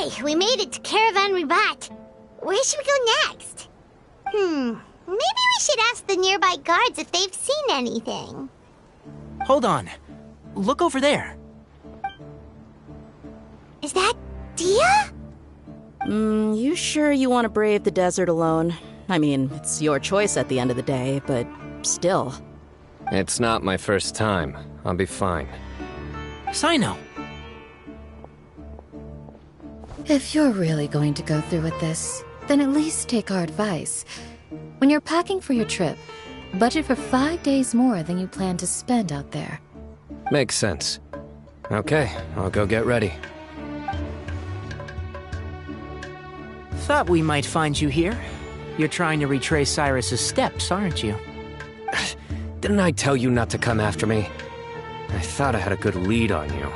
Okay, we made it to Caravan Ribat. Where should we go next? Maybe we should ask the nearby guards if they've seen anything. Hold on. Look over there. Is that Dia? You sure you want to brave the desert alone? I mean, it's your choice at the end of the day, but still. It's not my first time. I'll be fine. Sino. If you're really going to go through with this, then at least take our advice. When you're packing for your trip, budget for 5 days more than you plan to spend out there. Makes sense. Okay, I'll go get ready. Thought we might find you here. You're trying to retrace Cyrus's steps, aren't you? Didn't I tell you not to come after me? I thought I had a good lead on you.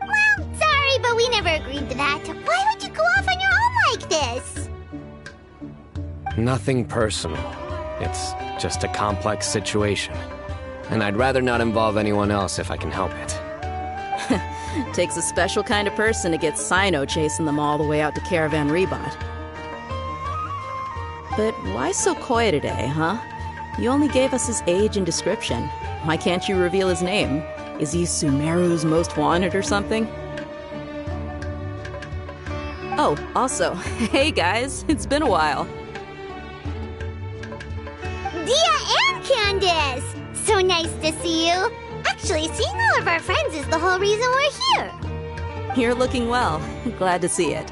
Well, sorry, but we never agreed to that. Why would you go off on your own like this? Nothing personal. It's just a complex situation. And I'd rather not involve anyone else if I can help it. Takes a special kind of person to get Sino chasing them all the way out to Caravan Ribat. But why so coy today, huh? You only gave us his age and description. Why can't you reveal his name? Is he Sumeru's most wanted or something? Oh, also, hey guys, it's been a while. Dia and Candace! So nice to see you. Actually, seeing all of our friends is the whole reason we're here. You're looking well. Glad to see it.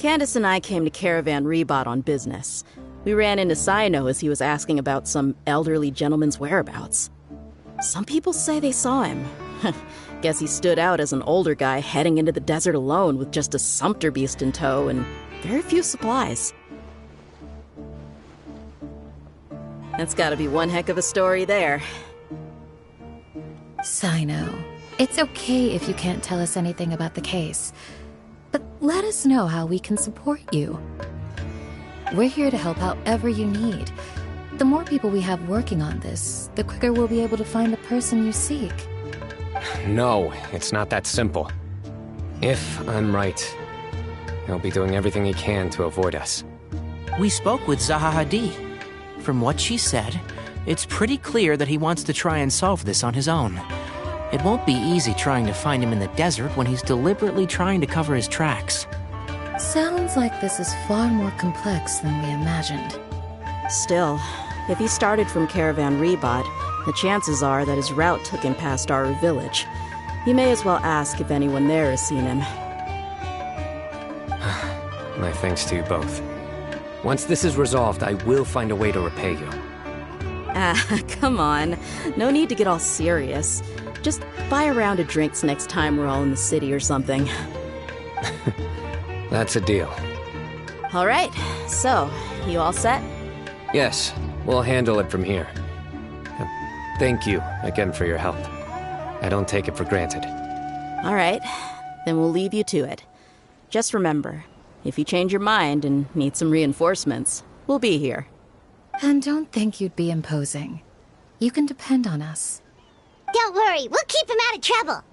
Candace and I came to Caravan Rebot on business. We ran into Sino as he was asking about some elderly gentleman's whereabouts. Some people say they saw him. Guess he stood out as an older guy heading into the desert alone with just a sumpter beast in tow and very few supplies. That's gotta be one heck of a story there. Sino, it's okay if you can't tell us anything about the case, but let us know how we can support you. We're here to help however you need. The more people we have working on this, the quicker we'll be able to find the person you seek. No, it's not that simple. If I'm right, he'll be doing everything he can to avoid us. We spoke with Zaha Hadid. From what she said, it's pretty clear that he wants to try and solve this on his own. It won't be easy trying to find him in the desert when he's deliberately trying to cover his tracks. Sounds like this is far more complex than we imagined. Still, if he started from Caravan Rebot, the chances are that his route took him past our village. You may as well ask if anyone there has seen him. My thanks to you both. Once this is resolved, I will find a way to repay you. Ah, come on. No need to get all serious. Just buy a round of drinks next time we're all in the city or something. That's a deal. All right, so, you all set? Yes, we'll handle it from here. Thank you again for your help. I don't take it for granted. All right, then we'll leave you to it. Just remember, if you change your mind and need some reinforcements, we'll be here. And don't think you'd be imposing. You can depend on us. Don't worry, we'll keep him out of trouble.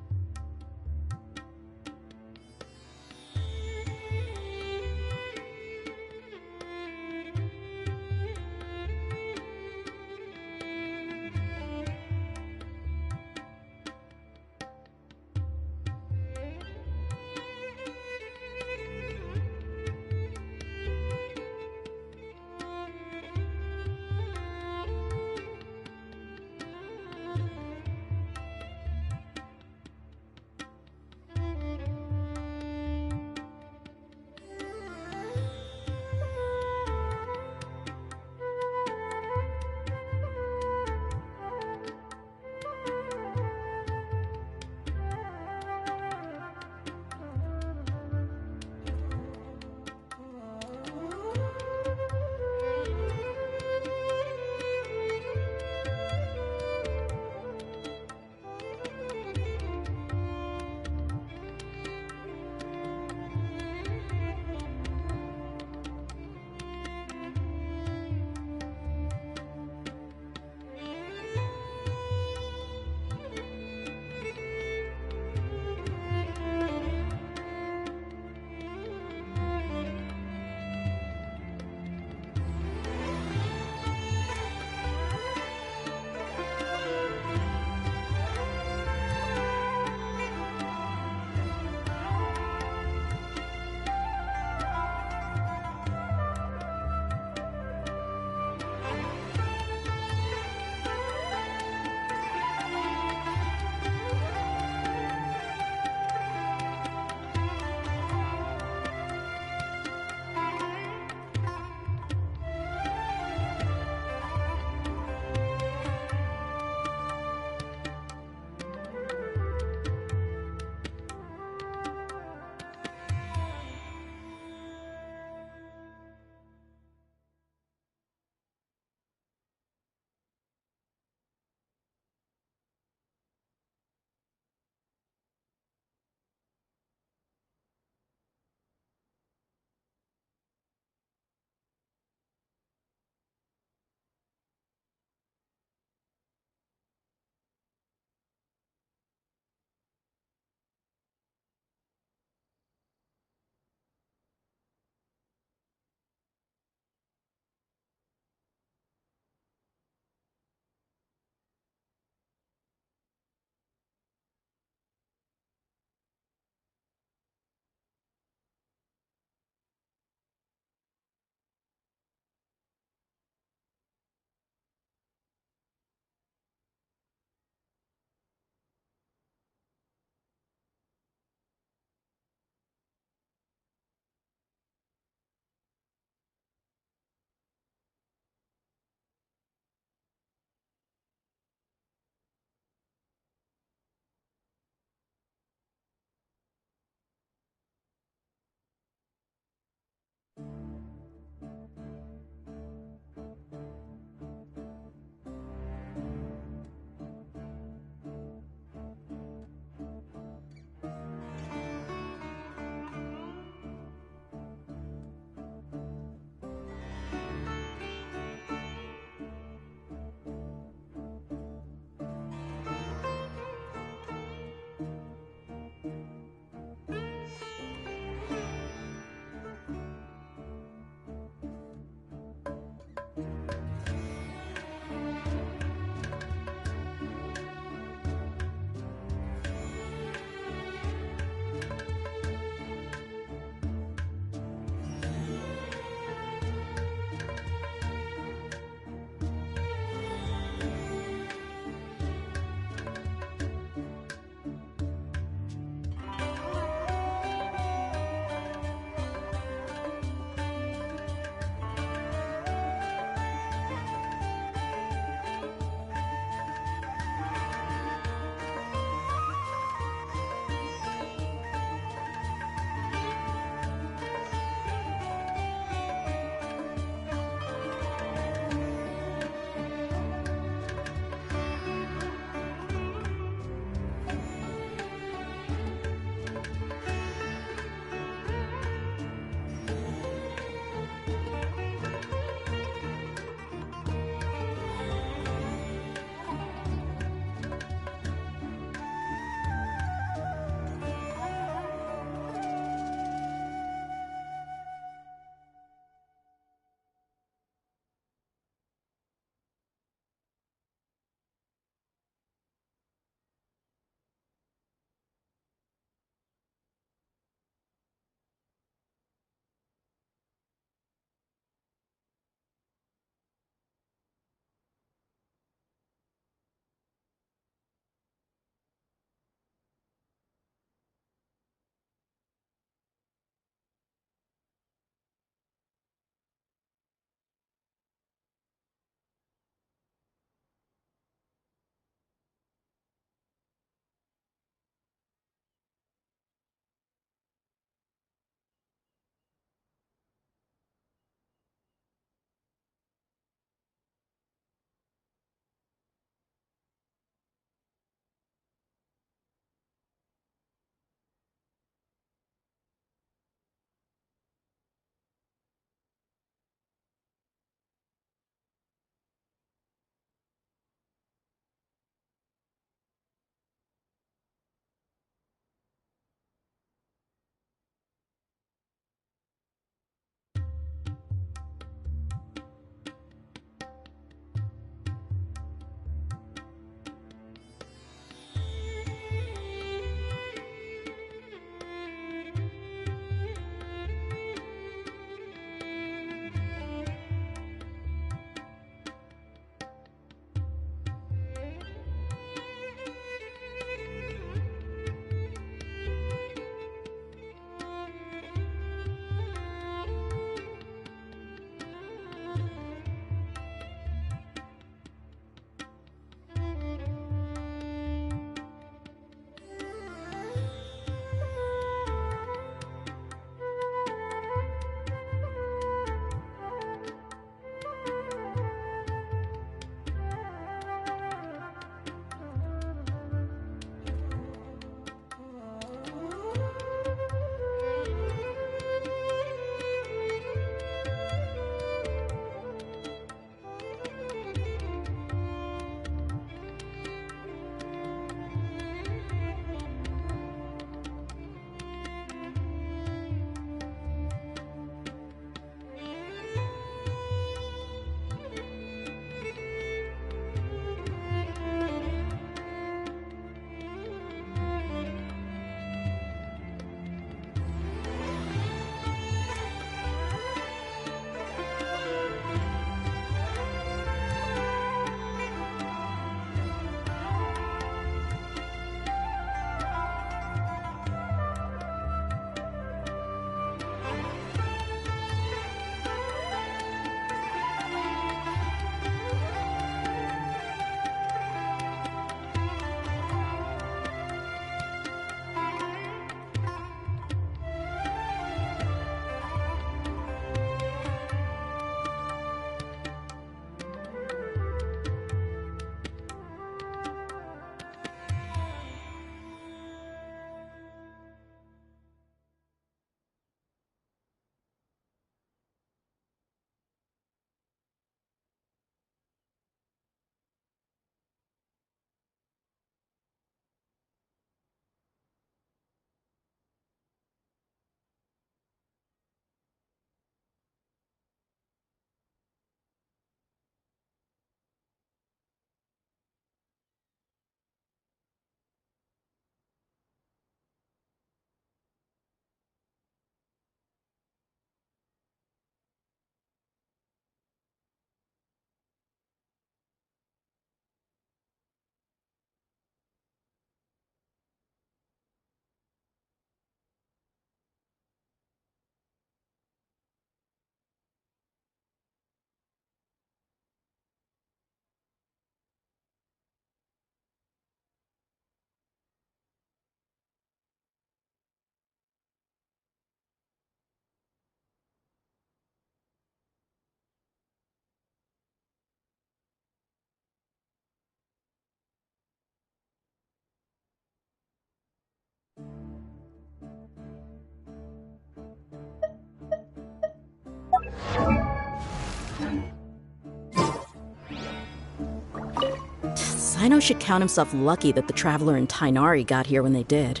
Sino should count himself lucky that the Traveler and Tainari got here when they did.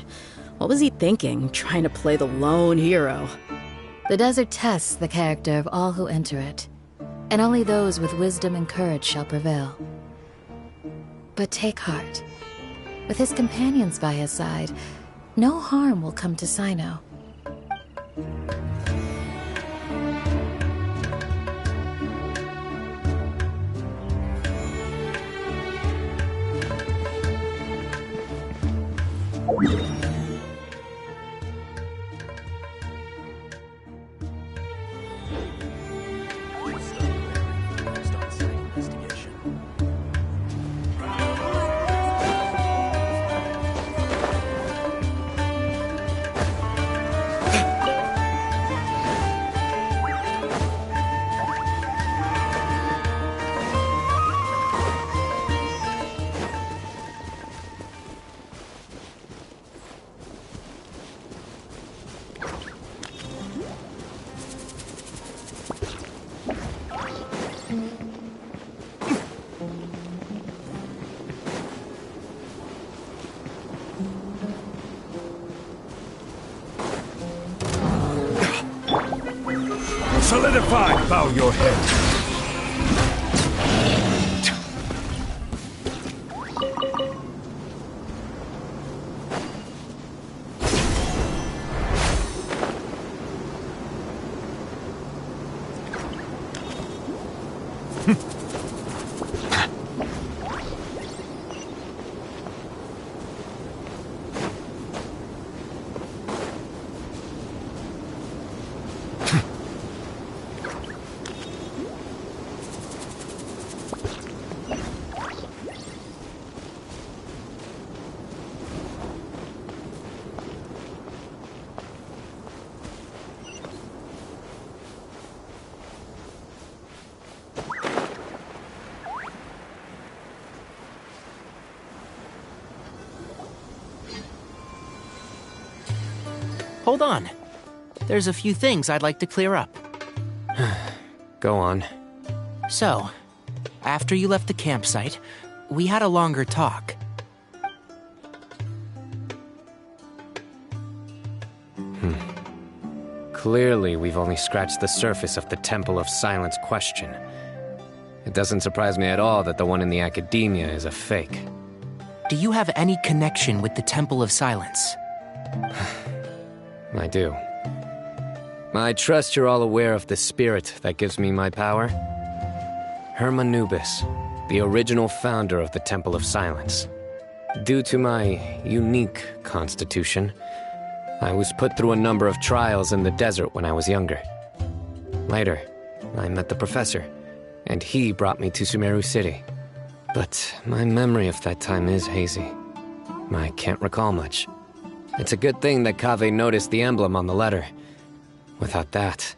What was he thinking, trying to play the lone hero? The desert tests the character of all who enter it, and only those with wisdom and courage shall prevail. But take heart. With his companions by his side, no harm will come to Sino. Solidify, bow your head. Hold on. There's a few things I'd like to clear up. Go on. So, after you left the campsite, we had a longer talk. Clearly, we've only scratched the surface of the Temple of Silence question. It doesn't surprise me at all that the one in the academia is a fake. Do you have any connection with the Temple of Silence? I do. I trust you're all aware of the spirit that gives me my power. Hermanubis, the original founder of the Temple of Silence. Due to my unique constitution, I was put through a number of trials in the desert when I was younger. Later, I met the professor, and he brought me to Sumeru City. But my memory of that time is hazy. I can't recall much. It's a good thing that Kaveh noticed the emblem on the letter. Without that,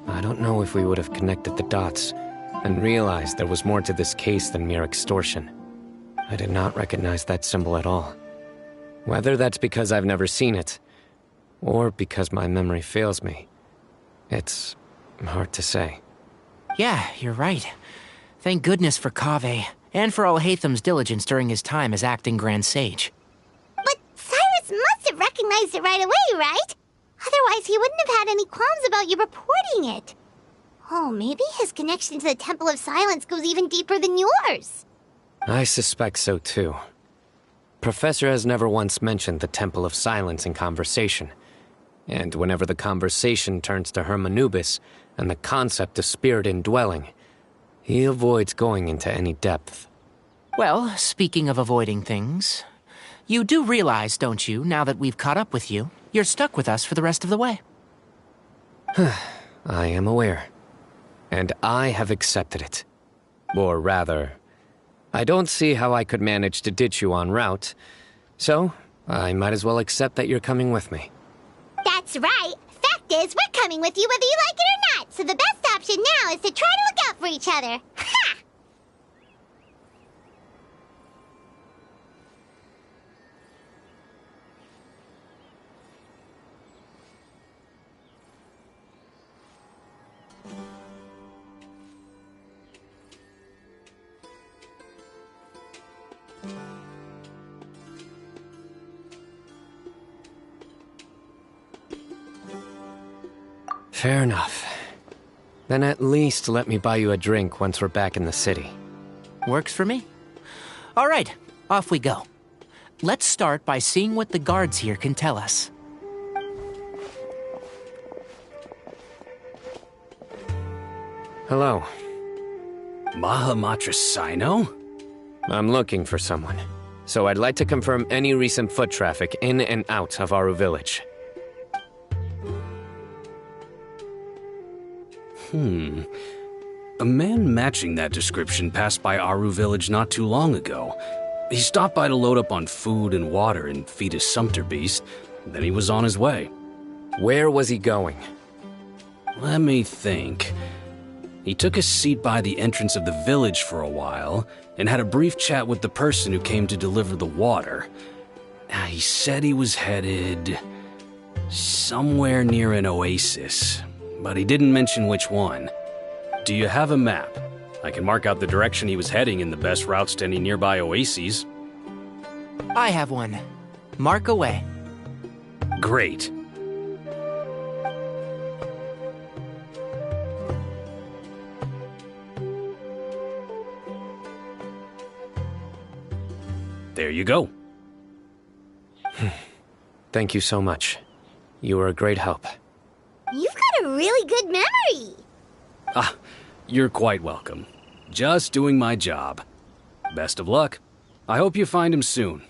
I don't know if we would have connected the dots and realized there was more to this case than mere extortion. I did not recognize that symbol at all. Whether that's because I've never seen it, or because my memory fails me, it's hard to say. Yeah, you're right. Thank goodness for Kaveh, and for Alhaitham's diligence during his time as acting Grand Sage. But Cyrus must have recognized it right away, right? Otherwise, he wouldn't have had any qualms about you reporting it. Oh, maybe his connection to the Temple of Silence goes even deeper than yours. I suspect so too. Professor has never once mentioned the Temple of Silence in conversation. And whenever the conversation turns to Hermanubis and the concept of spirit indwelling, he avoids going into any depth. Well, speaking of avoiding things, you do realize, don't you, now that we've caught up with you, you're stuck with us for the rest of the way. I am aware. And I have accepted it. Or rather, I don't see how I could manage to ditch you en route, so I might as well accept that you're coming with me. That's right. Fact is, we're coming with you whether you like it or not, so the best option now is to try to look out for each other. Ha! Fair enough. Then at least let me buy you a drink once we're back in the city. Works for me. All right, off we go. Let's start by seeing what the guards here can tell us. Hello. Mahamatra Sino? I'm looking for someone. So I'd like to confirm any recent foot traffic in and out of Aru Village. A man matching that description passed by Aru Village not too long ago. He stopped by to load up on food and water and feed his sumpter beast. Then he was on his way. Where was he going? Let me think. He took a seat by the entrance of the village for a while and had a brief chat with the person who came to deliver the water. He said he was headed somewhere near an oasis, but he didn't mention which one. Do you have a map? I can mark out the direction he was heading and the best routes to any nearby oases. I have one. Mark away. Great. There you go. Thank you so much. You were a great help. You've got a really good memory. You're quite welcome. Just doing my job. Best of luck. I hope you find him soon.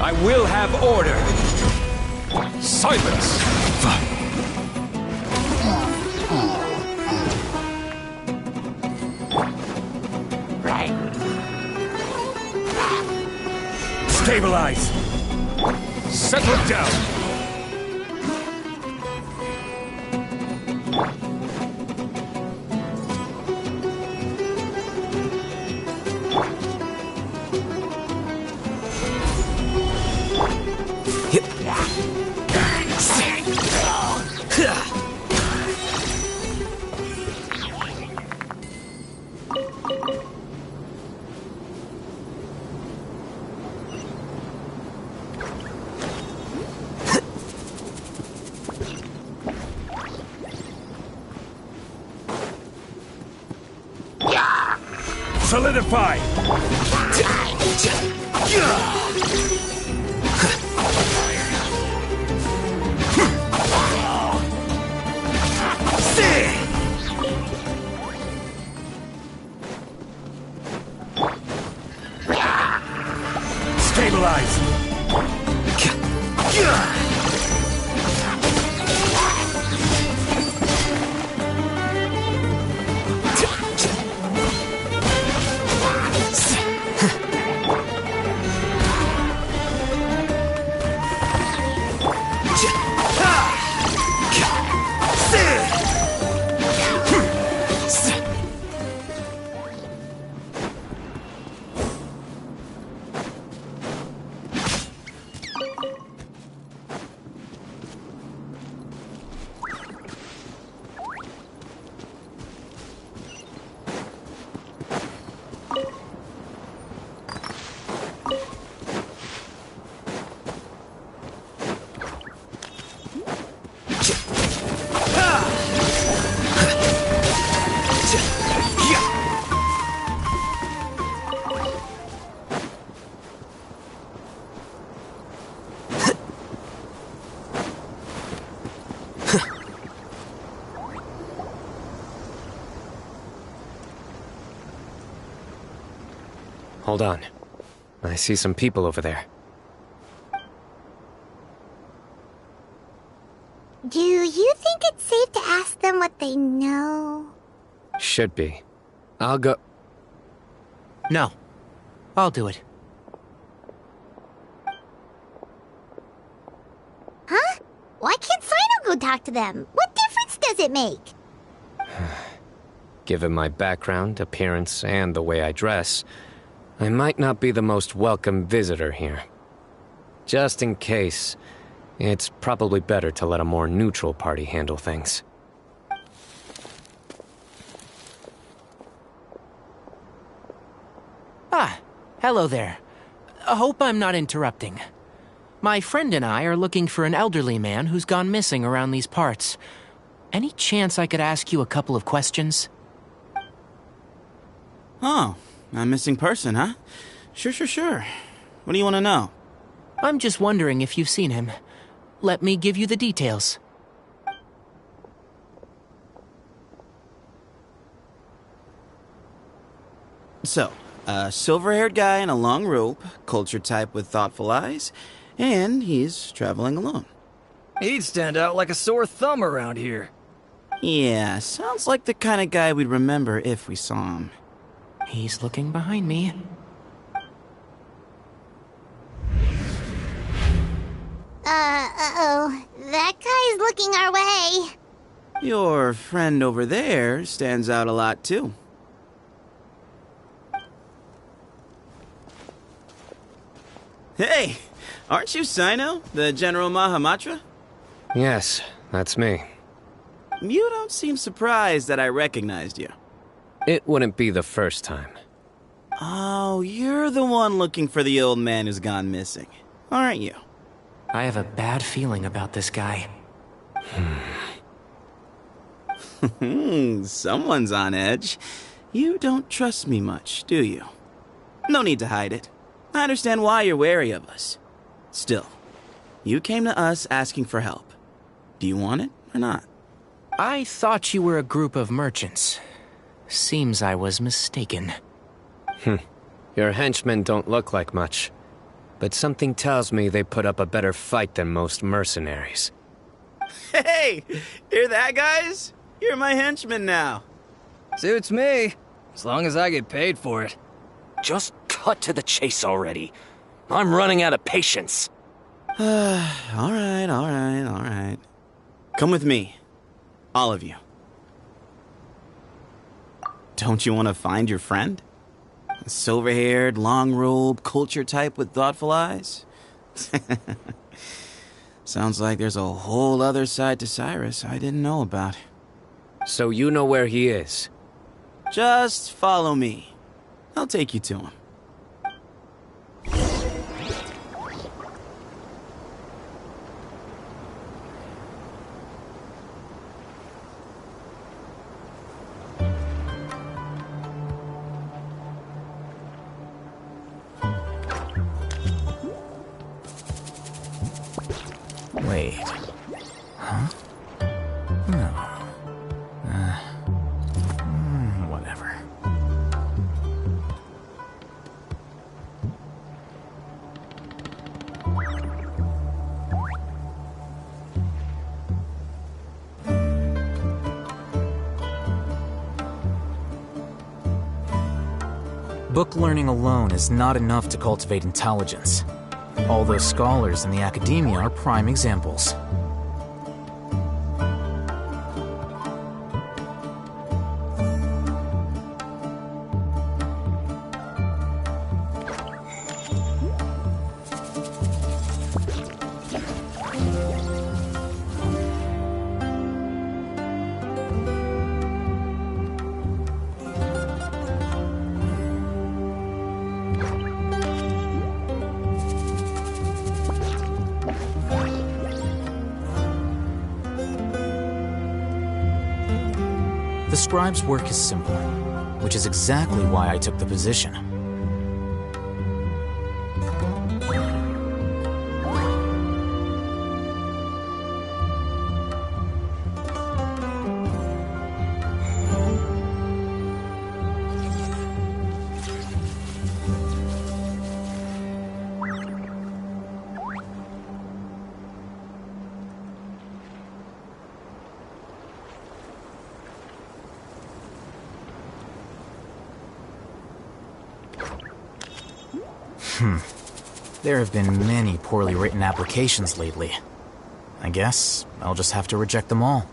I will have order. Silence! Stabilize! Settle down! Solidify! Stabilize! hold on. I see some people over there. Do you think it's safe to ask them what they know? Should be. I'll go... No. I'll do it. Huh? Why can't Sino go talk to them? What difference does it make? Given my background, appearance, and the way I dress, I might not be the most welcome visitor here. Just in case, it's probably better to let a more neutral party handle things. Ah, hello there. I hope I'm not interrupting. My friend and I are looking for an elderly man who's gone missing around these parts. Any chance I could ask you a couple of questions? Oh, a missing person, huh? Sure. What do you want to know? I'm just wondering if you've seen him. Let me give you the details. So, a silver-haired guy in a long robe, culture type with thoughtful eyes, and he's traveling alone. He'd stand out like a sore thumb around here. Yeah, sounds like the kind of guy we'd remember if we saw him. He's looking behind me. Uh-oh. That guy's looking our way. Your friend over there stands out a lot, too. Hey, aren't you Sino, the General Mahamatra? Yes, that's me. You don't seem surprised that I recognized you. It wouldn't be the first time. Oh, you're the one looking for the old man who's gone missing, aren't you? I have a bad feeling about this guy. Someone's on edge. You don't trust me much, do you? No need to hide it. I understand why you're wary of us. Still, you came to us asking for help. Do you want it or not? I thought you were a group of merchants. Seems I was mistaken. Your henchmen don't look like much, but something tells me they put up a better fight than most mercenaries. Hey, hear that, guys? You're my henchmen now. Suits me, as long as I get paid for it. Just cut to the chase already. I'm running out of patience. All right. Come with me. All of you. Don't you want to find your friend? A silver-haired, long-robed, culture type with thoughtful eyes? Sounds like there's a whole other side to Cyrus I didn't know about. So you know where he is? Just follow me. I'll take you to him. Wait. Huh? No. Whatever. Book learning alone is not enough to cultivate intelligence. All those scholars in the academia are prime examples. The scribe's work is simple, which is exactly why I took the position. There have been many poorly written applications lately. I guess I'll just have to reject them all.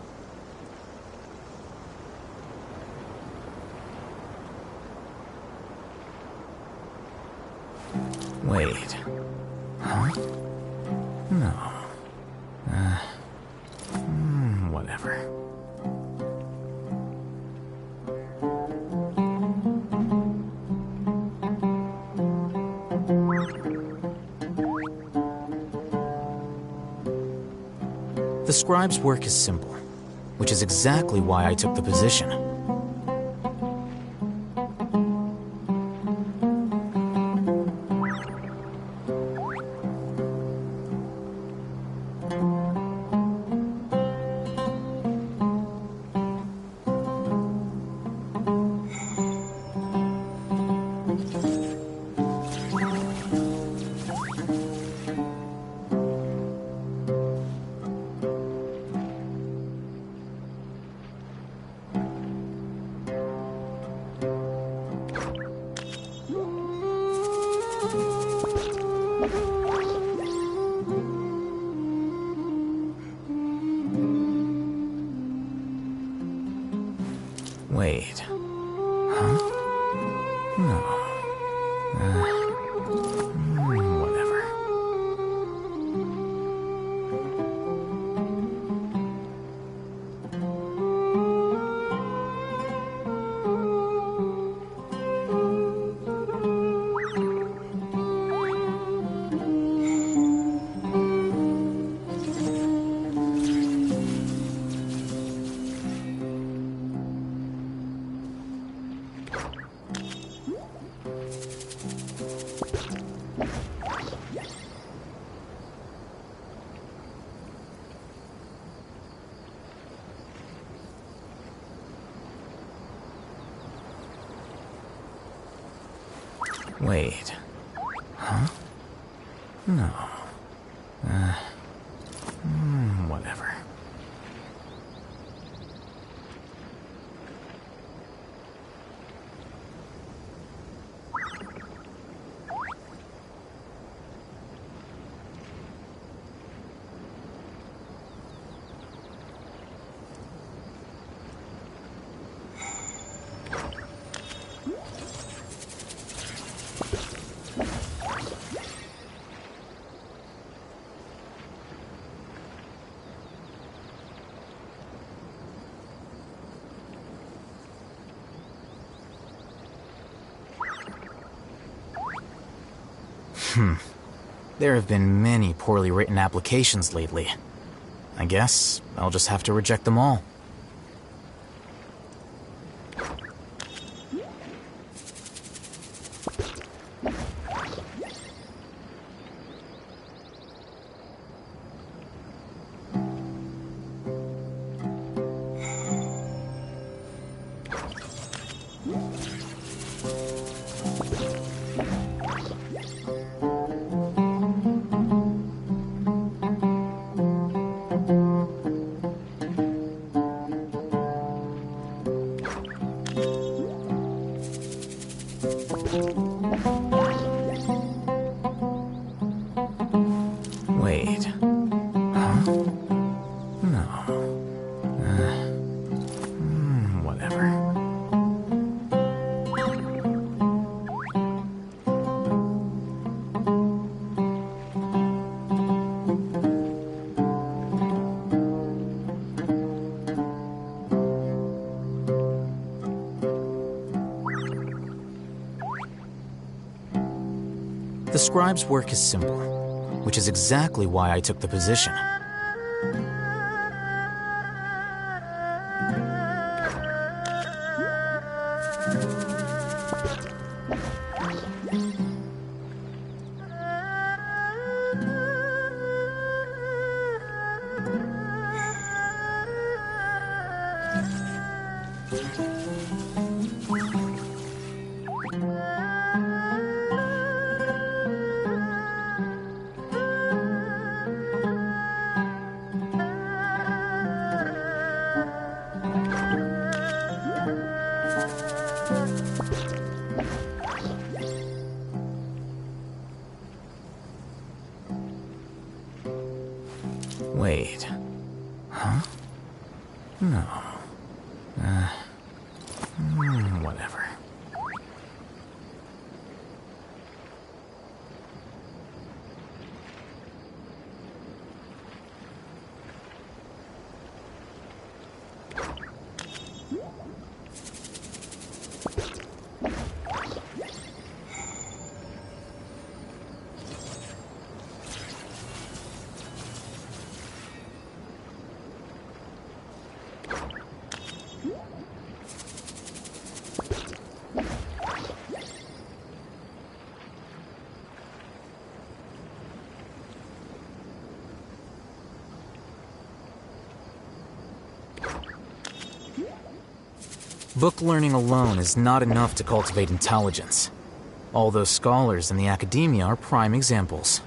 Wait. Huh? No. Whatever. The scribe's work is simple, which is exactly why I took the position. Wait. Huh? No. Whatever. Wait. Huh? No. Whatever. There have been many poorly written applications lately. I guess I'll just have to reject them all. Wait. Huh? No. Whatever. The scribe's work is simple, which is exactly why I took the position. Wait. Huh? No. Whatever. Book learning alone is not enough to cultivate intelligence. All those scholars in the academia are prime examples.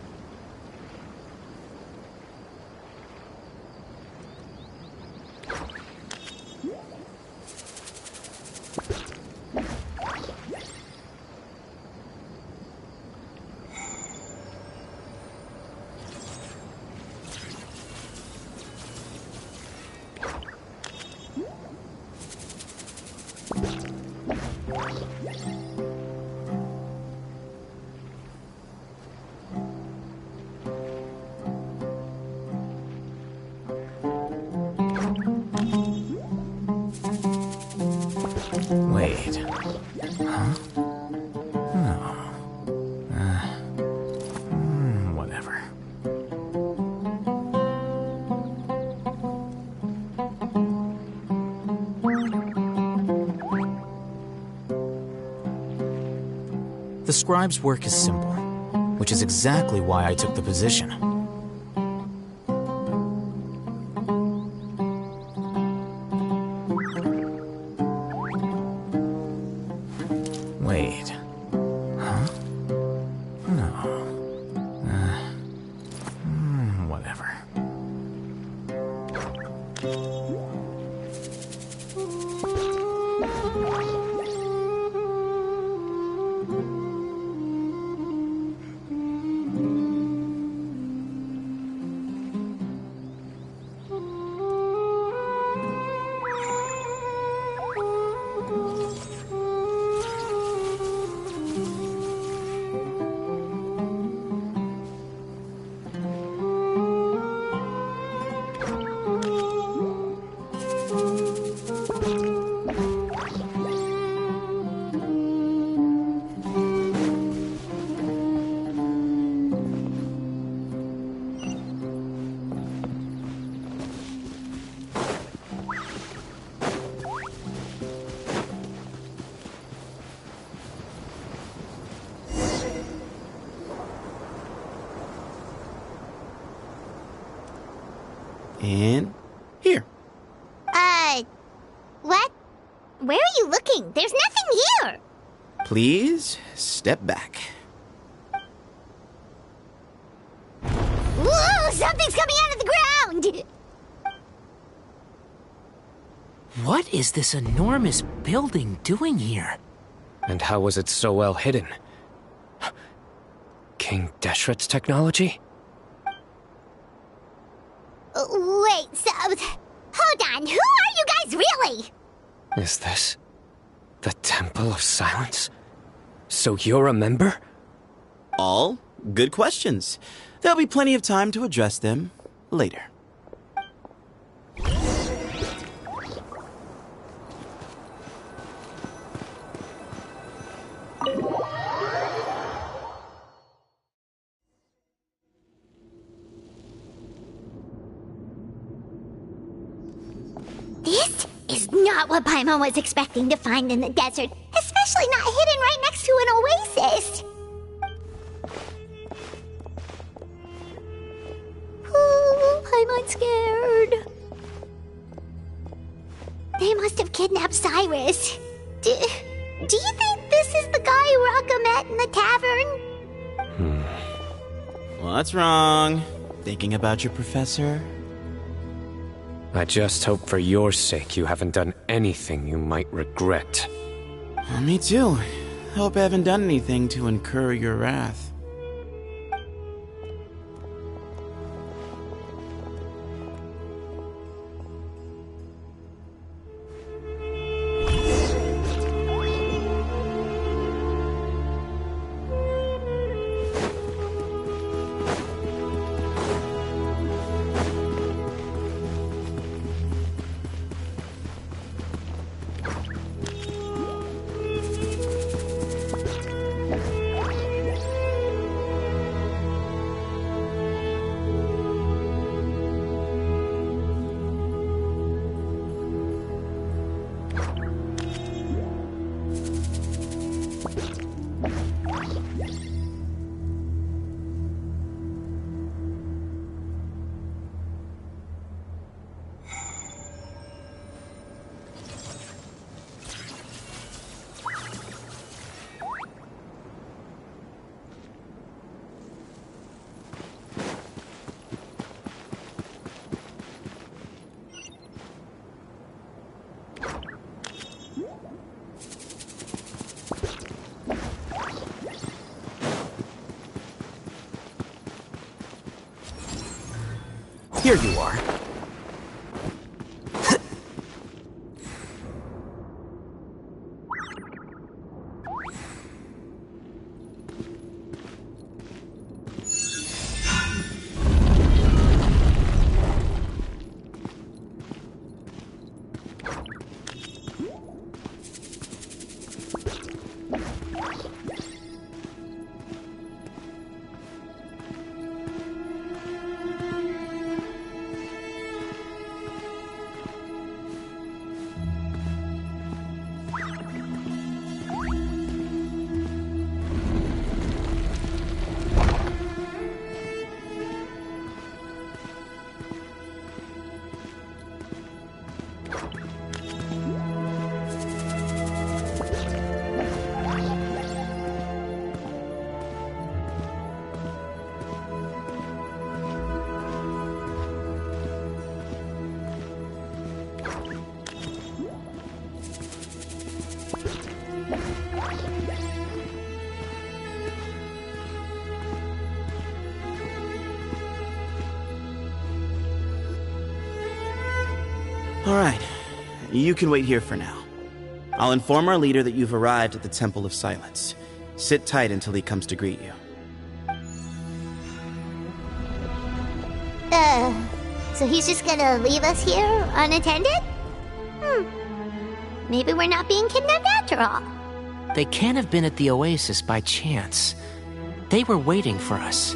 Wait. Huh? No. Whatever. The scribe's work is simple, which is exactly why I took the position. Wait. Huh? No. Whatever. And here. What? Where are you looking? There's nothing here! Please step back. Whoa! Something's coming out of the ground! What is this enormous building doing here? And how was it so well hidden? King Deshret's technology? Wait, so... Hold on, who are you guys really? Is this the Temple of Silence? So you're a member? All good questions. There'll be plenty of time to address them later. This is not what Paimon was expecting to find in the desert, especially not hidden right next to an oasis. Oh, Paimon's scared. They must have kidnapped Cyrus. Do you think this is the guy Raka met in the tavern? What's wrong? Thinking about your professor? I just hope for your sake you haven't done anything you might regret. Me too. Hope I haven't done anything to incur your wrath. Here you are. Alright, you can wait here for now. I'll inform our leader that you've arrived at the Temple of Silence. Sit tight until he comes to greet you. So he's just gonna leave us here unattended? Maybe we're not being kidnapped after all. They can't have been at the oasis by chance. They were waiting for us.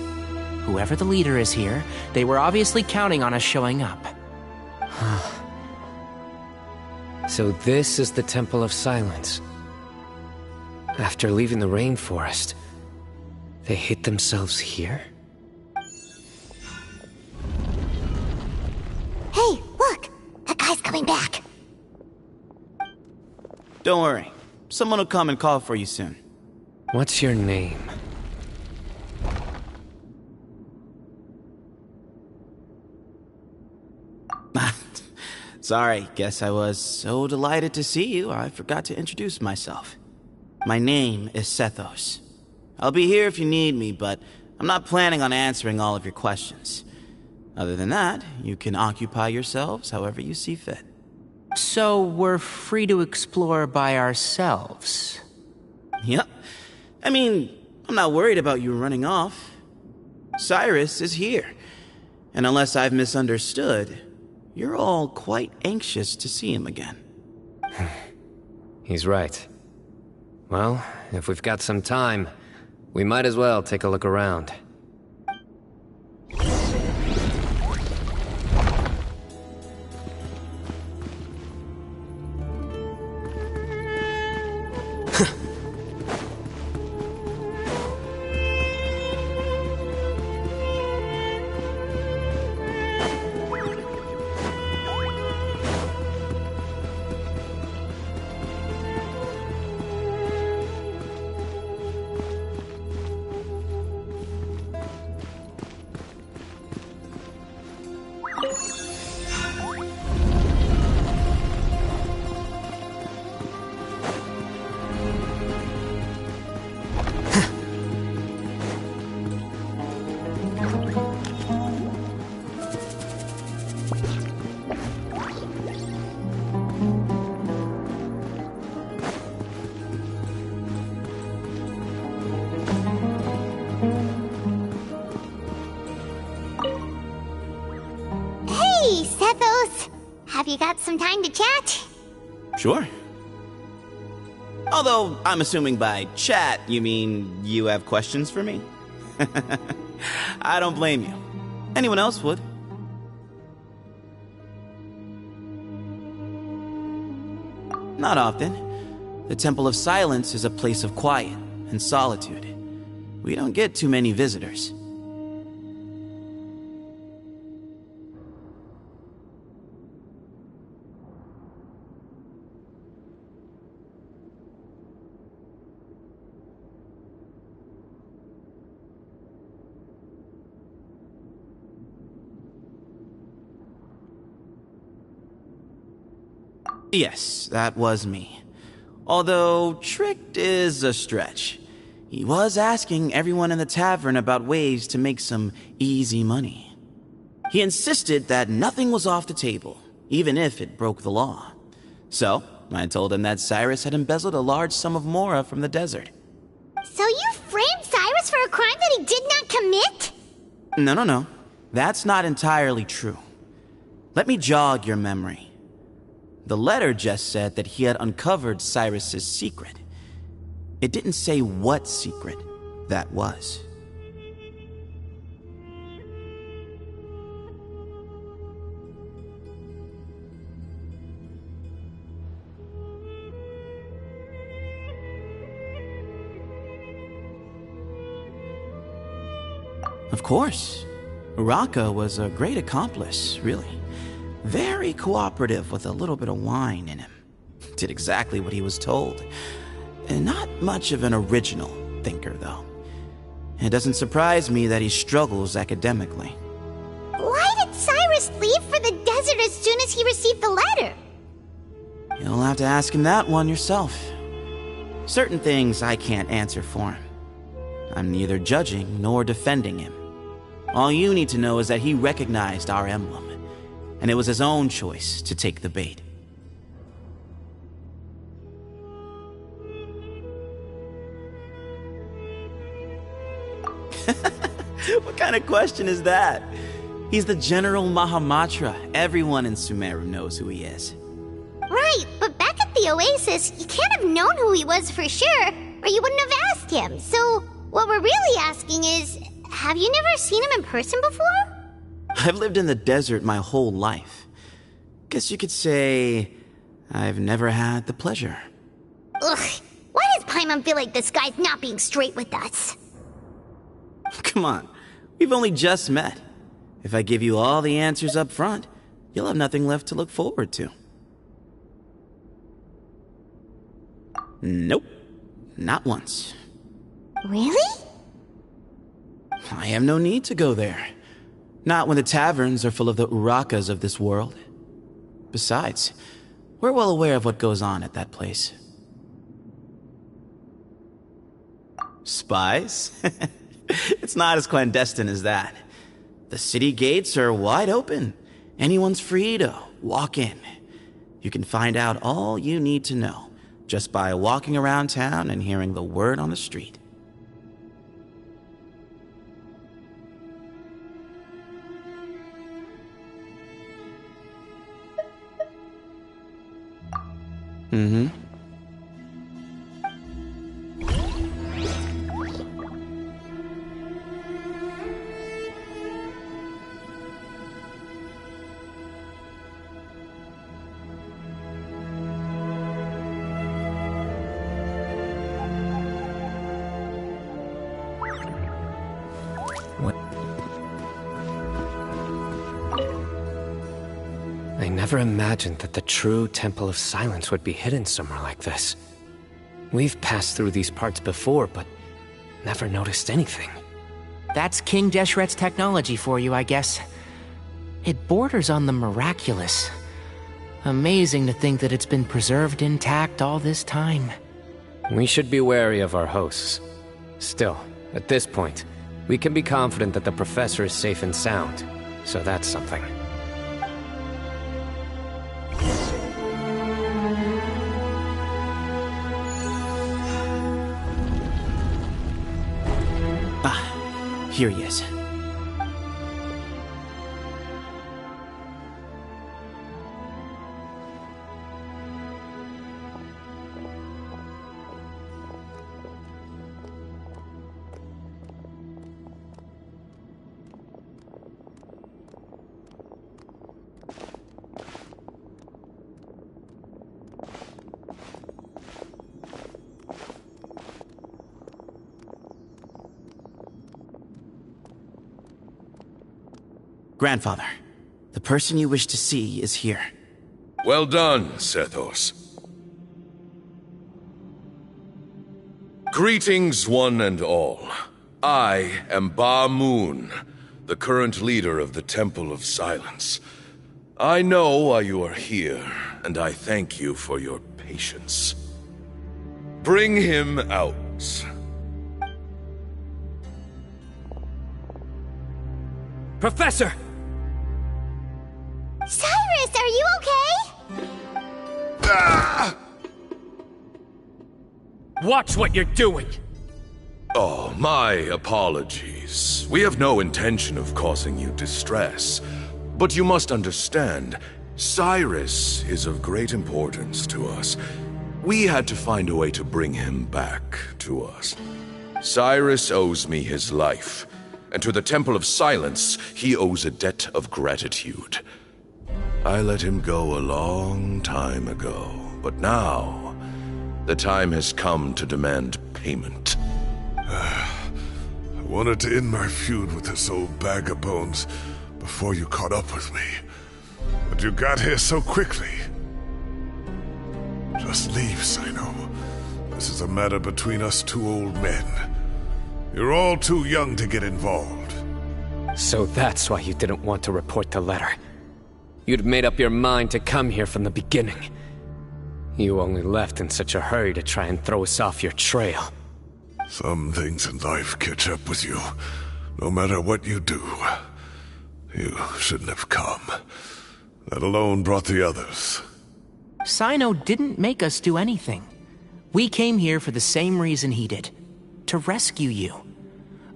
Whoever the leader is here, they were obviously counting on us showing up. So this is the Temple of Silence. After leaving the rainforest, they hid themselves here? Hey, look! That guy's coming back. Don't worry. Someone will come and call for you soon. What's your name? Sorry, guess I was so delighted to see you, I forgot to introduce myself. My name is Sethos. I'll be here if you need me, but I'm not planning on answering all of your questions. Other than that, you can occupy yourselves however you see fit. So we're free to explore by ourselves? Yep. I mean, I'm not worried about you running off. Cyrus is here. And unless I've misunderstood, you're all quite anxious to see him again. He's right. Well, if we've got some time, we might as well take a look around. Hey, Sethos! Have you got some time to chat? Sure. Although, I'm assuming by chat, you mean you have questions for me? I don't blame you. Anyone else would. Not often. The Temple of Silence is a place of quiet and solitude. We don't get too many visitors. Yes, that was me. Although, tricked is a stretch. He was asking everyone in the tavern about ways to make some easy money. He insisted that nothing was off the table, even if it broke the law. So, I told him that Cyrus had embezzled a large sum of mora from the desert. So you framed Cyrus for a crime that he did not commit? No. That's not entirely true. Let me jog your memory. The letter just said that he had uncovered Cyrus's secret. It didn't say what secret that was. Of course. Uraka was a great accomplice, really. Very cooperative with a little bit of wine in him. Did exactly what he was told. And not much of an original thinker, though. It doesn't surprise me that he struggles academically. Why did Cyrus leave for the desert as soon as he received the letter? You'll have to ask him that one yourself. Certain things I can't answer for him. I'm neither judging nor defending him. All you need to know is that he recognized our emblem, and it was his own choice to take the bait. What kind of question is that? He's the General Mahamatra. Everyone in Sumeru knows who he is. Right, but back at the Oasis, you can't have known who he was for sure, or you wouldn't have asked him. So, what we're really asking is, have you never seen him in person before? I've lived in the desert my whole life. Guess you could say I've never had the pleasure. Ugh, why does Paimon feel like this guy's not being straight with us? Come on, we've only just met. If I give you all the answers up front, you'll have nothing left to look forward to. Nope, not once. Really? I have no need to go there. Not when the taverns are full of the Urakas of this world. Besides, we're well aware of what goes on at that place. Spies? It's not as clandestine as that. The city gates are wide open. Anyone's free to walk in. You can find out all you need to know just by walking around town and hearing the word on the street. Mm-hmm. I never imagined that the true Temple of Silence would be hidden somewhere like this. We've passed through these parts before, but never noticed anything. That's King Deshret's technology for you, I guess. It borders on the miraculous. Amazing to think that it's been preserved intact all this time. We should be wary of our hosts. Still, at this point, we can be confident that the professor is safe and sound, so that's something. Here he is. Grandfather, the person you wish to see is here. Well done, Sethos. Greetings, one and all. I am Ba Moon, the current leader of the Temple of Silence. I know why you are here, and I thank you for your patience. Bring him out. Professor! Watch what you're doing! Oh, my apologies. We have no intention of causing you distress. But you must understand, Cyrus is of great importance to us. We had to find a way to bring him back to us. Cyrus owes me his life, and to the Temple of Silence, he owes a debt of gratitude. I let him go a long time ago, but now, the time has come to demand payment. I wanted to end my feud with this old bag of bones before you caught up with me. But you got here so quickly. Just leave, Sino. This is a matter between us two old men. You're all too young to get involved. So that's why you didn't want to report the letter. You'd made up your mind to come here from the beginning. You only left in such a hurry to try and throw us off your trail. Some things in life catch up with you, no matter what you do. You shouldn't have come. That alone brought the others. Sino didn't make us do anything. We came here for the same reason he did. To rescue you.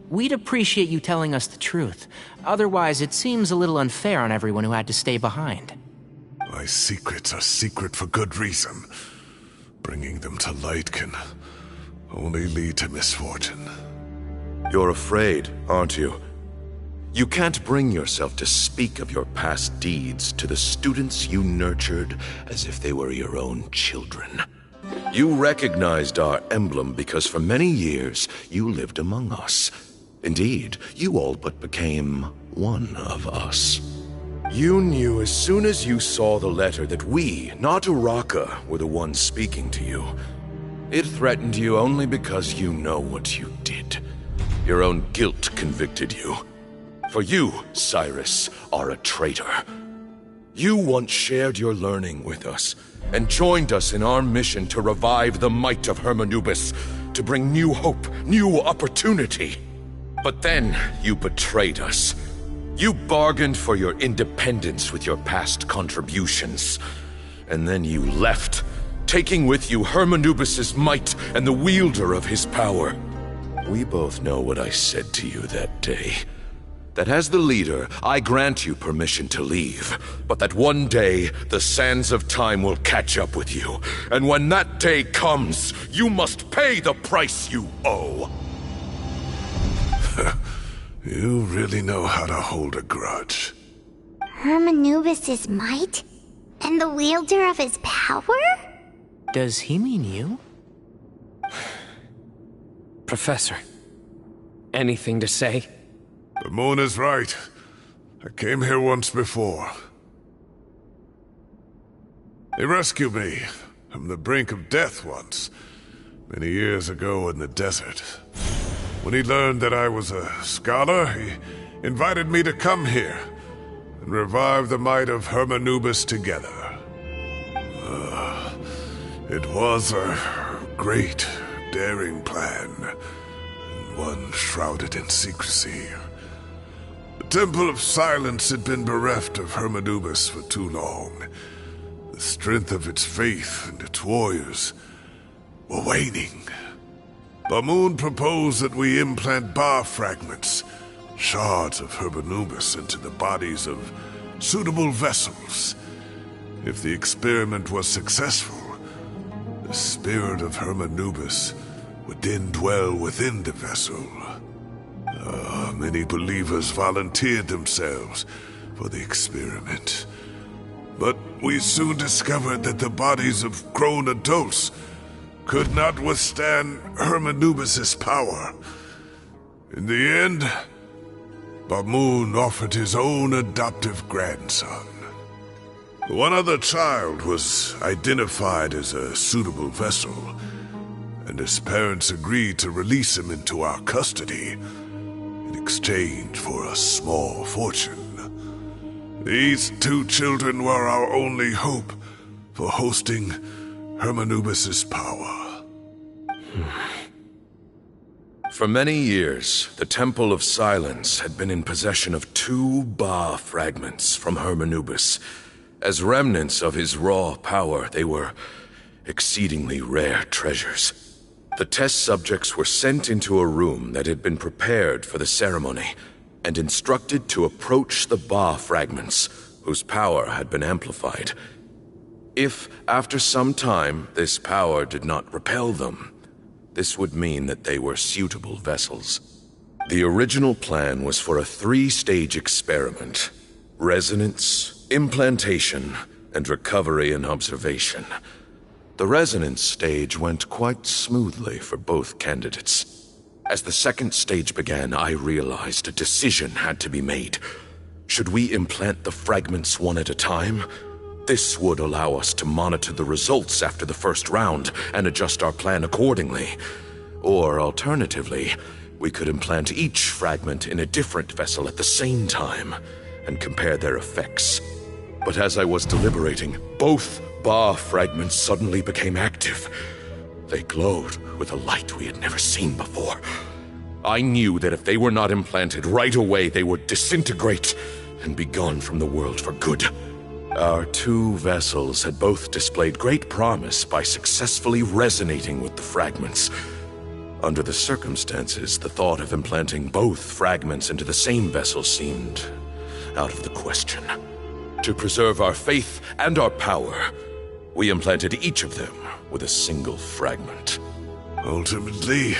We'd appreciate you telling us the truth. Otherwise, it seems a little unfair on everyone who had to stay behind. My secrets are secret for good reason. Bringing them to light can only lead to misfortune. You're afraid, aren't you? You can't bring yourself to speak of your past deeds to the students you nurtured as if they were your own children. You recognized our emblem because for many years you lived among us. Indeed, you all but became one of us. You knew as soon as you saw the letter that we, not Uraka, were the ones speaking to you. It threatened you only because you know what you did. Your own guilt convicted you. For you, Cyrus, are a traitor. You once shared your learning with us, and joined us in our mission to revive the might of Hermanubis, to bring new hope, new opportunity. But then you betrayed us. You bargained for your independence with your past contributions. And then you left, taking with you Hermanubis' might and the wielder of his power. We both know what I said to you that day. That as the leader, I grant you permission to leave, but that one day, the sands of time will catch up with you. And when that day comes, you must pay the price you owe. You really know how to hold a grudge. Hermanubis' might? And the wielder of his power? Does he mean you? Professor, anything to say? The moon is right. I came here once before. He rescued me from the brink of death once, many years ago in the desert. When he learned that I was a scholar, he invited me to come here and revive the might of Hermanubis together. It was a great, daring plan, and one shrouded in secrecy. The Temple of Silence had been bereft of Hermanubis for too long. The strength of its faith and its warriors were waning. Bamoon proposed that we implant bar fragments, shards of Hermanubis, into the bodies of suitable vessels. If the experiment was successful, the spirit of Hermanubis would then dwell within the vessel. Many believers volunteered themselves for the experiment. But we soon discovered that the bodies of grown adults could not withstand Hermanubis' power. In the end, Bamoon offered his own adoptive grandson. One other child was identified as a suitable vessel, and his parents agreed to release him into our custody in exchange for a small fortune. These two children were our only hope for hosting Hermanubis' power. For many years, the Temple of Silence had been in possession of 2 Ba fragments from Hermanubis, As remnants of his raw power, they were exceedingly rare treasures. The test subjects were sent into a room that had been prepared for the ceremony and instructed to approach the Ba fragments, whose power had been amplified. If, after some time, this power did not repel them, this would mean that they were suitable vessels. The original plan was for a 3-stage experiment: resonance, implantation, and recovery and observation. The resonance stage went quite smoothly for both candidates. As the second stage began, I realized a decision had to be made. Should we implant the fragments one at a time? This would allow us to monitor the results after the first round and adjust our plan accordingly. Or alternatively, we could implant each fragment in a different vessel at the same time and compare their effects. But as I was deliberating, both Ba fragments suddenly became active. They glowed with a light we had never seen before. I knew that if they were not implanted right away, they would disintegrate and be gone from the world for good. Our 2 vessels had both displayed great promise by successfully resonating with the fragments. Under the circumstances, the thought of implanting both fragments into the same vessel seemed out of the question. To preserve our faith and our power, we implanted each of them with a single fragment. Ultimately,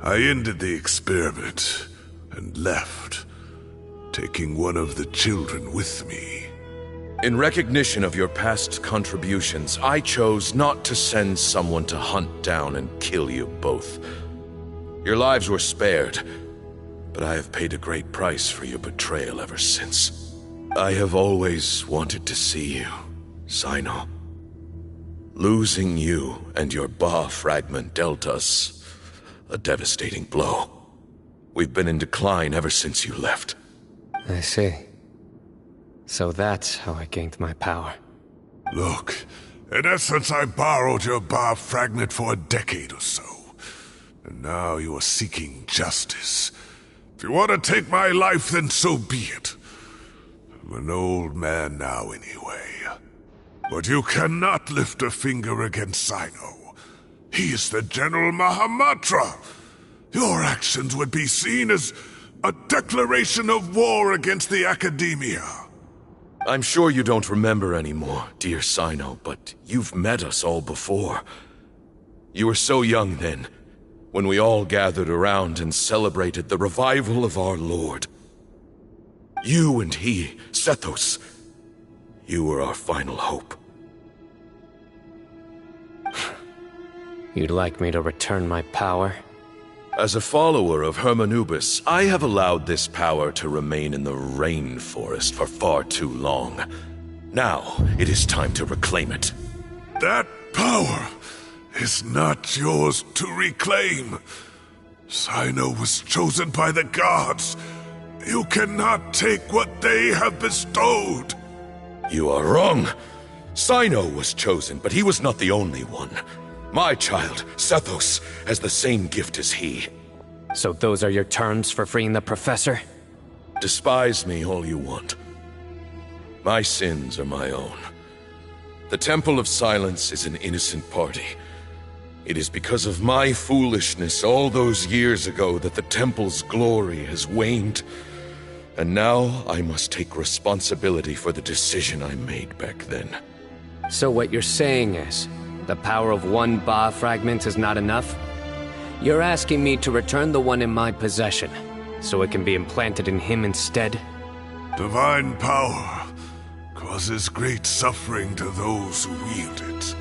I ended the experiment and left, taking one of the children with me. In recognition of your past contributions, I chose not to send someone to hunt down and kill you both. Your lives were spared, but I have paid a great price for your betrayal ever since. I have always wanted to see you, Sino. Losing you and your Ba fragment dealt us a devastating blow. We've been in decline ever since you left. I see. So that's how I gained my power. Look, in essence, I borrowed your Ba fragment for a decade or so. And now you are seeking justice. If you want to take my life, then so be it. I'm an old man now anyway. But you cannot lift a finger against Sino. He is the General Mahamatra. Your actions would be seen as a declaration of war against the Academia. I'm sure you don't remember anymore, dear Sino, but you've met us all before. You were so young then, when we all gathered around and celebrated the revival of our Lord. You and he, Sethos, you were our final hope. You'd like me to return my power? As a follower of Hermanubis, I have allowed this power to remain in the rainforest for far too long. Now, it is time to reclaim it. That power is not yours to reclaim. Sino was chosen by the gods. You cannot take what they have bestowed. You are wrong. Sino was chosen, but he was not the only one. My child, Sethos, has the same gift as he. So those are your terms for freeing the professor? Despise me all you want. My sins are my own. The Temple of Silence is an innocent party. It is because of my foolishness all those years ago that the Temple's glory has waned. And now I must take responsibility for the decision I made back then. So what you're saying is, the power of one Ba fragment is not enough? You're asking me to return the one in my possession, so it can be implanted in him instead? Divine power causes great suffering to those who wield it.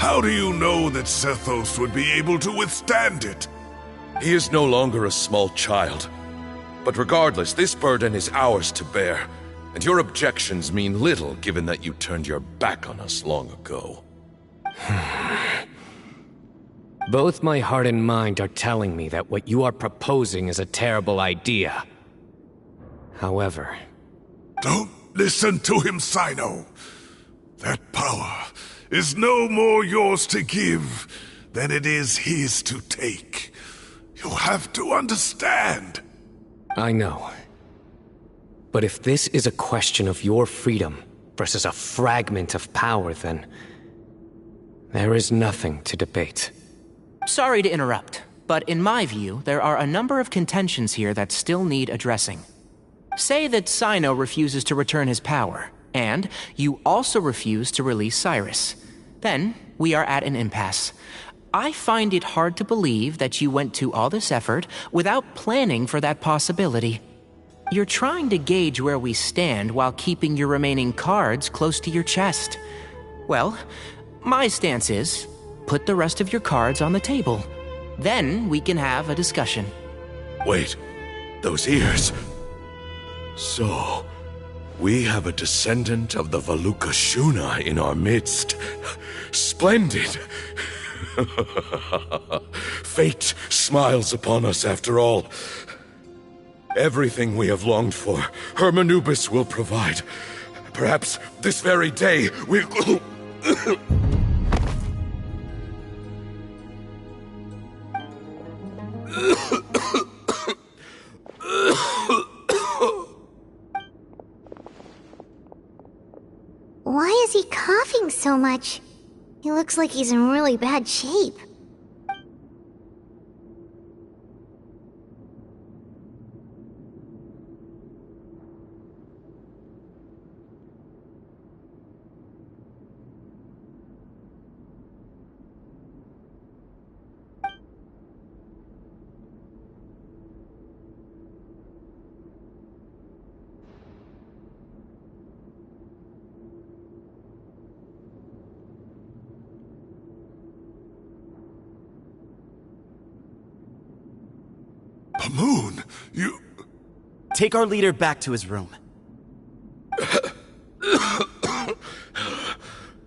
How do you know that Sethos would be able to withstand it? He is no longer a small child. But regardless, this burden is ours to bear, and your objections mean little given that you turned your back on us long ago. Both my heart and mind are telling me that what you are proposing is a terrible idea. However... Don't listen to him, Sino. That power is no more yours to give than it is his to take. You have to understand. I know. But if this is a question of your freedom, versus a fragment of power, then there is nothing to debate. Sorry to interrupt, but in my view, there are a number of contentions here that still need addressing. Say that Cyno refuses to return his power, and you also refuse to release Cyrus. Then, we are at an impasse. I find it hard to believe that you went to all this effort without planning for that possibility. You're trying to gauge where we stand while keeping your remaining cards close to your chest. Well, my stance is, put the rest of your cards on the table. Then we can have a discussion. Wait, those ears. So, we have a descendant of the Valuka Shuna in our midst. Splendid! Fate smiles upon us after all. Everything we have longed for, Hermanubis will provide. Perhaps this very day we... Why is he coughing so much? He looks like he's in really bad shape. Moon, you... Take our leader back to his room.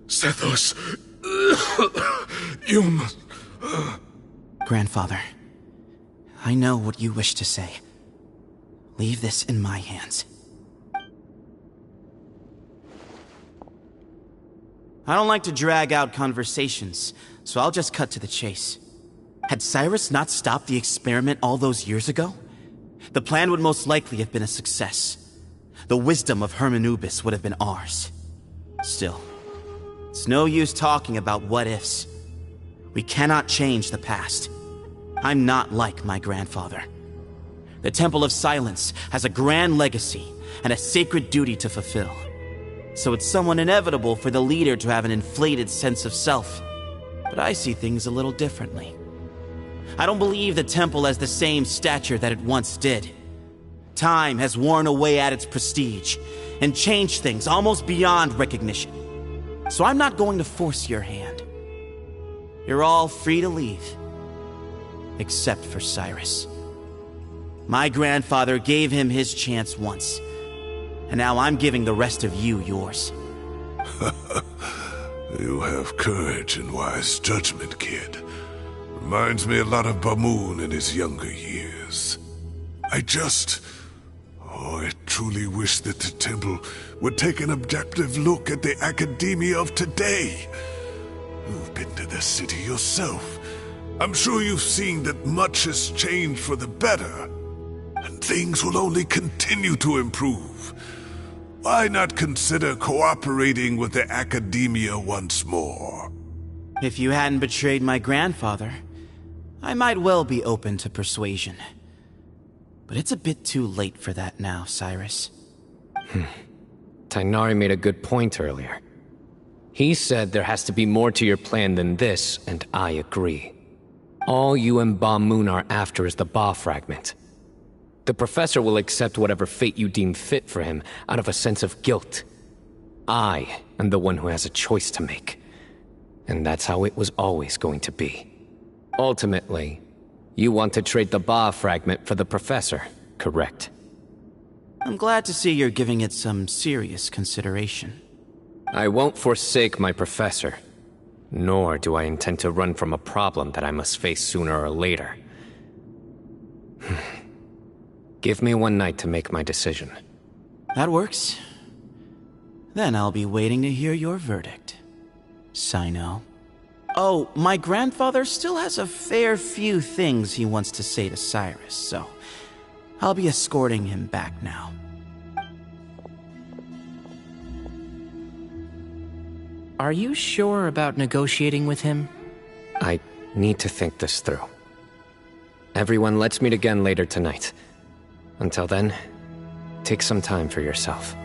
Sethos... you must... Grandfather, I know what you wish to say. Leave this in my hands. I don't like to drag out conversations, so I'll just cut to the chase. Had Cyrus not stopped the experiment all those years ago, the plan would most likely have been a success. The wisdom of Hermanubis would have been ours. Still, it's no use talking about what-ifs. We cannot change the past. I'm not like my grandfather. The Temple of Silence has a grand legacy and a sacred duty to fulfill. So it's somewhat inevitable for the leader to have an inflated sense of self. But I see things a little differently. I don't believe the temple has the same stature that it once did. Time has worn away at its prestige and changed things almost beyond recognition. So I'm not going to force your hand. You're all free to leave. Except for Cyrus. My grandfather gave him his chance once, and now I'm giving the rest of you yours. You have courage and wise judgment, kid. Reminds me a lot of Bamoon in his younger years. I truly wish that the temple would take an objective look at the academia of today. You've been to the city yourself. I'm sure you've seen that much has changed for the better, and things will only continue to improve. Why not consider cooperating with the academia once more? If you hadn't betrayed my grandfather, I might well be open to persuasion. But it's a bit too late for that now, Cyrus. Tainari made a good point earlier. He said there has to be more to your plan than this, and I agree. All you and Ba Moon are after is the Ba fragment. The professor will accept whatever fate you deem fit for him out of a sense of guilt. I am the one who has a choice to make. And that's how it was always going to be. Ultimately, you want to trade the Ba fragment for the professor, correct? I'm glad to see you're giving it some serious consideration. I won't forsake my professor, nor do I intend to run from a problem that I must face sooner or later. Give me one night to make my decision. That works. Then I'll be waiting to hear your verdict, Cyno. Oh, my grandfather still has a fair few things he wants to say to Cyrus, so I'll be escorting him back now. Are you sure about negotiating with him? I need to think this through. Everyone, let's meet again later tonight. Until then, take some time for yourself.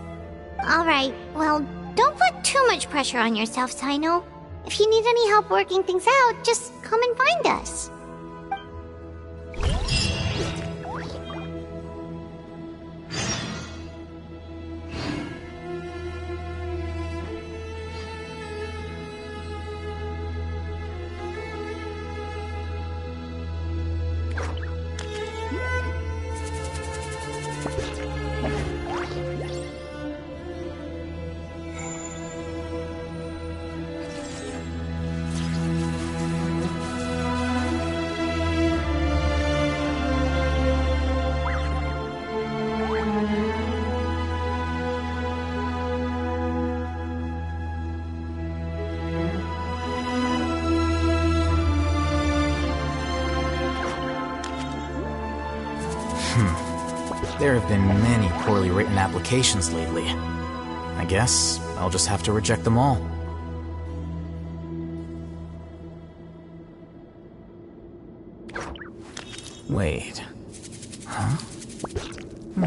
Alright, well, don't put too much pressure on yourself, Sino. If you need any help working things out, just come and find us. There have been many poorly written applications lately. I guess I'll just have to reject them all. Wait. Huh? No.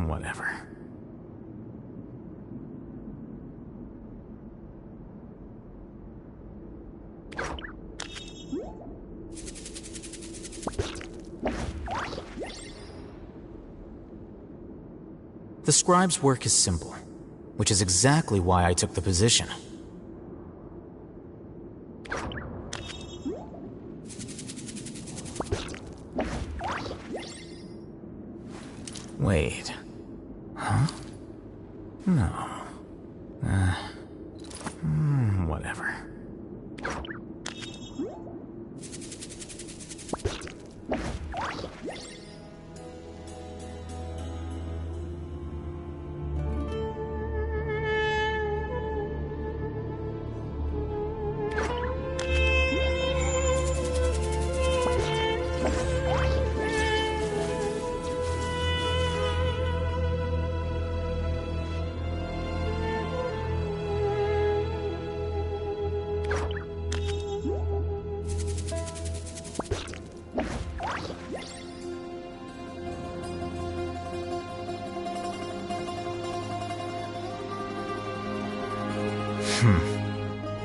Whatever. The scribe's work is simple, which is exactly why I took the position. Wait. Huh? No. Whatever.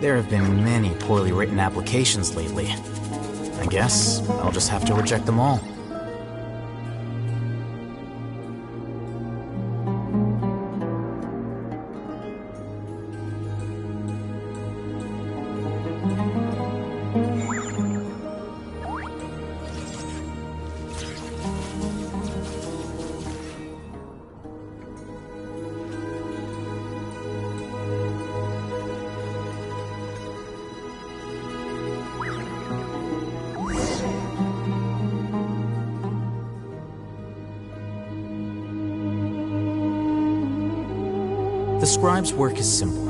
There have been many poorly written applications lately. I guess I'll just have to reject them all. The scribe's work is simple,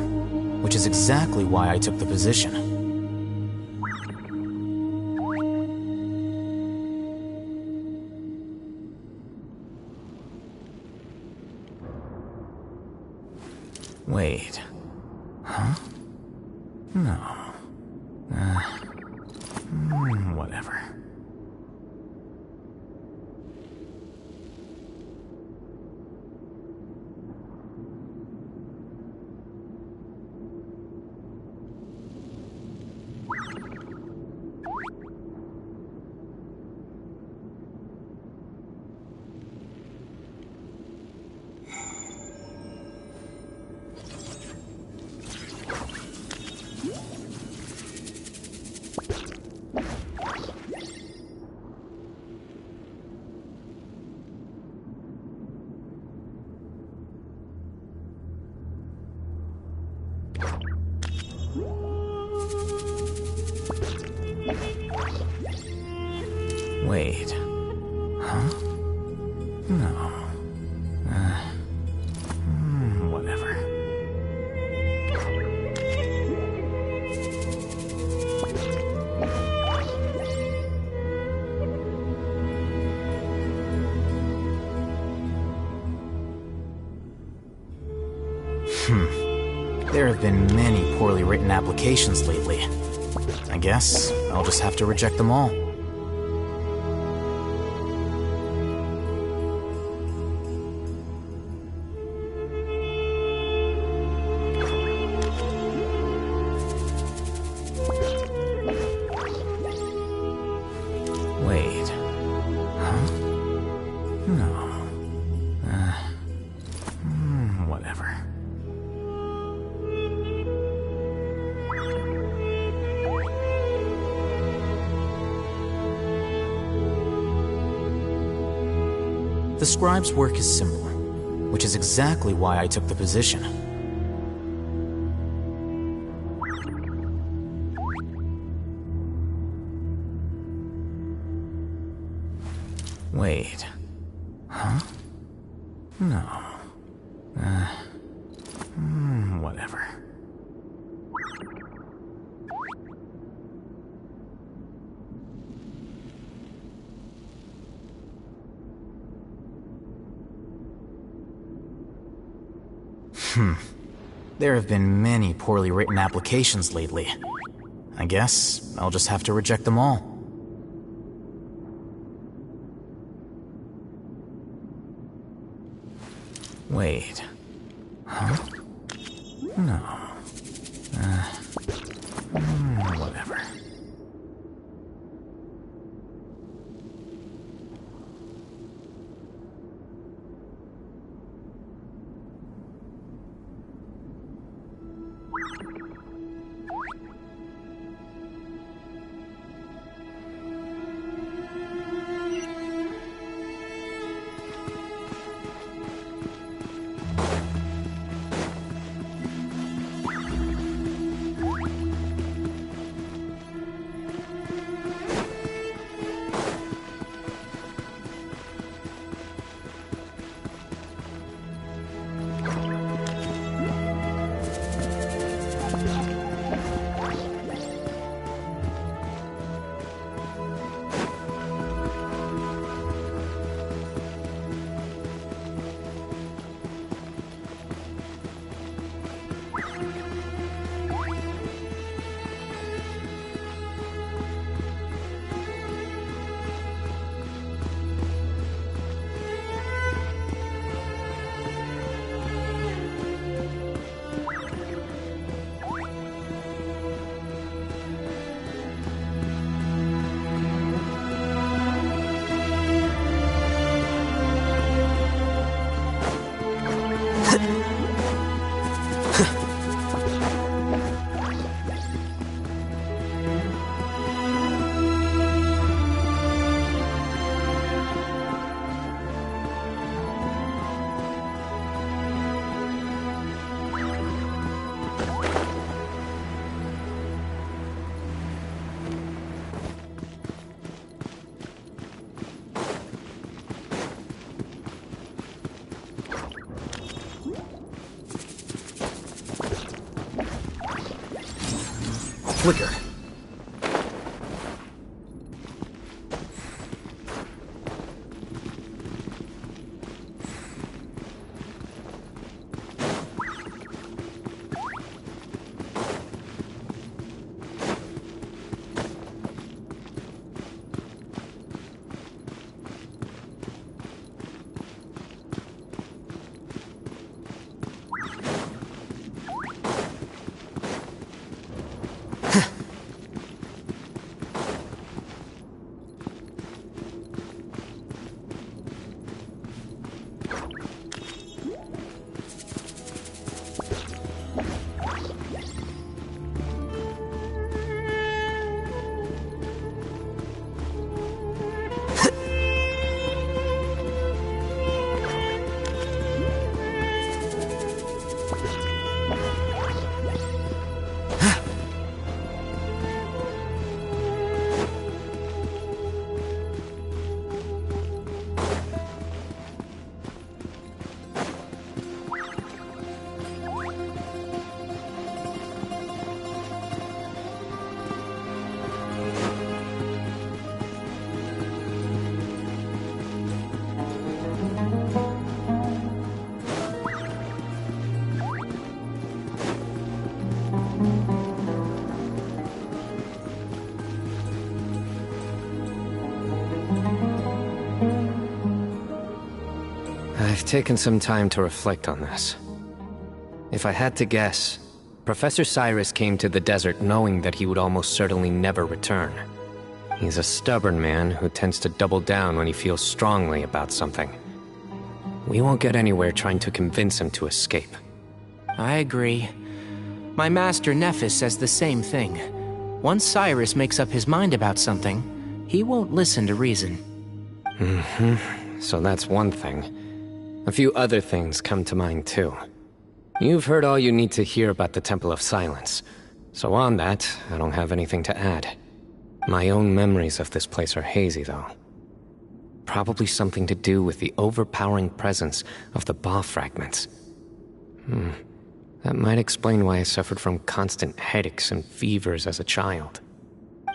which is exactly why I took the position. Wait. Huh? No. Whatever. Wait. Huh? No. Whatever. There have been many poorly written applications lately. I guess I'll just have to reject them all. Wait. Huh? No. Whatever. The scribe's work is simple, which is exactly why I took the position. Wait. Huh? No. Whatever. There have been many poorly written applications lately. I guess I'll just have to reject them all. Wait. Huh? No. Whatever. Flicker. I've taken some time to reflect on this. If I had to guess, Professor Cyrus came to the desert knowing that he would almost certainly never return. He's a stubborn man who tends to double down when he feels strongly about something. We won't get anywhere trying to convince him to escape. I agree. My master Nephis says the same thing. Once Cyrus makes up his mind about something, he won't listen to reason. So that's one thing. A few other things come to mind too. You've heard all you need to hear about the Temple of Silence, so on that, I don't have anything to add. My own memories of this place are hazy, though. Probably something to do with the overpowering presence of the Ba fragments. That might explain why I suffered from constant headaches and fevers as a child.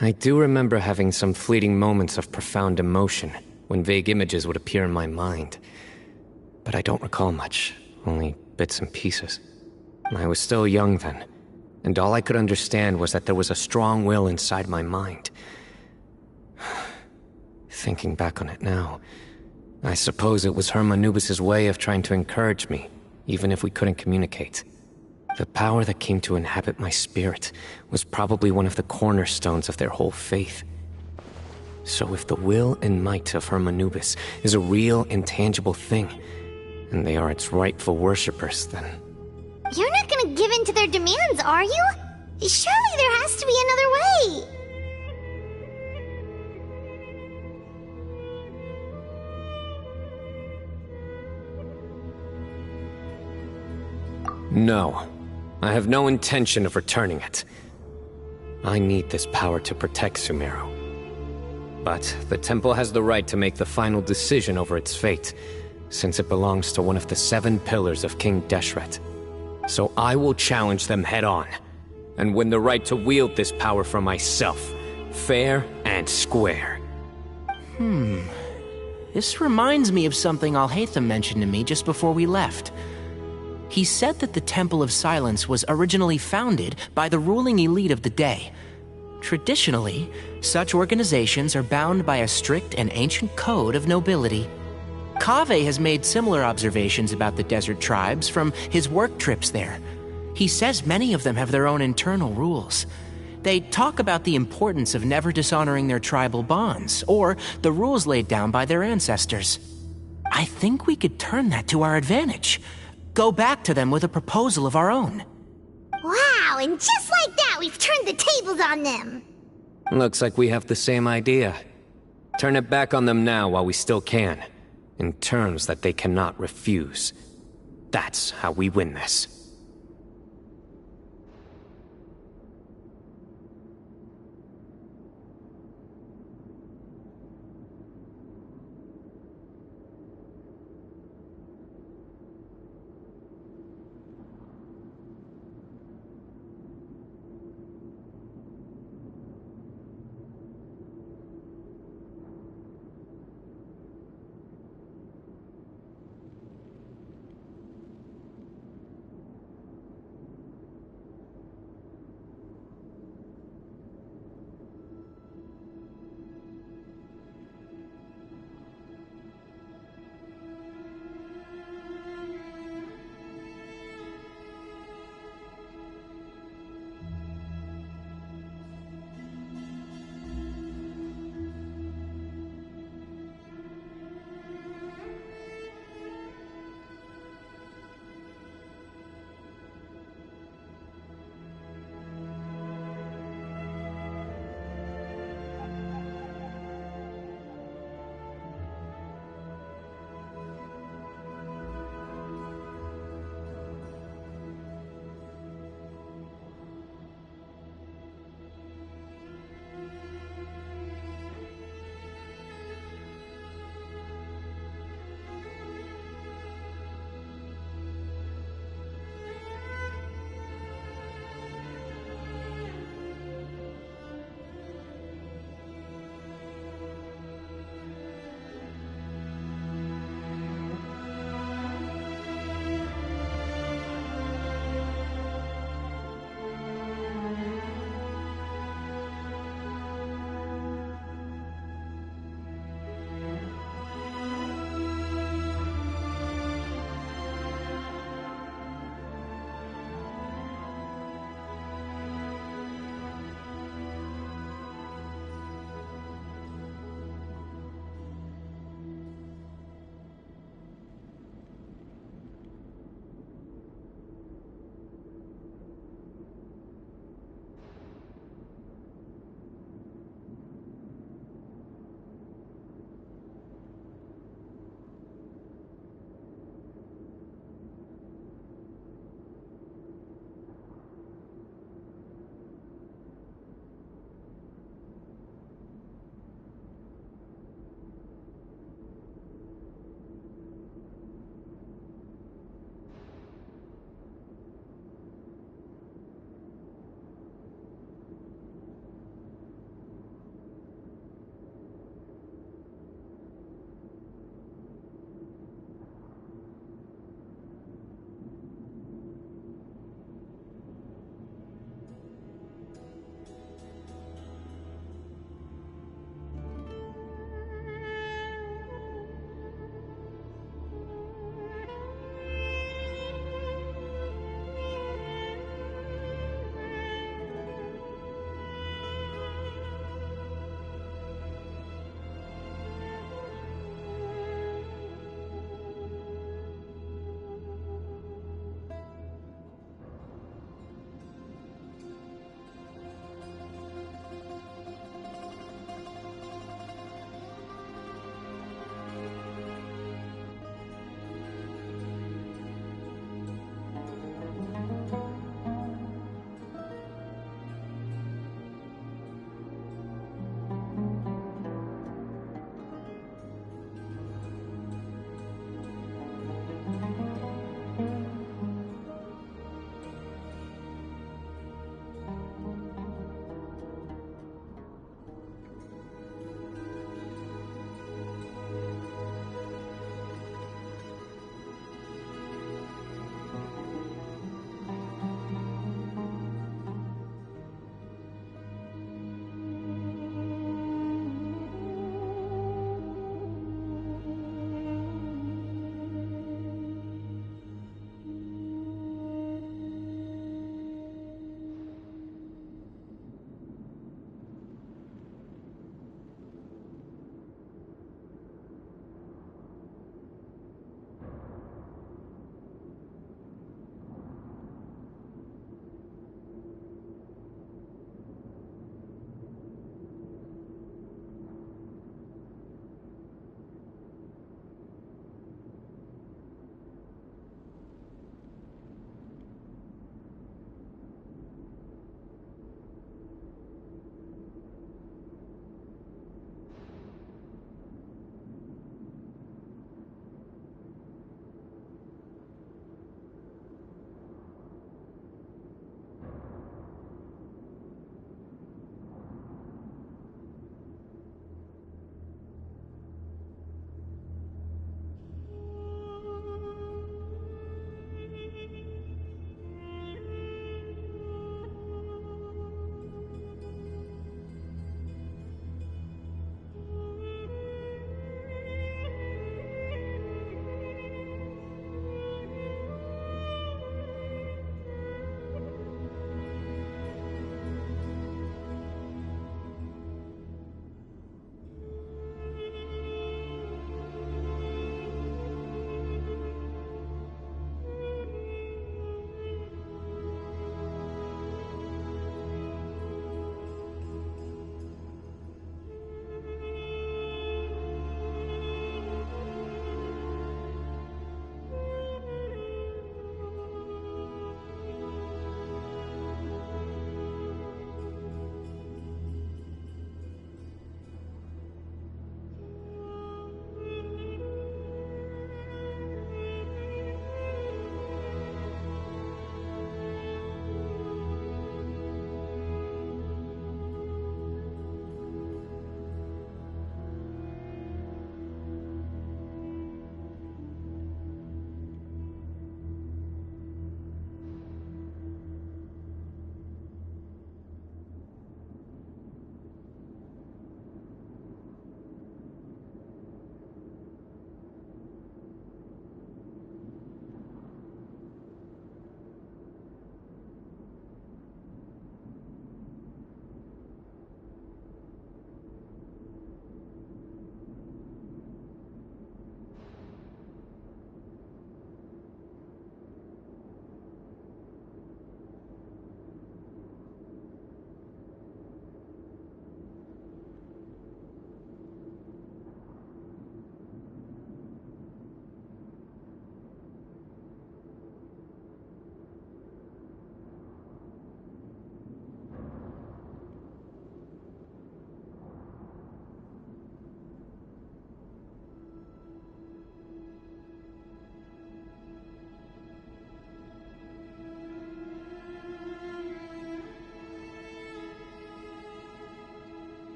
I do remember having some fleeting moments of profound emotion when vague images would appear in my mind. But I don't recall much, only bits and pieces. I was still young then, and all I could understand was that there was a strong will inside my mind. Thinking back on it now, I suppose it was Hermanubis' way of trying to encourage me, even if we couldn't communicate. The power that came to inhabit my spirit was probably one of the cornerstones of their whole faith. So if the will and might of Hermanubis is a real, intangible thing, and they are its rightful worshippers, then... You're not gonna give in to their demands, are you? Surely there has to be another way! No. I have no intention of returning it. I need this power to protect Sumeru. But the temple has the right to make the final decision over its fate, since it belongs to one of the 7 pillars of King Deshret. So I will challenge them head-on, and win the right to wield this power for myself, fair and square. This reminds me of something Alhaitham mentioned to me just before we left. He said that the Temple of Silence was originally founded by the ruling elite of the day. Traditionally, such organizations are bound by a strict and ancient code of nobility. Kaveh has made similar observations about the desert tribes from his work trips there. He says many of them have their own internal rules. They talk about the importance of never dishonoring their tribal bonds, or the rules laid down by their ancestors. I think we could turn that to our advantage. Go back to them with a proposal of our own. Wow, and just like that, we've turned the tables on them! Looks like we have the same idea. Turn it back on them now while we still can, in terms that they cannot refuse. That's how we win this.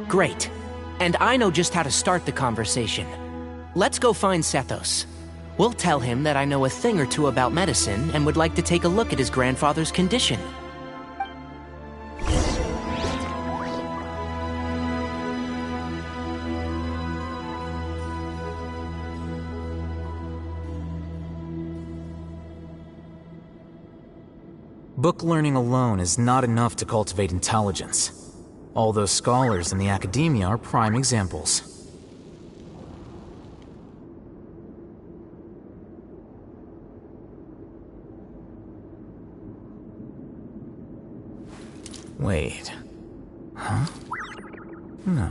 Great. And I know just how to start the conversation. Let's go find Sethos. We'll tell him that I know a thing or two about medicine and would like to take a look at his grandfather's condition. Book learning alone is not enough to cultivate intelligence. All those scholars in the academia are prime examples. Wait. Huh? No.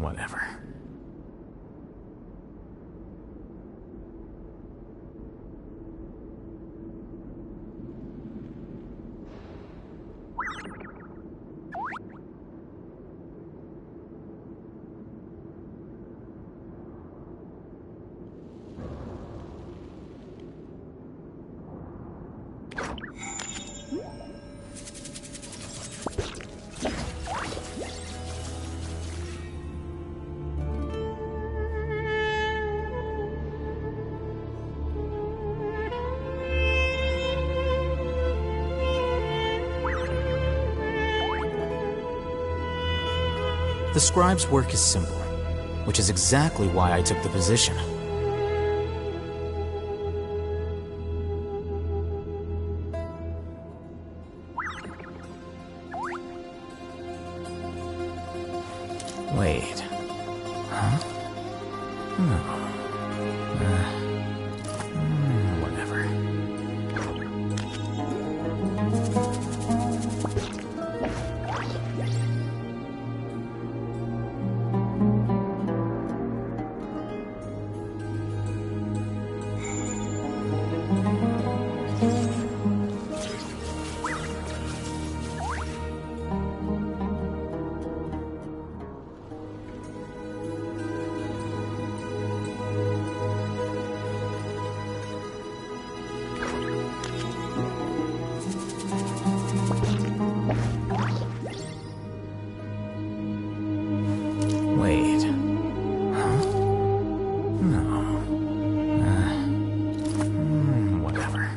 Whatever. The scribe's work is simple, which is exactly why I took the position. Wait. Huh? No. Whatever. Wait. Huh? No. Whatever.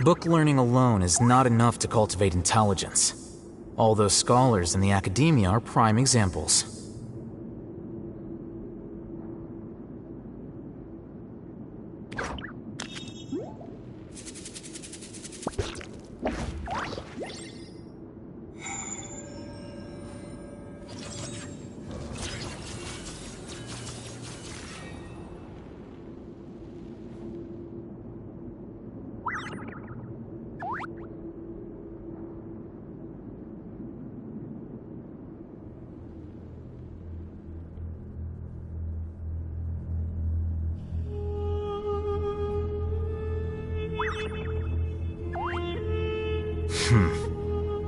Book learning alone is not enough to cultivate intelligence. All those scholars in the academia are prime examples.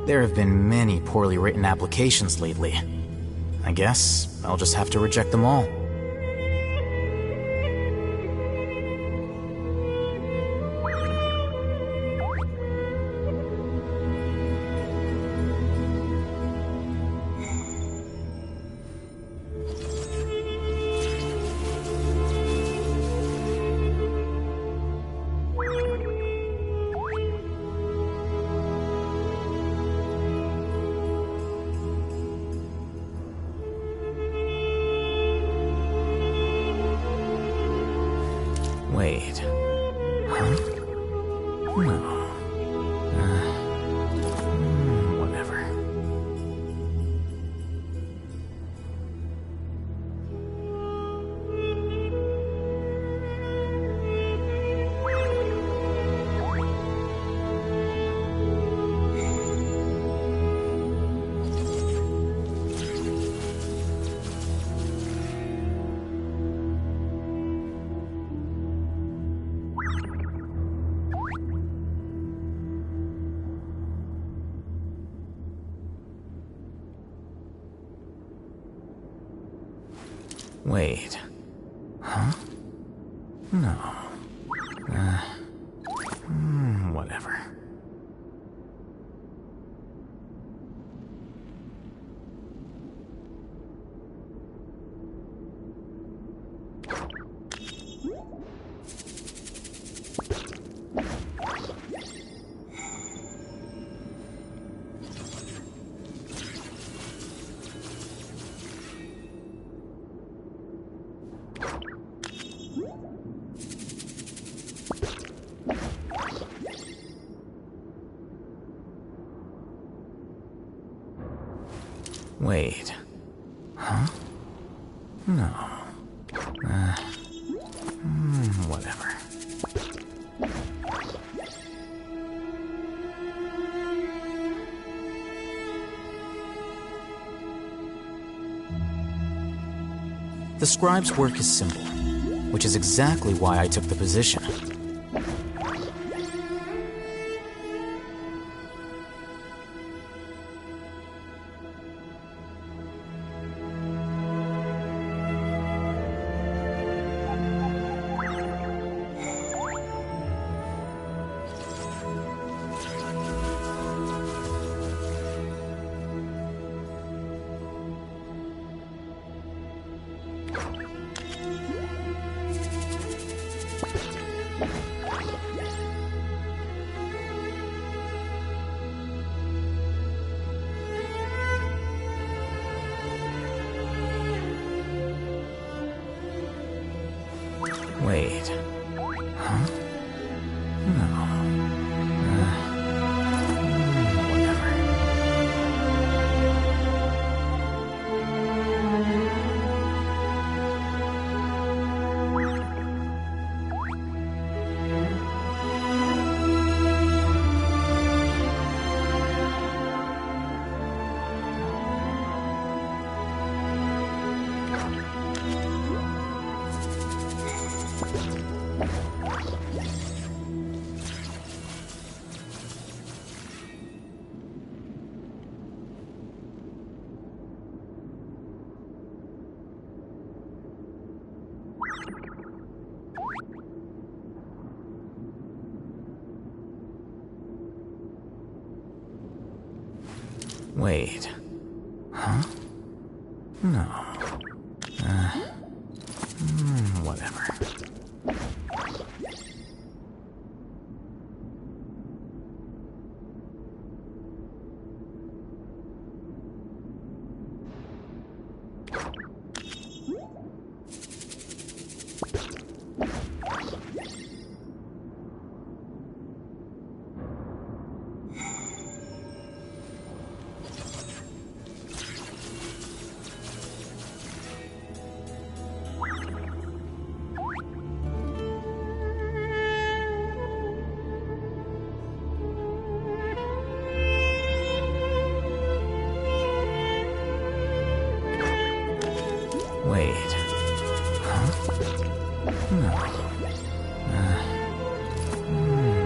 There have been many poorly written applications lately. I guess I'll just have to reject them all. Wait. Huh? No. Whatever. Wait. Huh? No. Whatever. The scribe's work is simple, which is exactly why I took the position. Wait. Huh? No. Whatever. Wait. Huh? No. Whatever. Wait. Huh? No.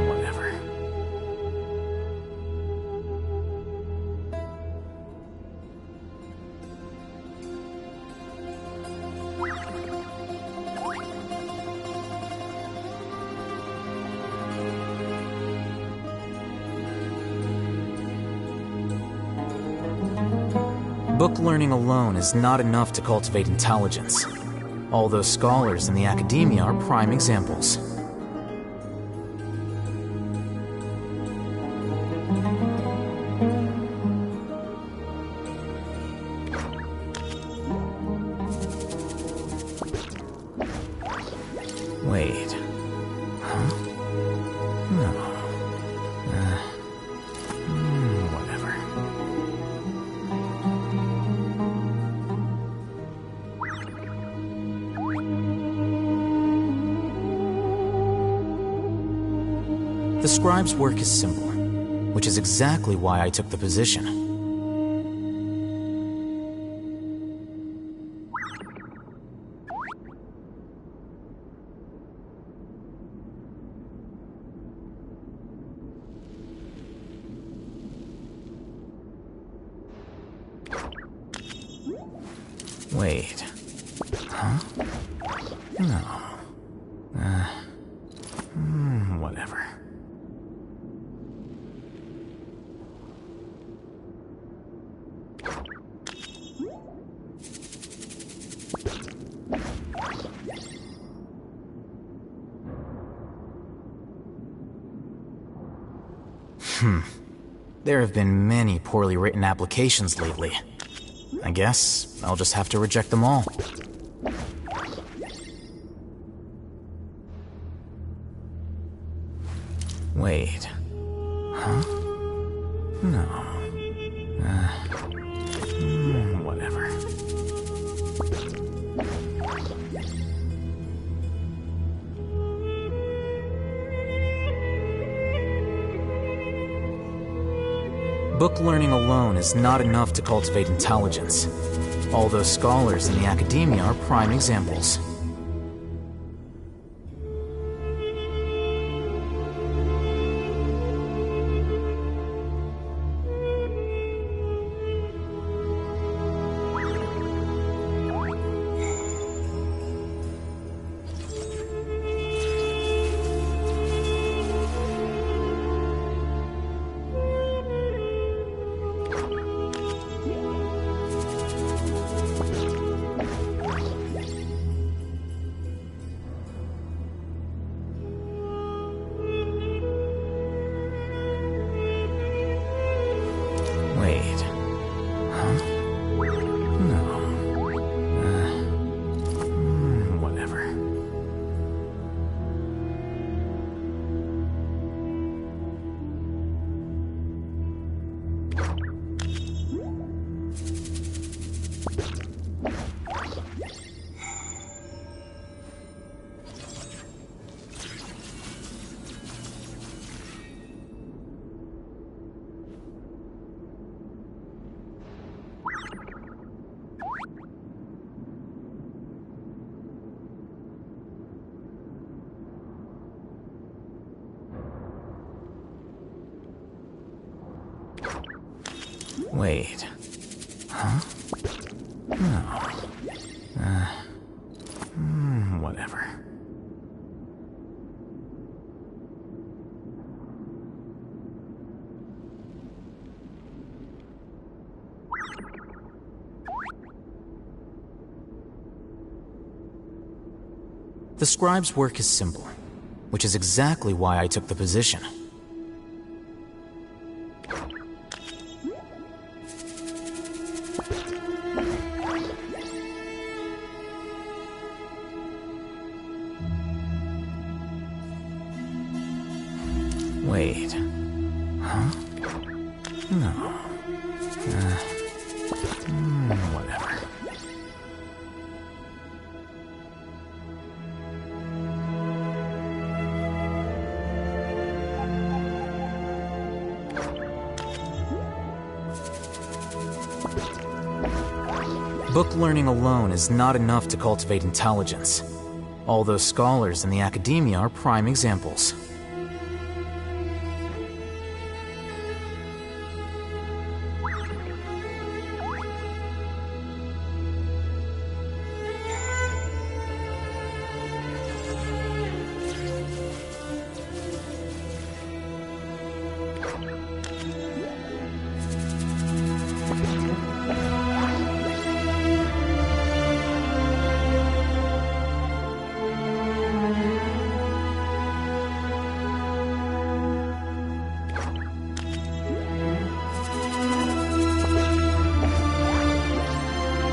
Whatever. Book learning alone is not enough to cultivate intelligence. All those scholars in the academia are prime examples. Wait. Huh? No. Whatever. The scribe's work is simple, which is exactly why I took the position. Wait. Huh? No. Whatever. There have been many poorly written applications lately. I guess I'll just have to reject them all. Wait. Huh? No. Whatever. Book learning alone is not enough to cultivate intelligence. All those scholars in the academia are prime examples. Wait. Huh? No. Whatever. Wait. Huh? No. Whatever. The scribe's work is simple, which is exactly why I took the position. Wait. Huh? No. Whatever. Book learning alone is not enough to cultivate intelligence. All those scholars in the academia are prime examples.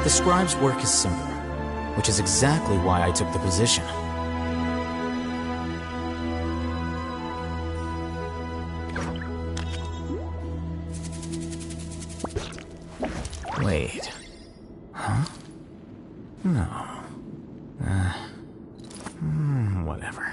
The scribe's work is simple, which is exactly why I took the position. Wait. Huh? No. Whatever.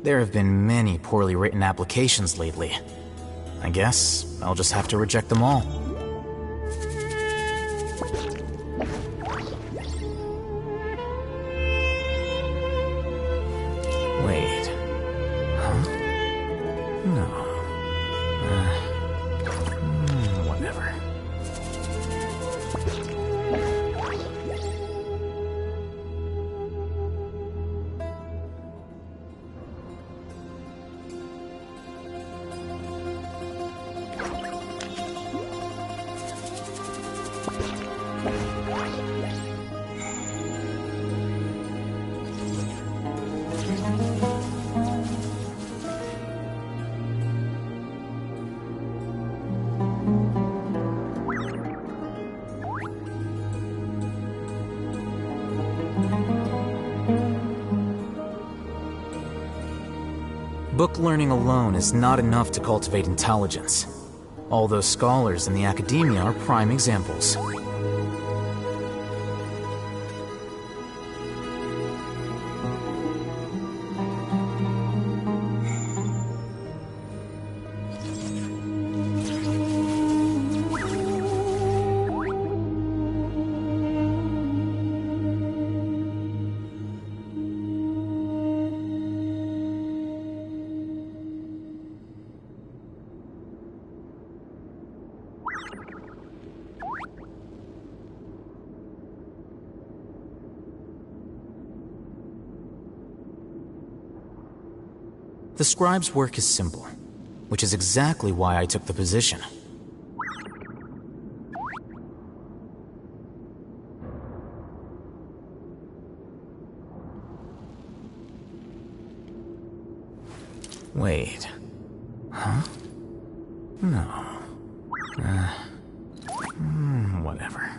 There have been many poorly written applications lately. I guess I'll just have to reject them all. Wait. Huh? No. Whatever. Book learning alone is not enough to cultivate intelligence. All those scholars in the academia are prime examples. The scribe's work is simple, which is exactly why I took the position. Wait. Huh? No. Whatever.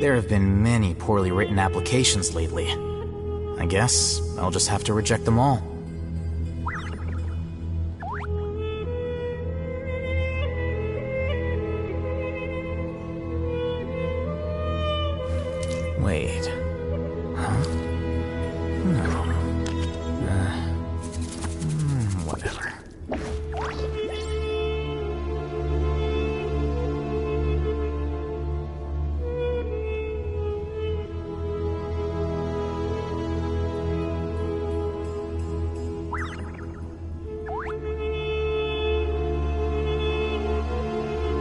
There have been many poorly written applications lately. I guess I'll just have to reject them all. Wait. Huh? No. Whatever.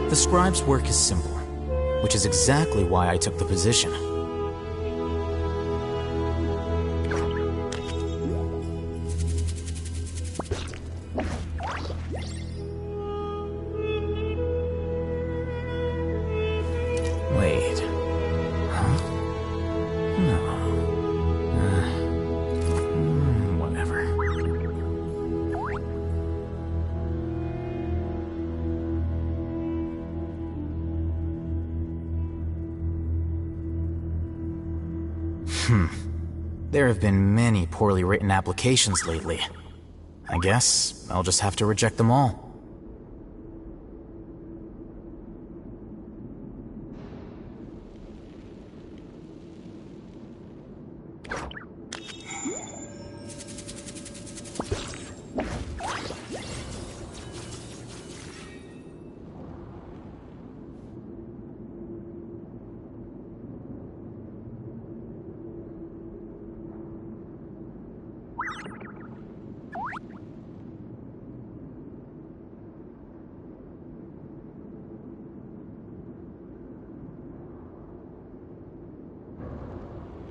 The scribe's work is simple, which is exactly why I took the position. Wait. Huh? No. Whatever. There have been many poorly written applications lately. I guess I'll just have to reject them all.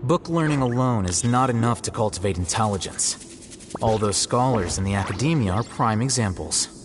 Book learning alone is not enough to cultivate intelligence. All those scholars in the academia are prime examples.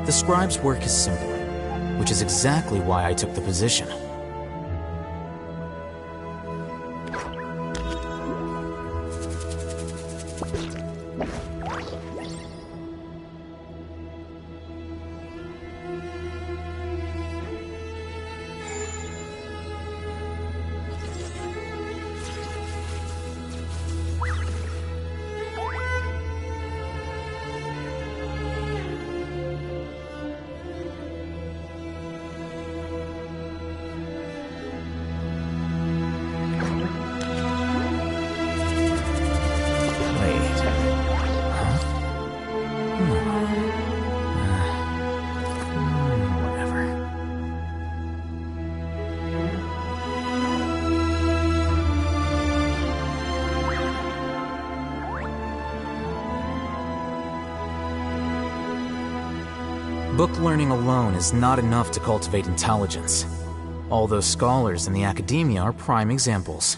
The scribe's work is simple, which is exactly why I took the position. Book learning alone is not enough to cultivate intelligence. All those scholars in the academia are prime examples.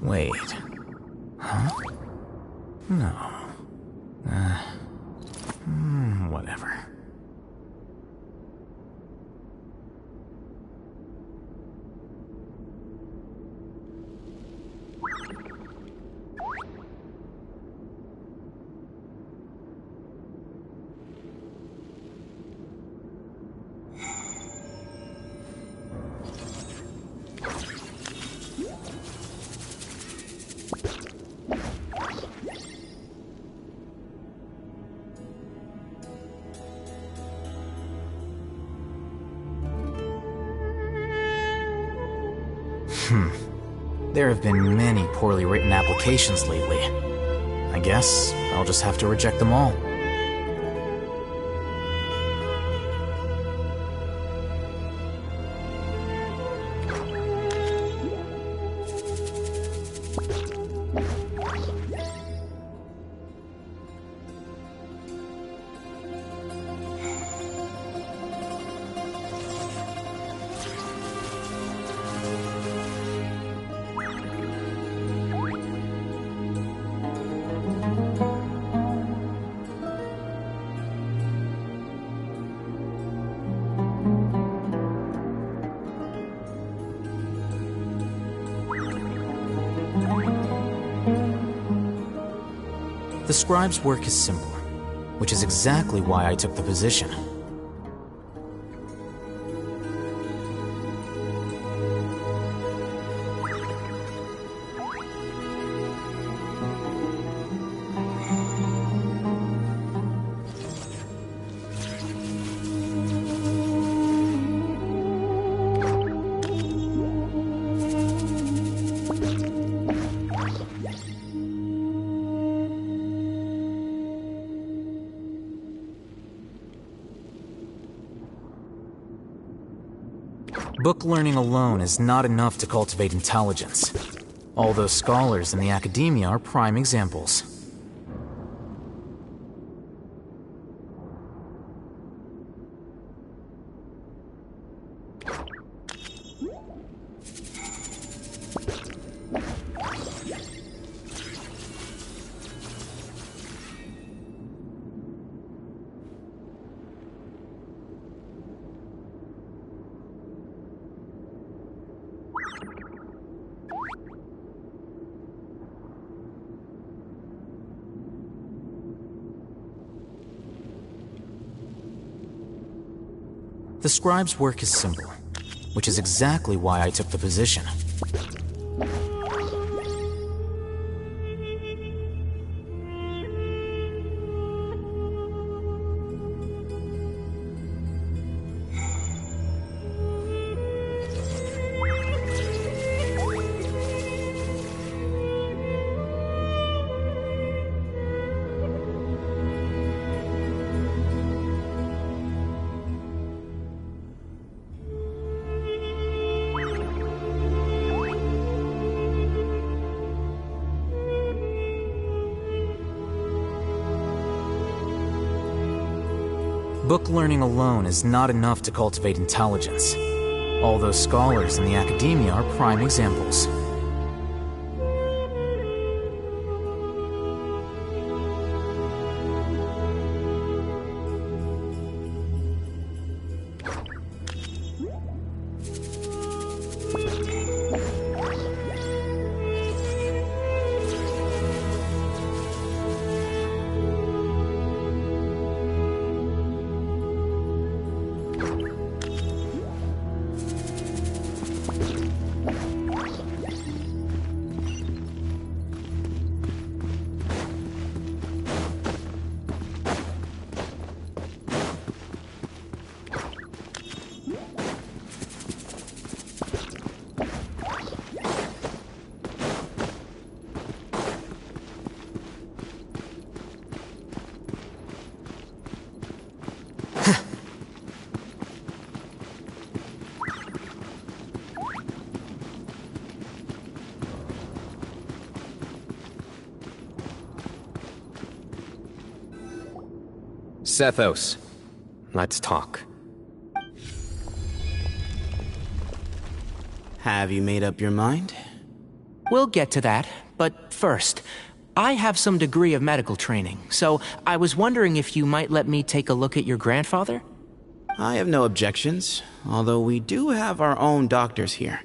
Wait. Huh? No. Whatever. There have been many poorly written applications lately. I guess I'll just have to reject them all. The scribe's work is simple, which is exactly why I took the position. Book learning alone is not enough to cultivate intelligence. All those scholars in the academia are prime examples. The scribe's work is simple, which is exactly why I took the position. Book learning alone is not enough to cultivate intelligence. All those scholars in the academia are prime examples. Sethos, let's talk. Have you made up your mind? We'll get to that, but first, I have some degree of medical training, so I was wondering if you might let me take a look at your grandfather? I have no objections, although we do have our own doctors here.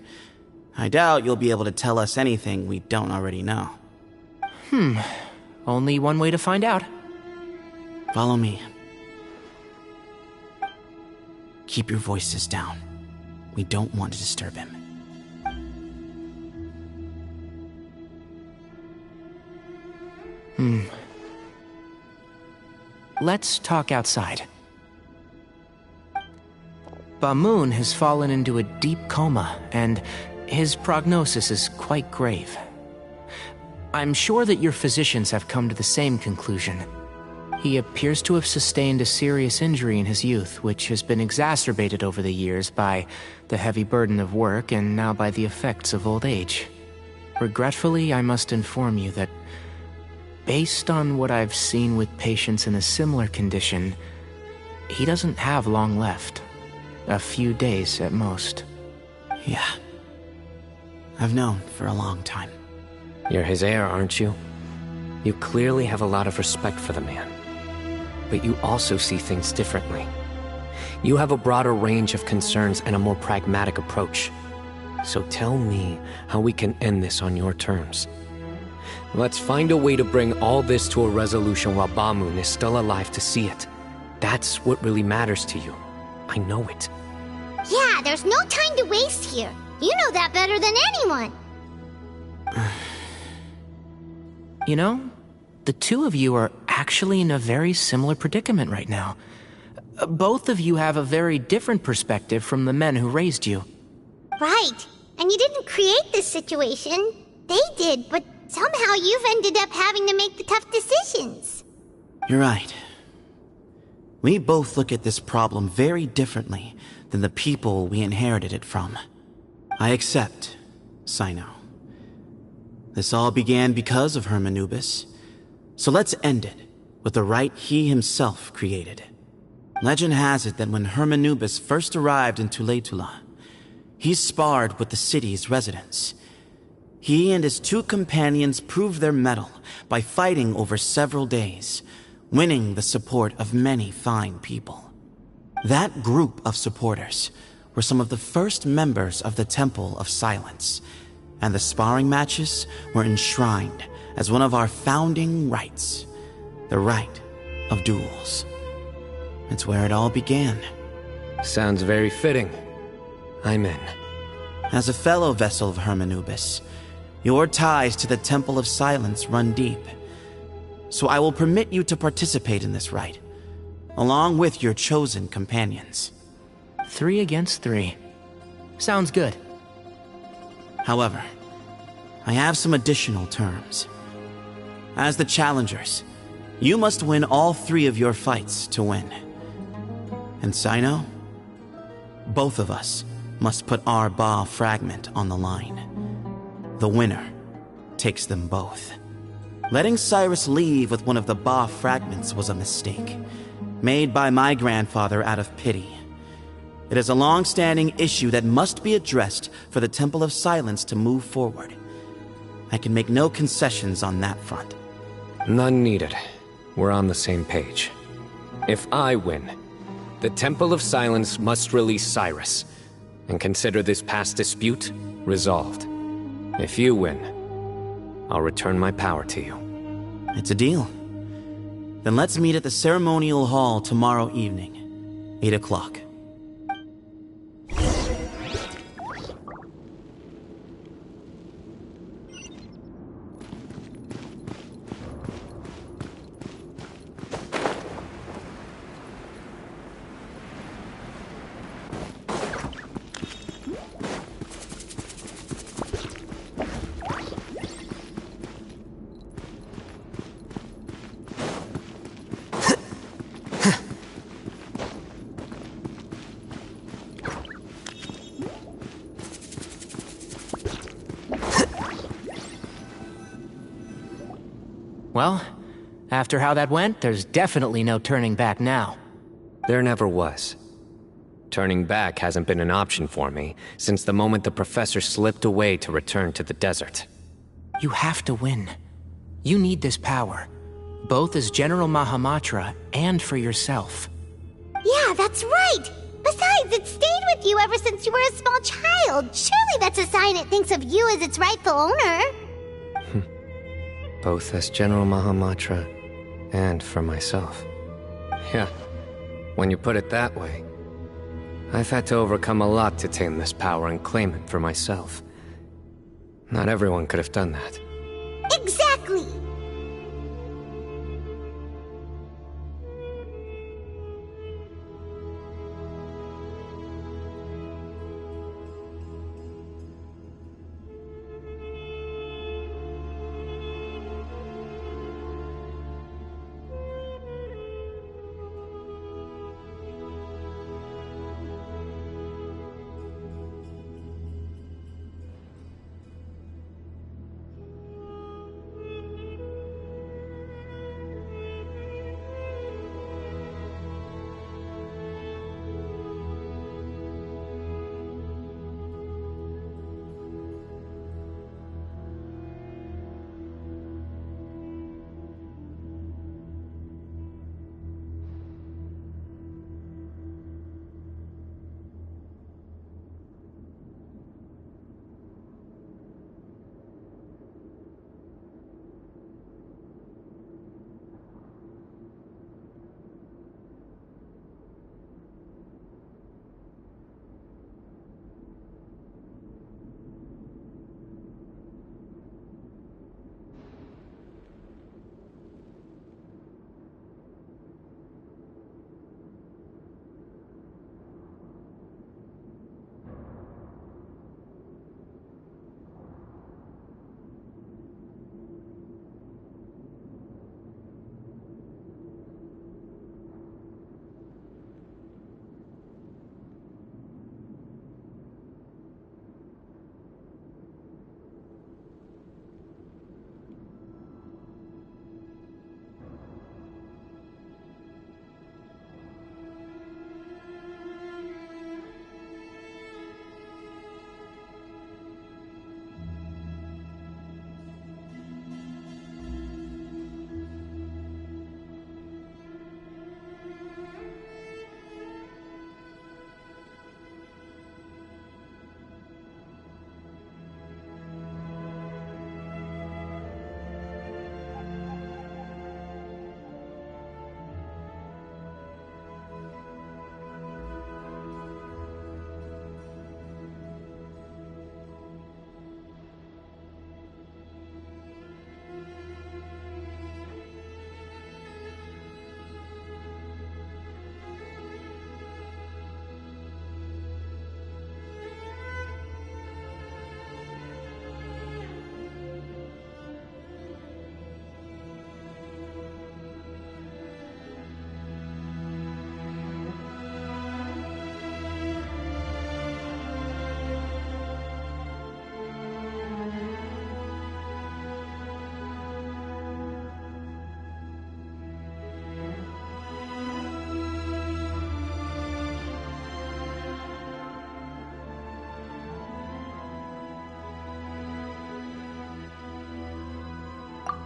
I doubt you'll be able to tell us anything we don't already know. Only one way to find out. Follow me. Keep your voices down. We don't want to disturb him. Let's talk outside. Bamoon has fallen into a deep coma, and his prognosis is quite grave. I'm sure that your physicians have come to the same conclusion. He appears to have sustained a serious injury in his youth, which has been exacerbated over the years by the heavy burden of work and now by the effects of old age. Regretfully, I must inform you that, based on what I've seen with patients in a similar condition, he doesn't have long left. A few days at most. Yeah. I've known for a long time. You're his heir, aren't you? You clearly have a lot of respect for the man. But you also see things differently. You have a broader range of concerns and a more pragmatic approach. So tell me how we can end this on your terms. Let's find a way to bring all this to a resolution while Bamoon is still alive to see it. That's what really matters to you. I know it. Yeah, there's no time to waste here. You know that better than anyone. You know, the two of you are actually in a very similar predicament right now. Both of you have a very different perspective from the men who raised you. Right. And you didn't create this situation. They did, but somehow you've ended up having to make the tough decisions. You're right. We both look at this problem very differently than the people we inherited it from. I accept, Sino. This all began because of Hermanubis. So let's end it with the rite he himself created. Legend has it that when Hermanubis first arrived in Tuletula, he sparred with the city's residents. He and his two companions proved their mettle by fighting over several days, winning the support of many fine people. That group of supporters were some of the first members of the Temple of Silence, and the sparring matches were enshrined as one of our founding rites, the rite of duels. It's where it all began. Sounds very fitting. I'm in. As a fellow vessel of Hermanubis, your ties to the Temple of Silence run deep. So I will permit you to participate in this rite, along with your chosen companions. 3 against 3. Sounds good. However, I have some additional terms. As the challengers, you must win all 3 of your fights to win. And Sino, both of us must put our Ba fragment on the line. The winner takes them both. Letting Cyrus leave with one of the Ba fragments was a mistake. made by my grandfather out of pity. It is a long-standing issue that must be addressed for the Temple of Silence to move forward. I can make no concessions on that front. None needed. We're on the same page. If I win, the Temple of Silence must release Cyrus and consider this past dispute resolved. If you win, I'll return my power to you. It's a deal. Then let's meet at the ceremonial hall tomorrow evening, 8 o'clock. Well, after how that went, there's definitely no turning back now. There never was. Turning back hasn't been an option for me since the moment the professor slipped away to return to the desert. You have to win. You need this power, both as General Mahamatra and for yourself. Yeah, that's right! Besides, it stayed with you ever since you were a small child. Surely that's a sign it thinks of you as its rightful owner. Both as General Mahamatra and for myself. Yeah, when you put it that way. I've had to overcome a lot to tame this power and claim it for myself. Not everyone could have done that. Exactly!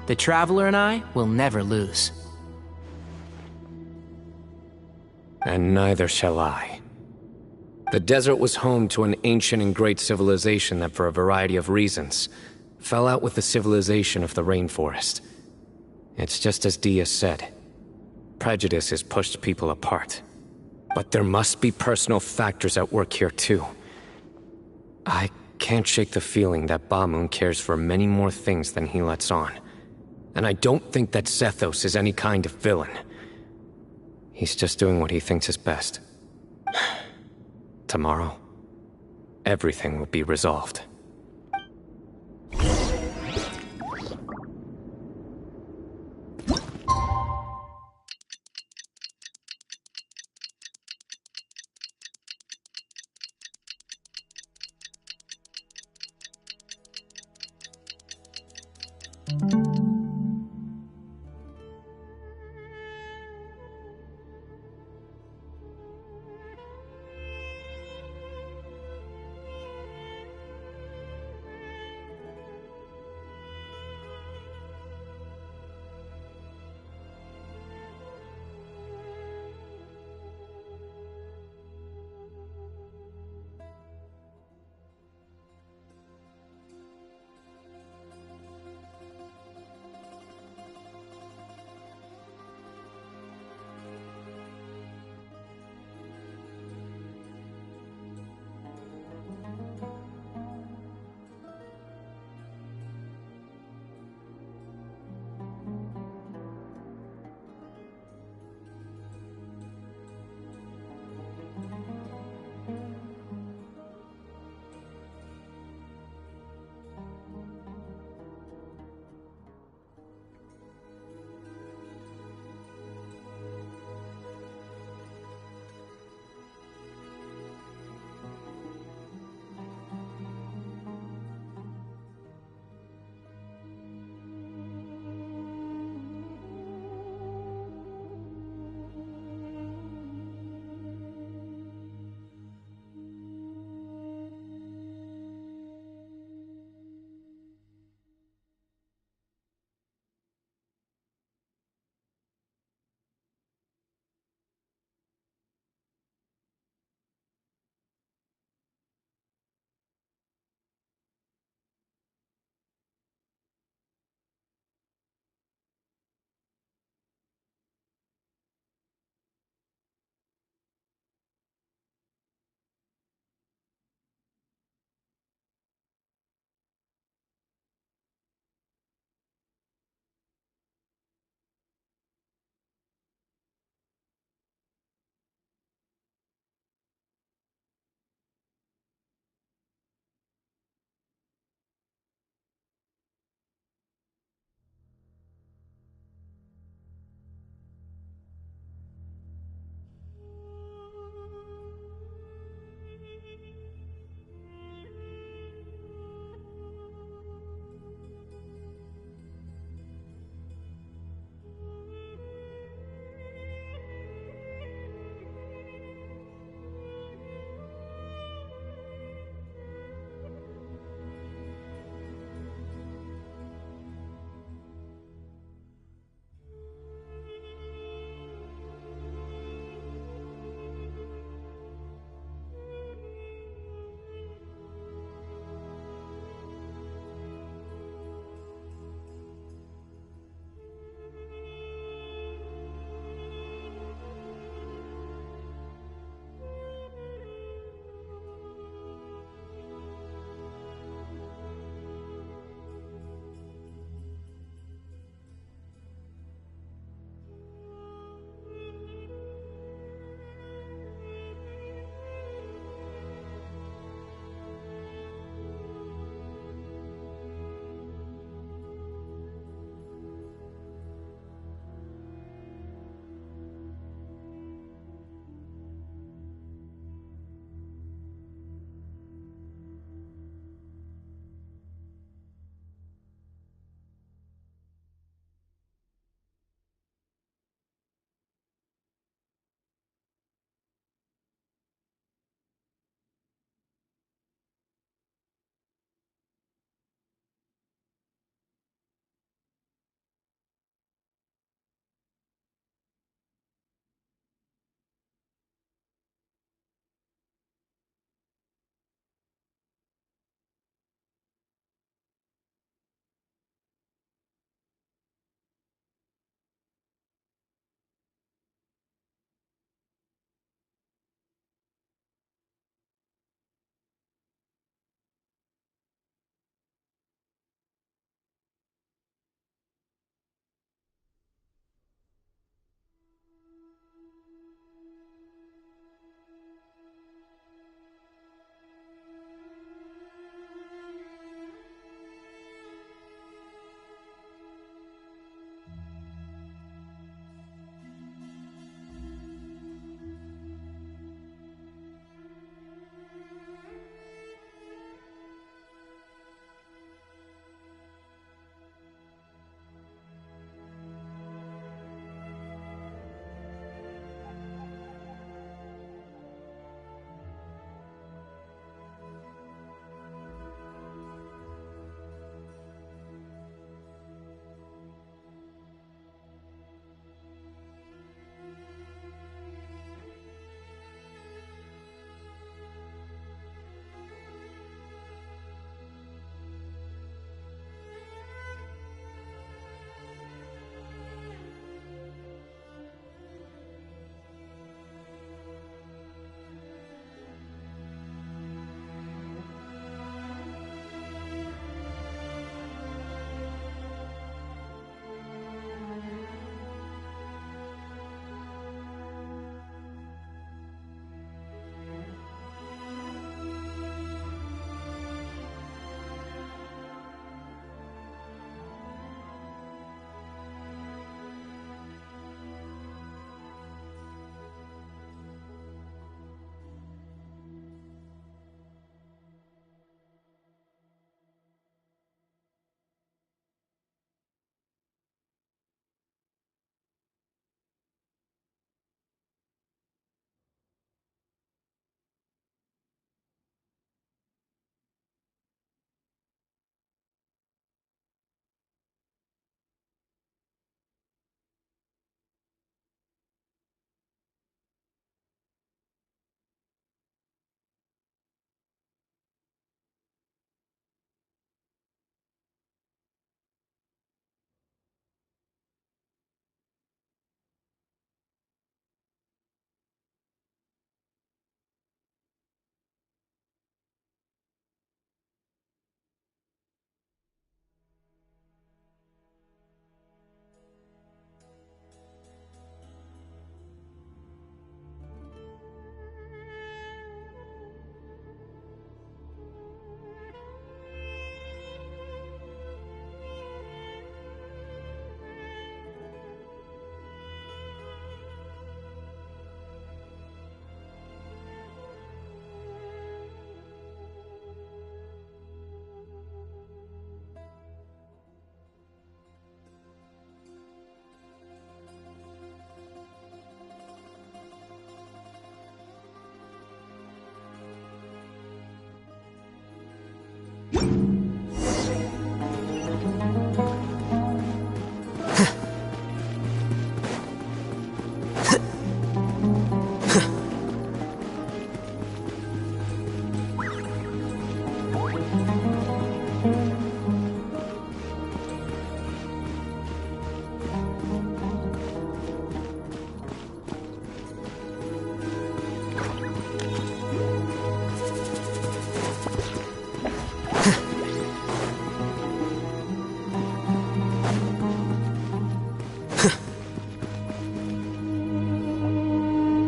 The Traveler and I will never lose. And neither shall I. The desert was home to an ancient and great civilization that, for a variety of reasons, fell out with the civilization of the rainforest. It's just as Dia said. Prejudice has pushed people apart. But there must be personal factors at work here too. I can't shake the feeling that Ba-Moon cares for many more things than he lets on. And I don't think that Zethos is any kind of villain. He's just doing what he thinks is best. Tomorrow, everything will be resolved.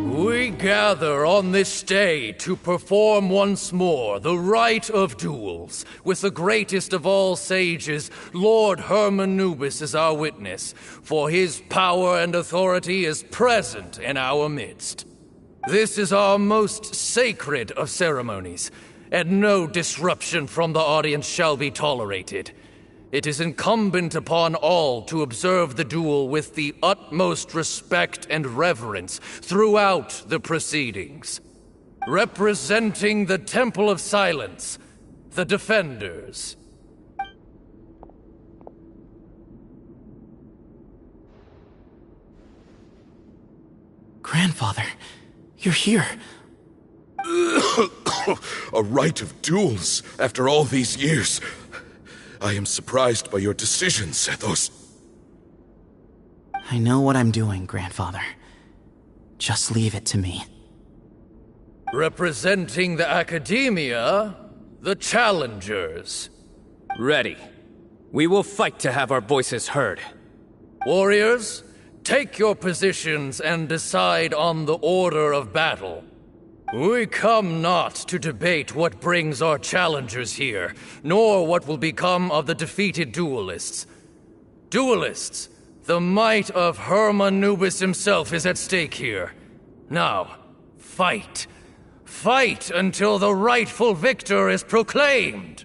We gather on this day to perform once more the rite of duels, with the greatest of all sages, Lord Hermanubis, as our witness, for his power and authority is present in our midst. This is our most sacred of ceremonies, and no disruption from the audience shall be tolerated. It is incumbent upon all to observe the duel with the utmost respect and reverence throughout the proceedings. Representing the Temple of Silence, the Defenders. Grandfather, you're here. A rite of duels after all these years. I am surprised by your decisions, Ethos. I know what I'm doing, Grandfather. Just leave it to me. Representing the Academia, the Challengers. Ready. We will fight to have our voices heard. Warriors, take your positions and decide on the order of battle. We come not to debate what brings our challengers here, nor what will become of the defeated duelists. Duelists, the might of Hermanubis himself is at stake here. Now, fight. Fight until the rightful victor is proclaimed!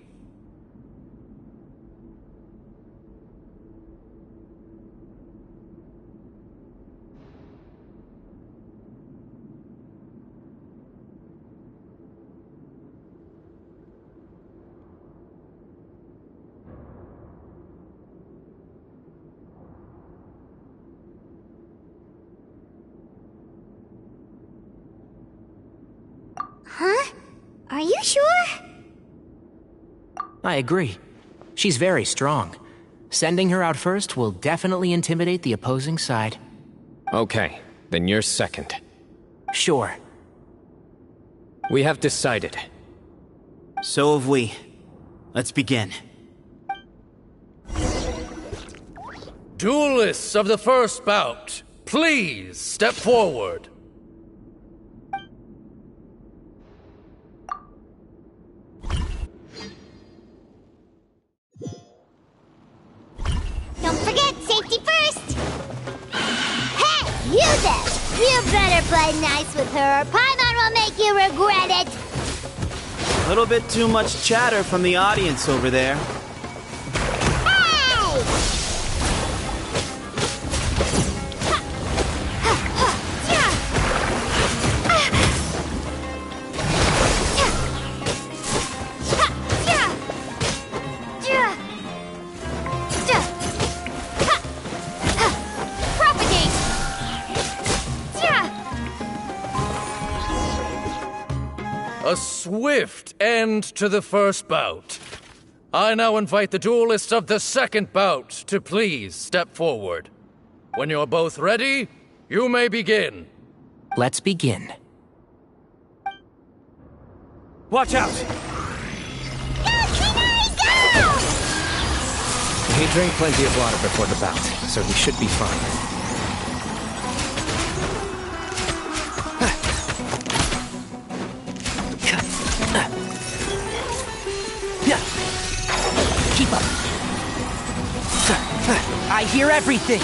Huh? Are you sure? I agree. She's very strong. Sending her out first will definitely intimidate the opposing side. Okay, then you're second. Sure. We have decided. So have we. Let's begin. Duelists of the first bout, please step forward. Don't forget, safety first! Hey, you there! You better play nice with her, or Paimon will make you regret it! A little bit too much chatter from the audience over there. A swift end to the first bout. I now invite the duelists of the second bout to please step forward. When you're both ready, you may begin. Let's begin. Watch out! He drank plenty of water before the bout, so he should be fine. Keep up. I hear everything.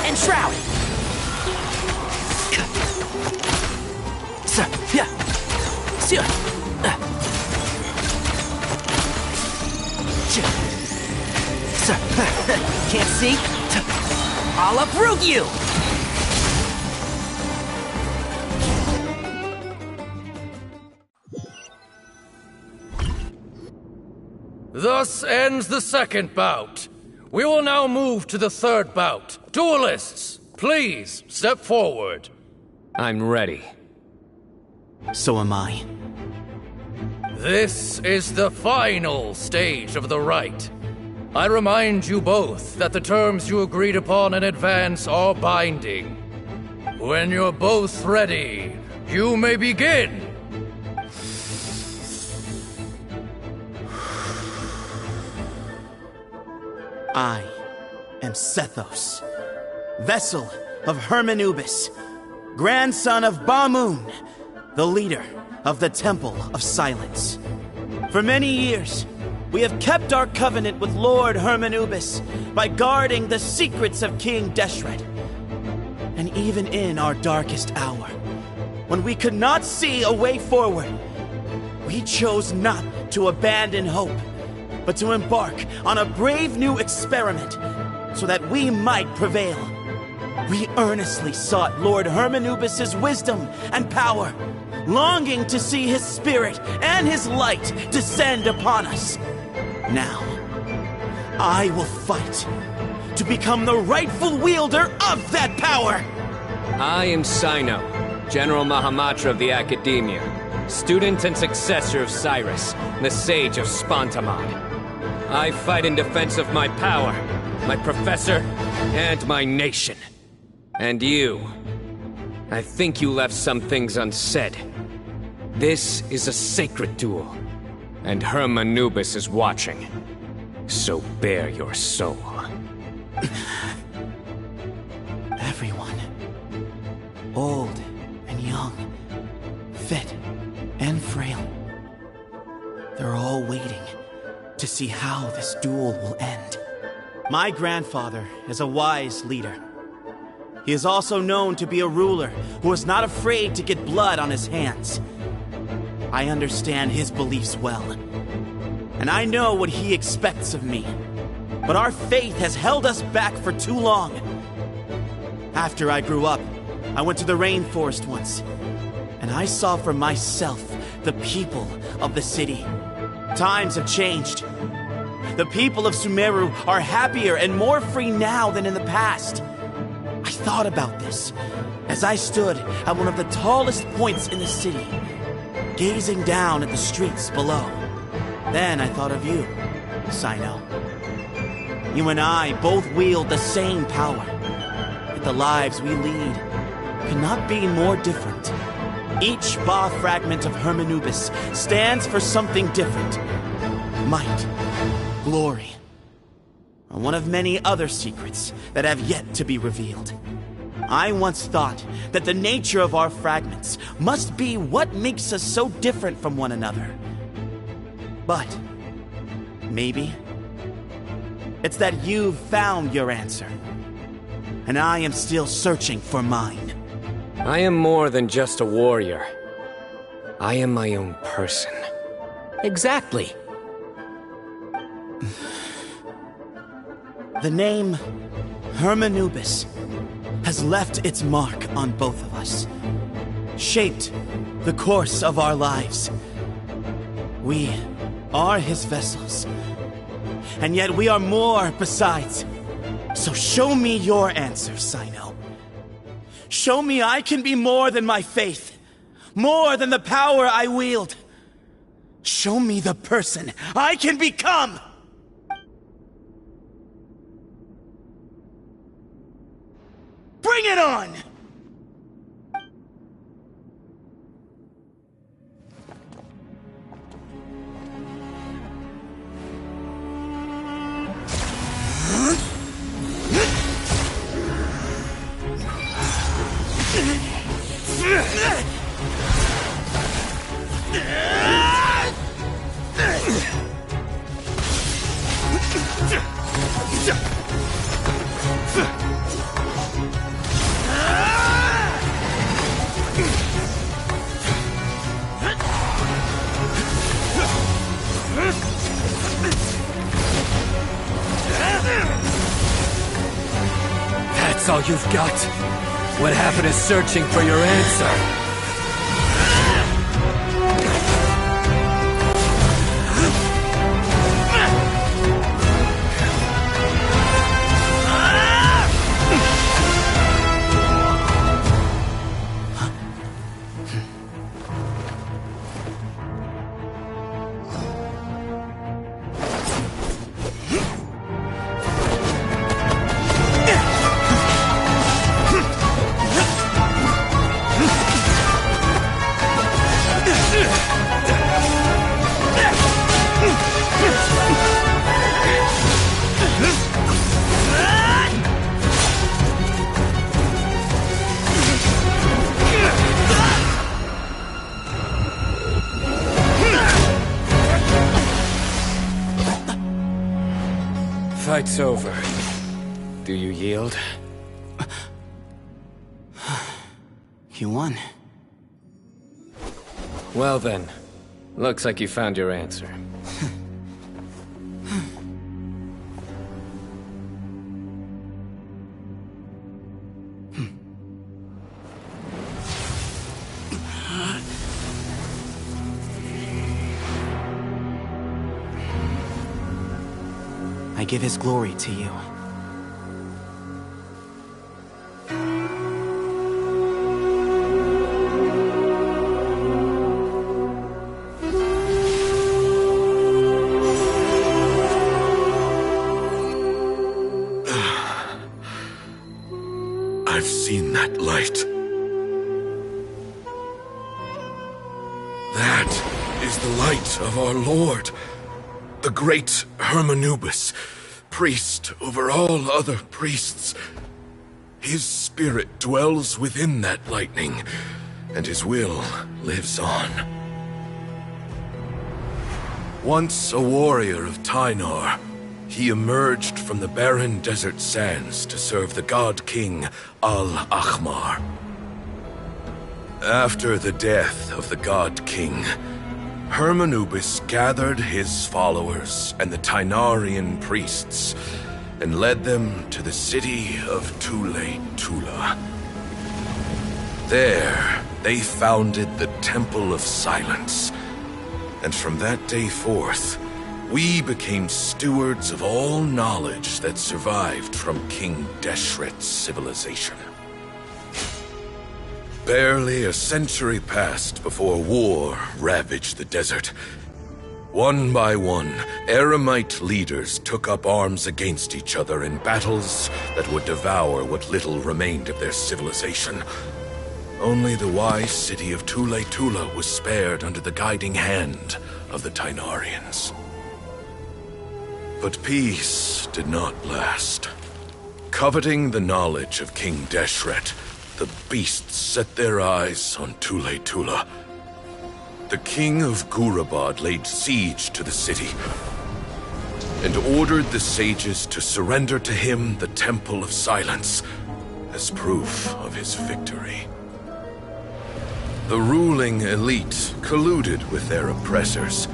And shroud. Can't see? I'll uproot you! Thus ends the second bout. We will now move to the third bout. Duelists, please step forward. I'm ready. So am I. This is the final stage of the rite. I remind you both that the terms you agreed upon in advance are binding. When you're both ready, you may begin. I am Sethos, vessel of Hermanubis, grandson of Bamoon, the leader of the Temple of Silence. For many years, we have kept our covenant with Lord Hermanubis by guarding the secrets of King Deshret. And even in our darkest hour, when we could not see a way forward, we chose not to abandon hope, but to embark on a brave new experiment so that we might prevail. We earnestly sought Lord Hermanubis' wisdom and power, longing to see his spirit and his light descend upon us. Now, I will fight to become the rightful wielder of that power! I am Sino, General Mahamatra of the Academia, student and successor of Cyrus, the Sage of Spontamod. I fight in defense of my power, my professor, and my nation. And you, I think you left some things unsaid. This is a sacred duel, and Hermanubis is watching. So bare your soul. Everyone, old and young, fit and frail, they're all waiting to see how this duel will end. My grandfather is a wise leader. He is also known to be a ruler who is not afraid to get blood on his hands. I understand his beliefs well, and I know what he expects of me. But our faith has held us back for too long. After I grew up, I went to the rainforest once, and I saw for myself the people of the city. Times have changed. The people of Sumeru are happier and more free now than in the past. I thought about this as I stood at one of the tallest points in the city, gazing down at the streets below. Then I thought of you, Sino. You and I both wield the same power, yet the lives we lead could not be more different. Each Ba fragment of Hermanubis stands for something different. Might, glory, or one of many other secrets that have yet to be revealed. I once thought that the nature of our fragments must be what makes us so different from one another. But maybe it's that you've found your answer, and I am still searching for mine. I am more than just a warrior. I am my own person. Exactly. The name Hermanubis has left its mark on both of us, shaped the course of our lives. We are his vessels, and yet we are more besides. So show me your answer, Sino. Show me I can be more than my faith, more than the power I wield. Show me the person I can become! Bring it on! you've got? What happened is searching for your answer. Fight's over. Do you yield? You won. Well then, looks like you found your answer. I give his glory to you. I've seen that light. That is the light of our Lord, the great Hermanubis, priest over all other priests. His spirit dwells within that lightning, and his will lives on. Once a warrior of Tynar, he emerged from the barren desert sands to serve the god king Al-Ahmar. After the death of the god king, Hermanubis gathered his followers and the Tynarian priests and led them to the city of Tule-Tula. There, they founded the Temple of Silence, and from that day forth, we became stewards of all knowledge that survived from King Deshret's civilization. Barely a century passed before war ravaged the desert. One by one, Eremite leaders took up arms against each other in battles that would devour what little remained of their civilization. Only the wise city of Tule-Tula was spared under the guiding hand of the Tynarians. But peace did not last. Coveting the knowledge of King Deshret, the beasts set their eyes on Tule-Tula. The king of Gurabad laid siege to the city and ordered the sages to surrender to him the Temple of Silence as proof of his victory. The ruling elite colluded with their oppressors,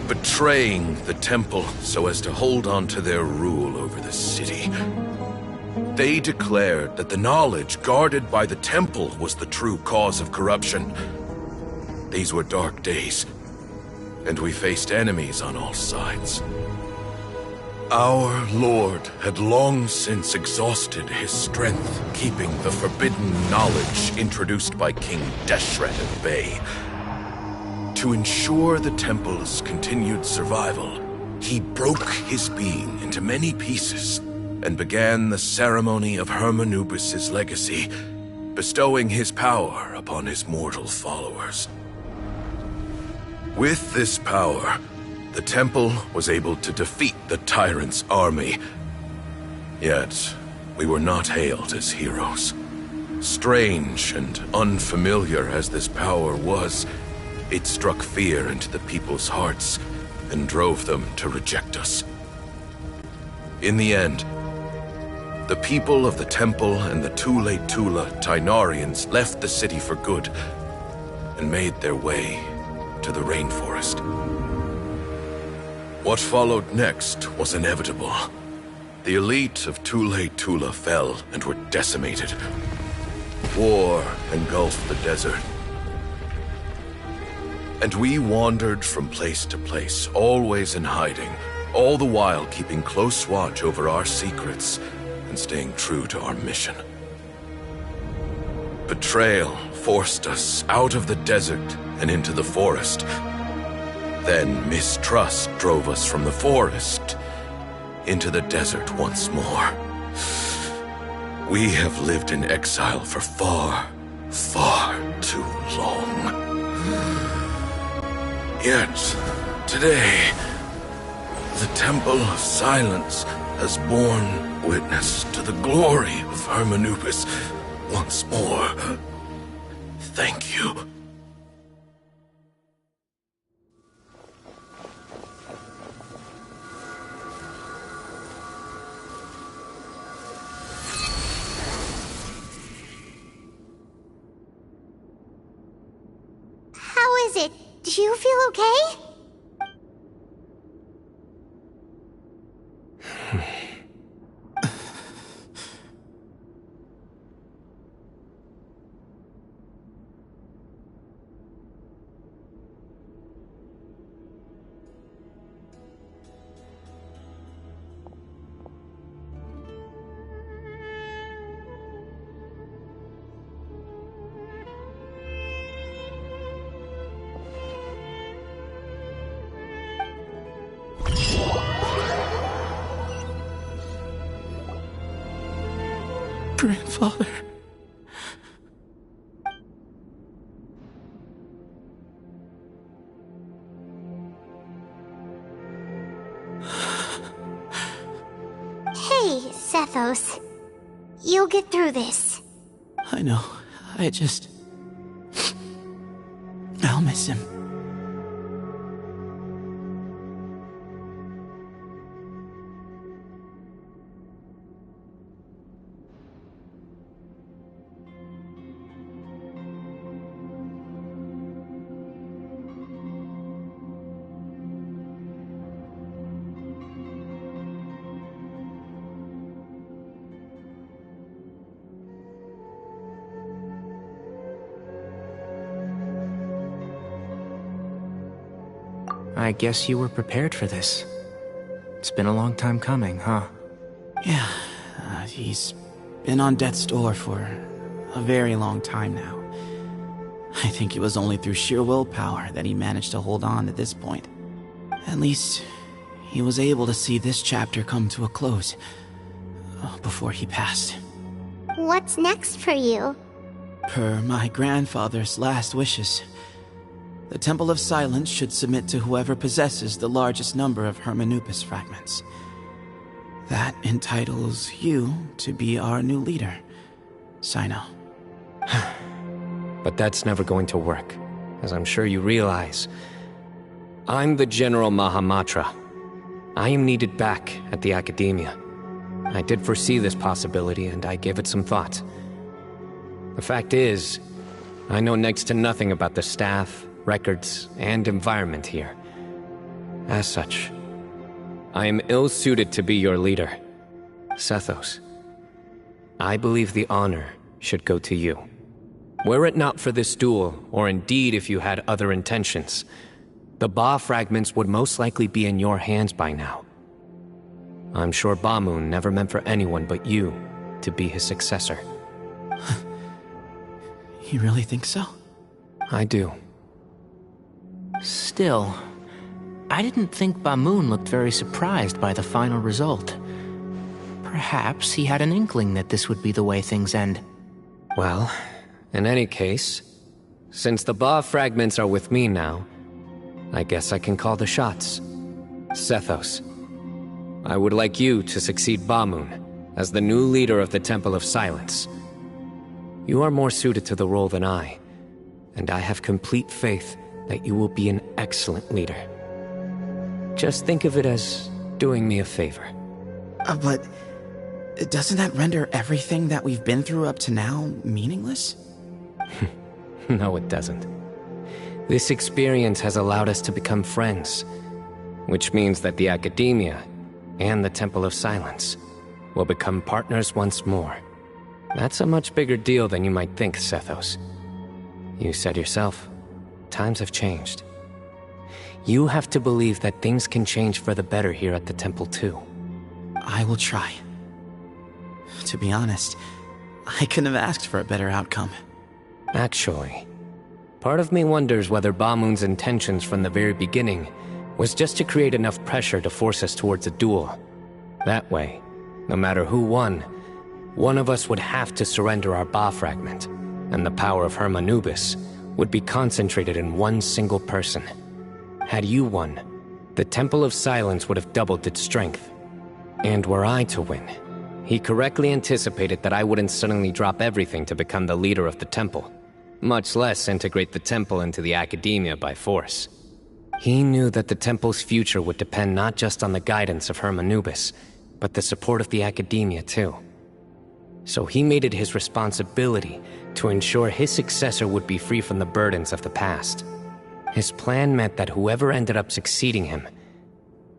betraying the temple so as to hold on to their rule over the city. They declared that the knowledge guarded by the temple was the true cause of corruption. These were dark days, and we faced enemies on all sides. Our Lord had long since exhausted his strength, keeping the forbidden knowledge introduced by King Deshret at bay. To ensure the temple's continued survival, he broke his being into many pieces and began the ceremony of Hermanubis' legacy, bestowing his power upon his mortal followers. With this power, the temple was able to defeat the tyrant's army. Yet, we were not hailed as heroes. Strange and unfamiliar as this power was, it struck fear into the people's hearts and drove them to reject us. In the end, the people of the temple and the Tule-Tula Tynarians left the city for good and made their way to the rainforest. What followed next was inevitable. The elite of Tule Tula fell and were decimated. War engulfed the desert. And we wandered from place to place, always in hiding, all the while keeping close watch over our secrets and staying true to our mission. Betrayal forced us out of the desert and into the forest. Then mistrust drove us from the forest into the desert once more. We have lived in exile for far, far too long. Yet, today, the Temple of Silence has borne witness to the glory of Hermanubis once more. Thank you. How is it? Do you feel okay? Grandfather. Hey, Sethos. You'll get through this. I know. I'll miss him. I guess you were prepared for this. It's been a long time coming, huh? Yeah, he's been on death's door for a very long time now. I think it was only through sheer willpower that he managed to hold on to this point. At least, he was able to see this chapter come to a close before he passed. What's next for you? Per my grandfather's last wishes, the Temple of Silence should submit to whoever possesses the largest number of Hermanubis fragments. That entitles you to be our new leader, Sino. But that's never going to work, as I'm sure you realize. I'm the General Mahamatra. I am needed back at the Academia. I did foresee this possibility, and I gave it some thought. The fact is, I know next to nothing about the staff, records, and environment here. As such, I am ill-suited to be your leader, Sethos. I believe the honor should go to you. Were it not for this duel, or indeed if you had other intentions, the Ba fragments would most likely be in your hands by now. I'm sure Bamoon never meant for anyone but you to be his successor. You really think so? I do. Still, I didn't think Bamoon looked very surprised by the final result. Perhaps he had an inkling that this would be the way things end. Well, in any case, since the Ba fragments are with me now, I guess I can call the shots. Sethos, I would like you to succeed Bamoon as the new leader of the Temple of Silence. You are more suited to the role than I, and I have complete faith that you will be an excellent leader. Just think of it as doing me a favor. But doesn't that render everything that we've been through up to now meaningless? No, it doesn't. This experience has allowed us to become friends, which means that the Academia and the Temple of Silence will become partners once more. That's a much bigger deal than you might think, Sethos. You said yourself, times have changed. You have to believe that things can change for the better here at the temple too. I will try. To be honest, I couldn't have asked for a better outcome. Actually, part of me wonders whether Bamoon's intentions from the very beginning was just to create enough pressure to force us towards a duel. That way, no matter who won, one of us would have to surrender our Ba fragment, and the power of Hermanubis would be concentrated in one single person. Had you won, the Temple of Silence would have doubled its strength. And were I to win, he correctly anticipated that I wouldn't suddenly drop everything to become the leader of the temple, much less integrate the temple into the academia by force. He knew that the temple's future would depend not just on the guidance of Hermanubis, but the support of the academia too. So he made it his responsibility to ensure his successor would be free from the burdens of the past. His plan meant that whoever ended up succeeding him,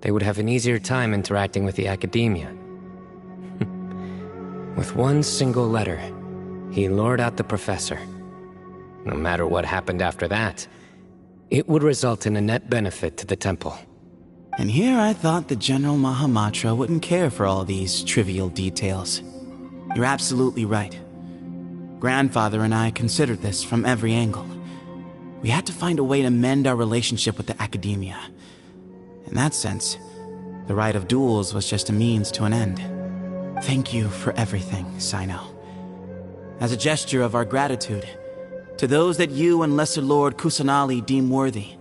they would have an easier time interacting with the academia. With one single letter, he lured out the professor. No matter what happened after that, it would result in a net benefit to the temple. And here I thought the General Mahamatra wouldn't care for all these trivial details. You're absolutely right. Grandfather and I considered this from every angle. We had to find a way to mend our relationship with the academia. In that sense, the right of duels was just a means to an end. Thank you for everything, Sino. As a gesture of our gratitude, to those that you and Lesser Lord Kusanali deem worthy,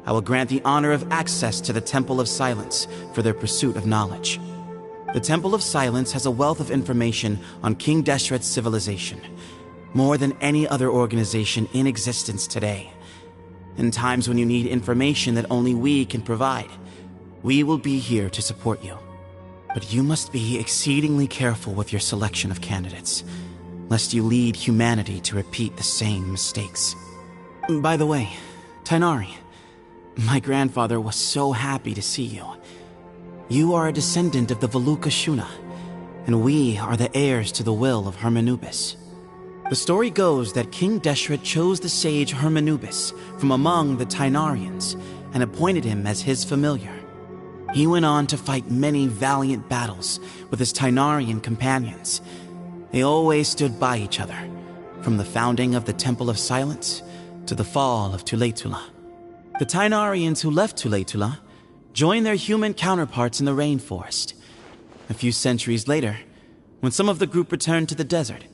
I will grant the honor of access to the Temple of Silence for their pursuit of knowledge. The Temple of Silence has a wealth of information on King Deshret's civilization, more than any other organization in existence today. In times when you need information that only we can provide, we will be here to support you. But you must be exceedingly careful with your selection of candidates, lest you lead humanity to repeat the same mistakes. By the way, Tainari, my grandfather was so happy to see you. You are a descendant of the Veluca Shuna, and we are the heirs to the will of Hermanubis. The story goes that King Deshret chose the sage Hermanubis from among the Tainarians and appointed him as his familiar. He went on to fight many valiant battles with his Tainarian companions. They always stood by each other, from the founding of the Temple of Silence to the fall of Tuletula. The Tainarians who left Tuletula joined their human counterparts in the rainforest. A few centuries later, when some of the group returned to the desert,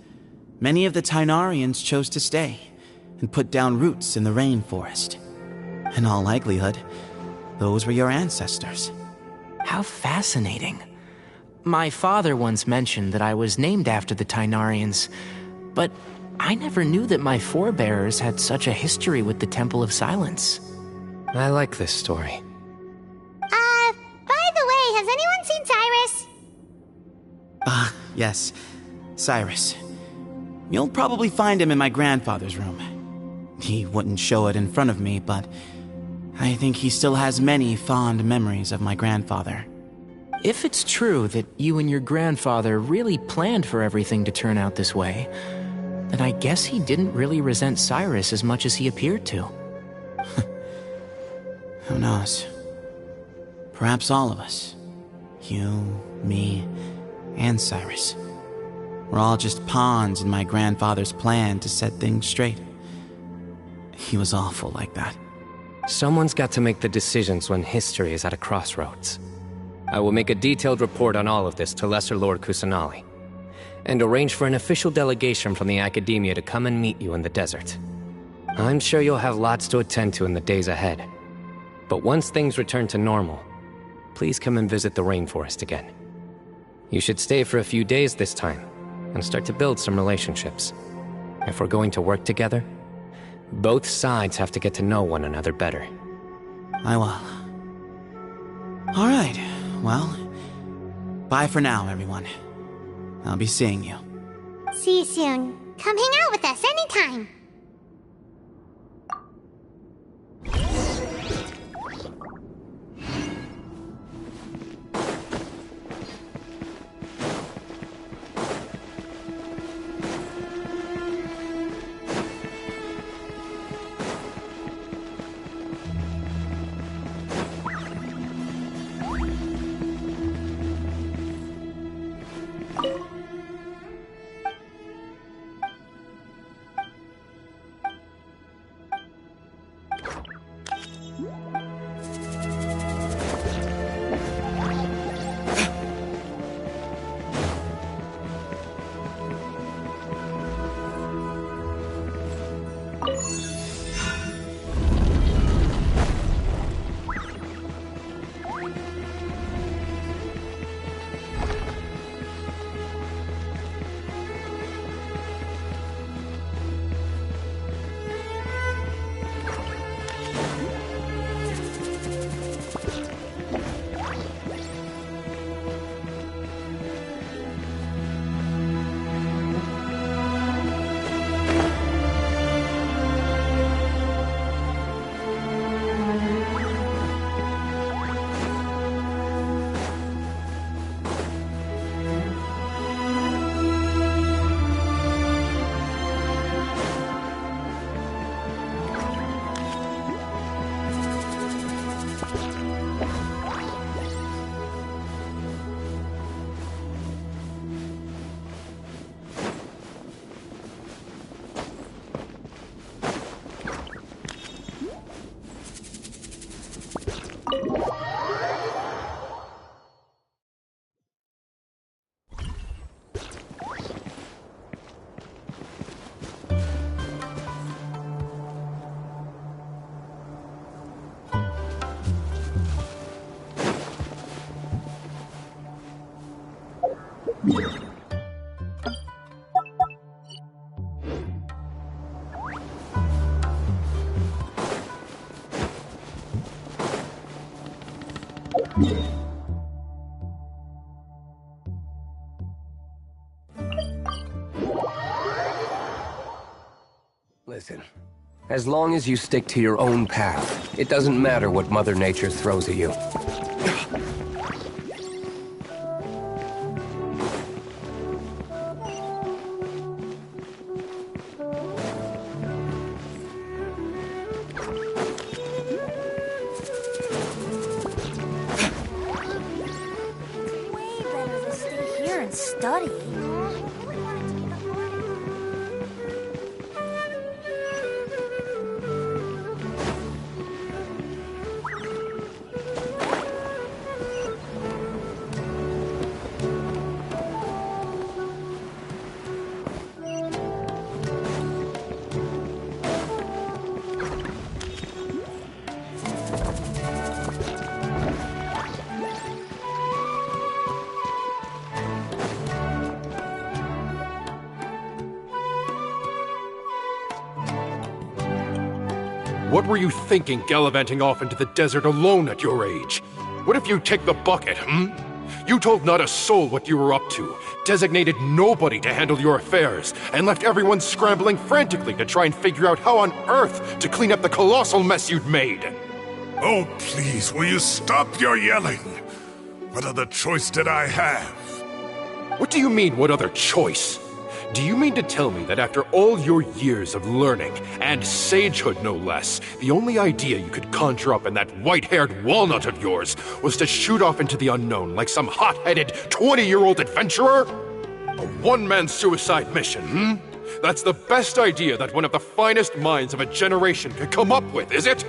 many of the Tainarians chose to stay and put down roots in the rainforest. In all likelihood, those were your ancestors. How fascinating. My father once mentioned that I was named after the Tainarians, but I never knew that my forebears had such a history with the Temple of Silence. I like this story. By the way, has anyone seen Cyrus? Yes, Cyrus. You'll probably find him in my grandfather's room. He wouldn't show it in front of me, but I think he still has many fond memories of my grandfather. If it's true that you and your grandfather really planned for everything to turn out this way, then I guess he didn't really resent Cyrus as much as he appeared to. Who knows? Perhaps all of us. You, me, and Cyrus. We're all just pawns in my grandfather's plan to set things straight. He was awful like that. Someone's got to make the decisions when history is at a crossroads. I will make a detailed report on all of this to Lesser Lord Kusanali, and arrange for an official delegation from the academia to come and meet you in the desert. I'm sure you'll have lots to attend to in the days ahead. But once things return to normal, please come and visit the rainforest again. You should stay for a few days this time, and start to build some relationships. If we're going to work together, both sides have to get to know one another better. I will. All right, well, bye for now, everyone. I'll be seeing you. See you soon. Come hang out with us anytime. Listen, as long as you stick to your own path, it doesn't matter what Mother Nature throws at you. Way better to stay here and study. What were you thinking, gallivanting off into the desert alone at your age? What if you take the bucket, You told not a soul what you were up to, designated nobody to handle your affairs, and left everyone scrambling frantically to try and figure out how on earth to clean up the colossal mess you'd made. Oh, please, will you stop your yelling? What other choice did I have? What do you mean, what other choice? Do you mean to tell me that after all your years of learning, and sagehood no less, the only idea you could conjure up in that white-haired walnut of yours was to shoot off into the unknown like some hot-headed 20-year-old adventurer? A one-man suicide mission, That's the best idea that one of the finest minds of a generation could come up with, is it?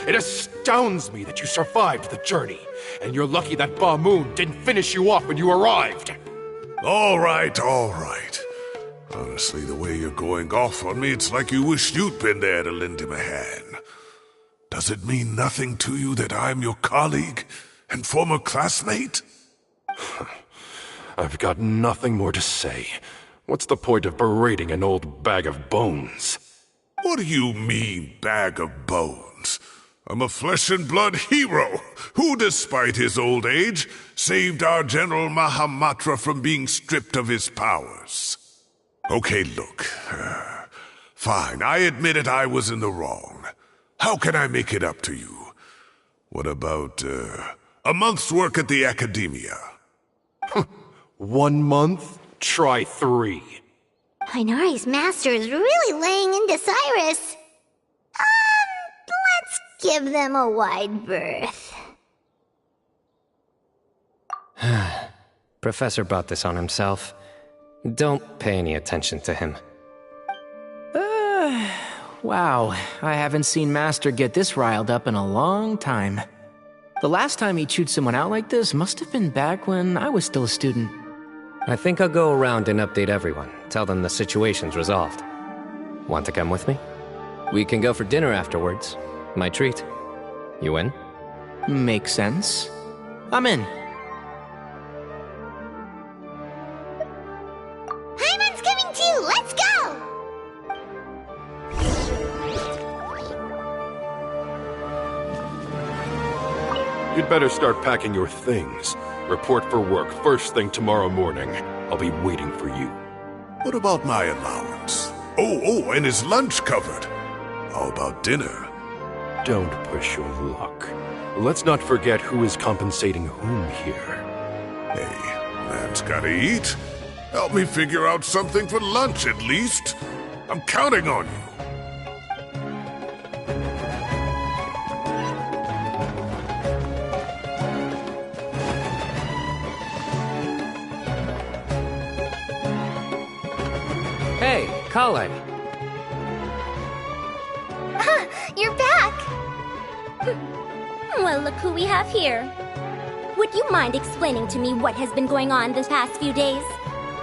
It astounds me that you survived the journey, and you're lucky that Ba Moon didn't finish you off when you arrived. All right, all right. Honestly, the way you're going off on me, it's like you wish you'd been there to lend him a hand. Does it mean nothing to you that I'm your colleague and former classmate? I've got nothing more to say. What's the point of berating an old bag of bones? What do you mean, bag of bones? I'm a flesh-and-blood hero who, despite his old age, saved our General Mahamatra from being stripped of his powers. Okay, look. Fine, I admit it, I was in the wrong. How can I make it up to you? What about, a month's work at the Academia? 1 month? Try 3. Inari's master is really laying into Cyrus. Let's give them a wide berth. Professor brought this on himself. Don't pay any attention to him. Wow, I haven't seen Master get this riled up in a long time. The last time he chewed someone out like this must have been back when I was still a student. I think I'll go around and update everyone. Tell them the situation's resolved. Want to come with me? We can go for dinner afterwards. My treat. You in? Makes sense. I'm in. Hyman's coming too! Let's go! You'd better start packing your things. Report for work first thing tomorrow morning. I'll be waiting for you. What about my allowance? Oh, and is lunch covered? How about dinner? Don't push your luck. Let's not forget who is compensating whom here. Hey, man's gotta eat. Help me figure out something for lunch at least. I'm counting on you. Hey, Colin. You're back! Well, look who we have here. Would you mind explaining to me what has been going on this past few days?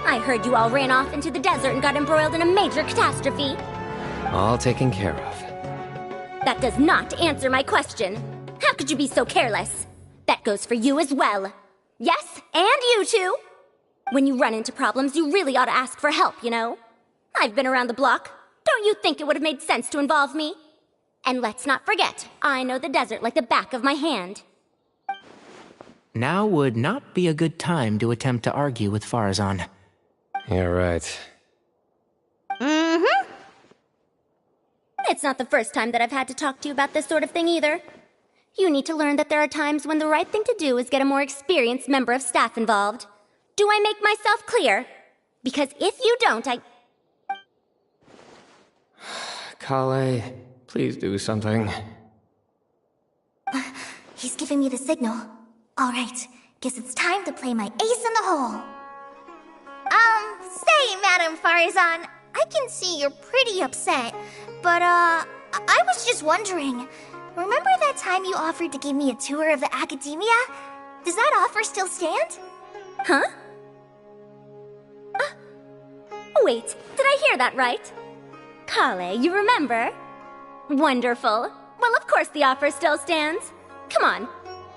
I heard you all ran off into the desert and got embroiled in a major catastrophe. All taken care of. That does not answer my question. How could you be so careless? That goes for you as well. Yes, and you too. When you run into problems, you really ought to ask for help, you know? I've been around the block. Don't you think it would have made sense to involve me? And let's not forget, I know the desert like the back of my hand. Now would not be a good time to attempt to argue with Farazan. You're right. Mm-hmm. It's not the first time that I've had to talk to you about this sort of thing either. You need to learn that there are times when the right thing to do is get a more experienced member of staff involved. Do I make myself clear? Because if you don't, Kale, please do something. He's giving me the signal. All right, guess it's time to play my ace in the hole. Say, Madam Farazan, I can see you're pretty upset, but, I was just wondering, remember that time you offered to give me a tour of the academia? Does that offer still stand? Huh? Wait, did I hear that right? Kale, you remember? Wonderful. Well, of course the offer still stands. Come on.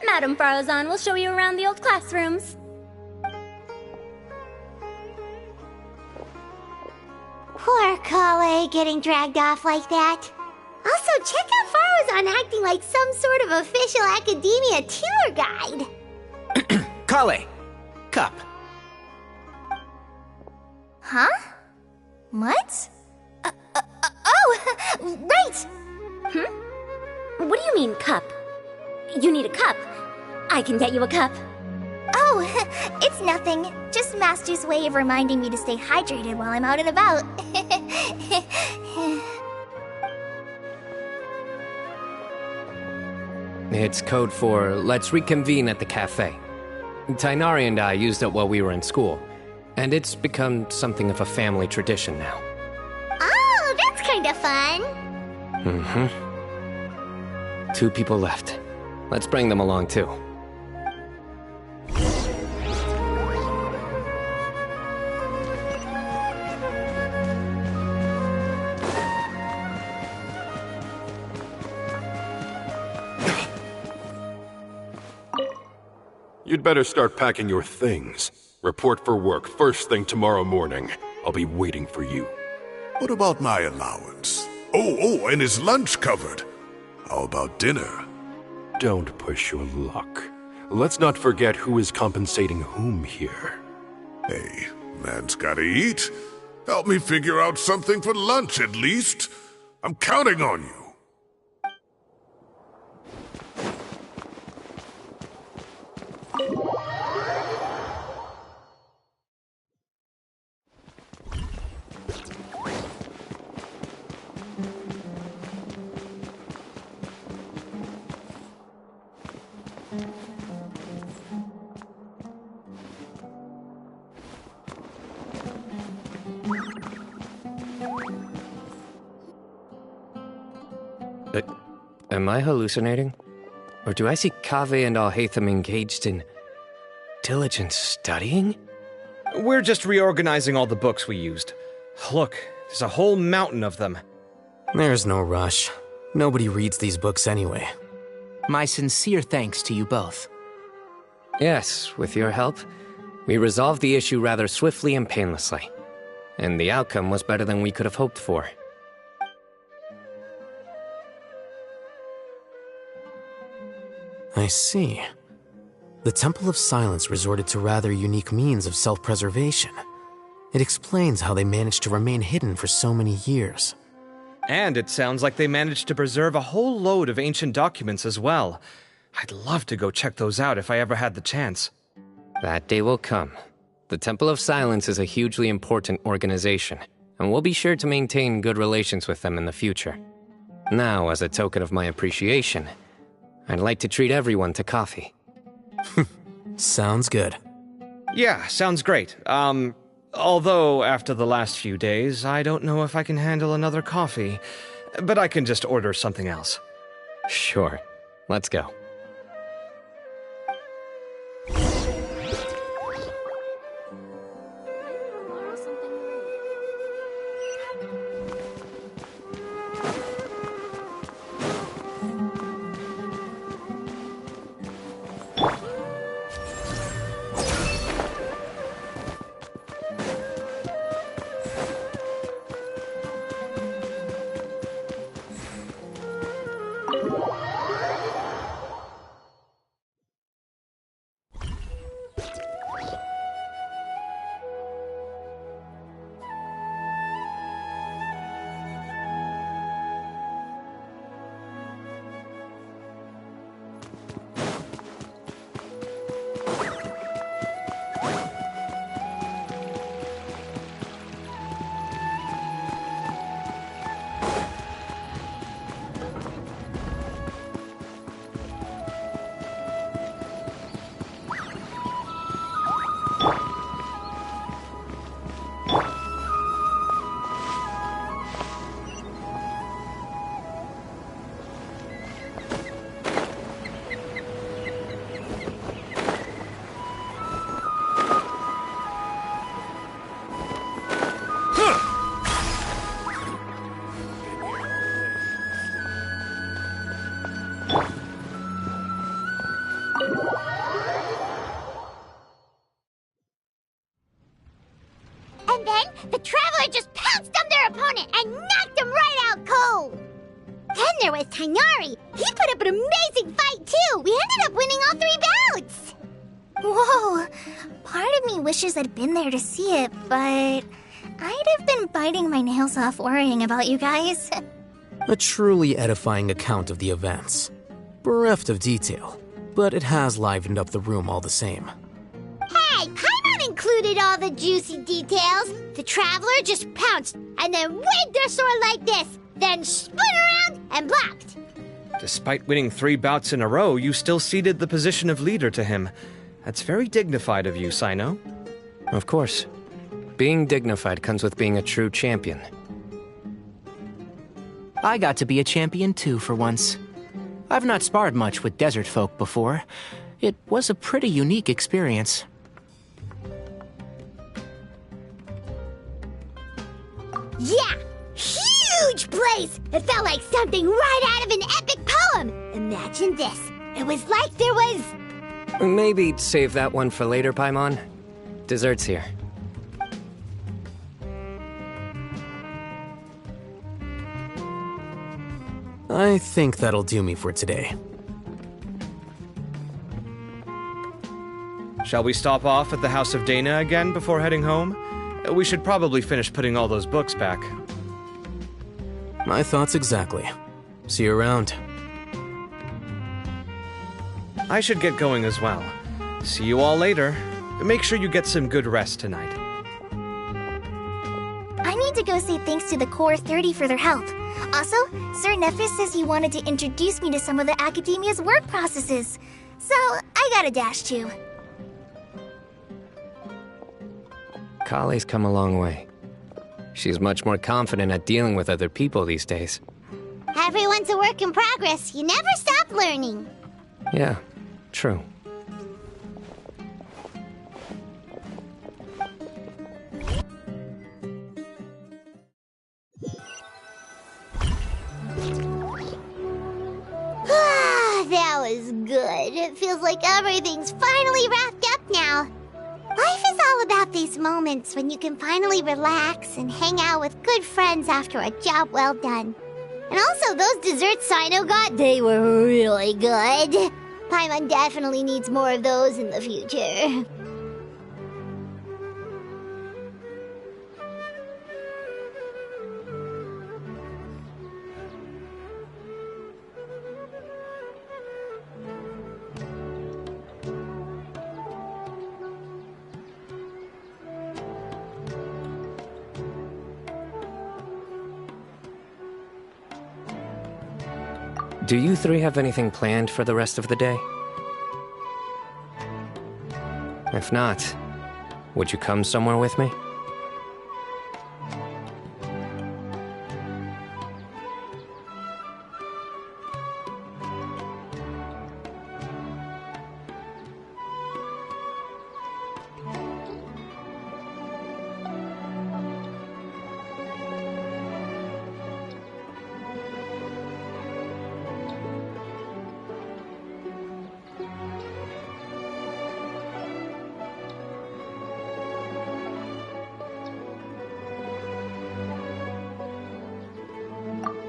Madam Farazan will show you around the old classrooms. Poor Kale getting dragged off like that. Also, check out Farazan acting like some sort of official academia tour guide. Kale! Cup. Huh? What? Oh, right! What do you mean, cup? You need a cup. I can get you a cup. Oh, it's nothing. Just Master's way of reminding me to stay hydrated while I'm out and about. It's code for let's reconvene at the cafe. Tainari and I used it while we were in school, and it's become something of a family tradition now. Oh, that's kind of fun. Mm-hmm. 2 people left. Let's bring them along too. You'd better start packing your things. Report for work first thing tomorrow morning. I'll be waiting for you. What about my allowance? Oh, and is lunch covered? How about dinner? Don't push your luck. Let's not forget who is compensating whom here. Hey, man's gotta eat. Help me figure out something for lunch at least. I'm counting on you. Am I hallucinating? Or do I see Kaveh and Al-Haytham engaged in diligent studying? We're just reorganizing all the books we used. Look, there's a whole mountain of them. There's no rush. Nobody reads these books anyway. My sincere thanks to you both. Yes, with your help, we resolved the issue rather swiftly and painlessly. And the outcome was better than we could have hoped for. I see. The Temple of Silence resorted to rather unique means of self-preservation. It explains how they managed to remain hidden for so many years. And it sounds like they managed to preserve a whole load of ancient documents as well. I'd love to go check those out if I ever had the chance. That day will come. The Temple of Silence is a hugely important organization, and we'll be sure to maintain good relations with them in the future. Now, as a token of my appreciation, I'd like to treat everyone to coffee. Sounds good. Yeah, sounds great. Although after the last few days, I don't know if I can handle another coffee. But I can just order something else. Sure. Let's go. the Traveler just pounced on their opponent and knocked him right out cold. Then there was Tainari. He put up an amazing fight too. We ended up winning all 3 bouts. Whoa! Part of me wishes I'd been there to see it, but I'd have been biting my nails off worrying about you guys. A truly edifying account of the events. Bereft of detail, but it has livened up the room all the same. Hey, Paimon included all the juicy details. The Traveler just pounced and then waved their sword like this, then spun around and blocked. Despite winning 3 bouts in a row, you still ceded the position of leader to him. That's very dignified of you, Sino. Of course. Being dignified comes with being a true champion. I got to be a champion too for once. I've not sparred much with desert folk before. It was a pretty unique experience. Yeah! Huge place! It felt like something right out of an epic poem! Imagine this. It was like there was... Maybe save that one for later, Paimon. Dessert's here. I think that'll do me for today. Shall we stop off at the House of Dana again before heading home? We should probably finish putting all those books back. My thoughts exactly. See you around. I should get going as well. See you all later. Make sure you get some good rest tonight. I need to go say thanks to the Core 30 for their help. Also, Sir Nephis says he wanted to introduce me to some of the Academia's work processes. So, I gotta dash too. Kale's come a long way. She's much more confident at dealing with other people these days. Everyone's a work in progress. You never stop learning. Yeah, true. That was good. It feels like everything's finally wrapped up now. Life is all about these moments when you can finally relax and hang out with good friends after a job well done. And also, those desserts Sino got, they were really good. Paimon definitely needs more of those in the future. Do you 3 have anything planned for the rest of the day? If not, would you come somewhere with me?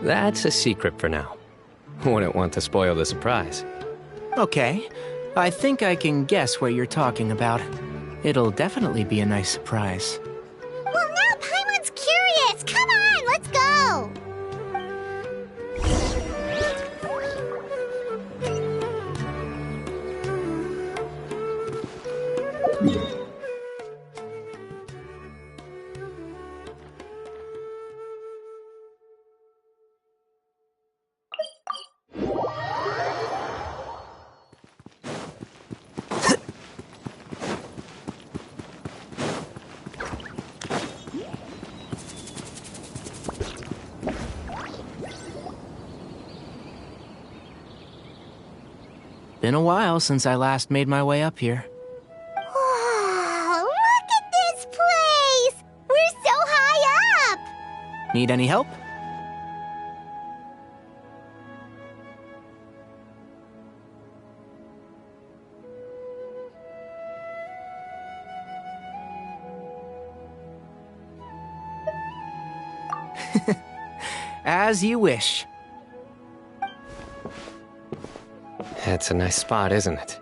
That's a secret for now. Wouldn't want to spoil the surprise. Okay, I think I can guess what you're talking about. It'll definitely be a nice surprise. Well, now Paimon's curious. Come on, let's go. Been a while since I last made my way up here. Wow, look at this place! We're so high up! Need any help? As you wish. It's a nice spot, isn't it?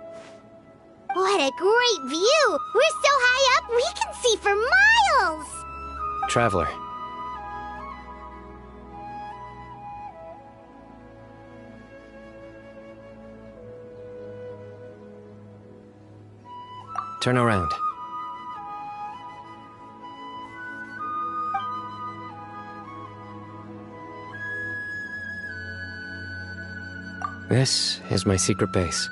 What a great view! We're so high up, we can see for miles! Traveler. Turn around. This is my secret base.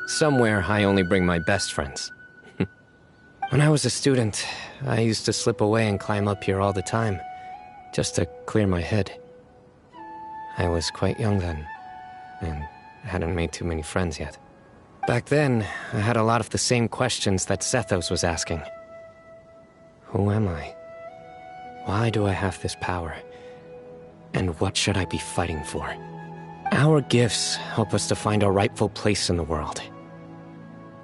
Somewhere I only bring my best friends. When I was a student, I used to slip away and climb up here all the time, just to clear my head. I was quite young then, and hadn't made too many friends yet. Back then, I had a lot of the same questions that Zethos was asking. Who am I? Why do I have this power? And what should I be fighting for? Our gifts help us to find our rightful place in the world.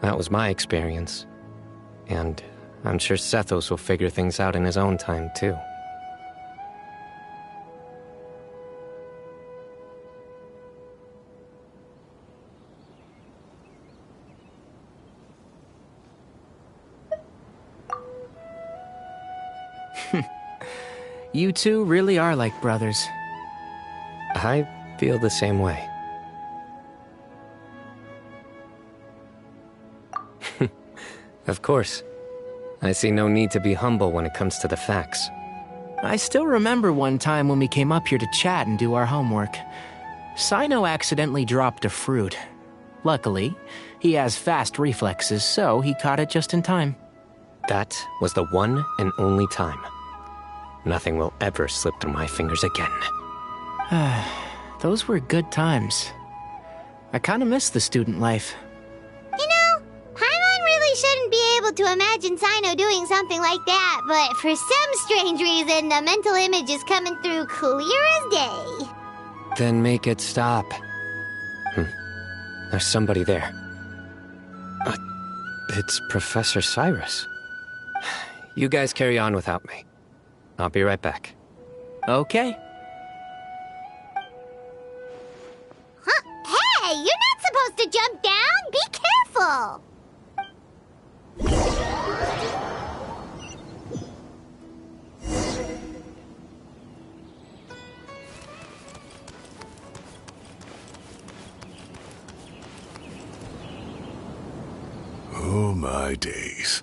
That was my experience. And I'm sure Zethos will figure things out in his own time, too. You two really are like brothers. I feel the same way. Of course. I see no need to be humble when it comes to the facts. I still remember one time when we came up here to chat and do our homework. Sino accidentally dropped a fruit. Luckily, he has fast reflexes, so he caught it just in time. That was the one and only time. Nothing will ever slip through my fingers again. Those were good times. I kinda miss the student life. You know, Paimon really shouldn't be able to imagine Sino doing something like that, but for some strange reason, the mental image is coming through clear as day. Then make it stop. There's somebody there. It's Professor Cyrus. You guys carry on without me. I'll be right back. Okay. Huh? Hey, you're not supposed to jump down! Be careful! Oh my days.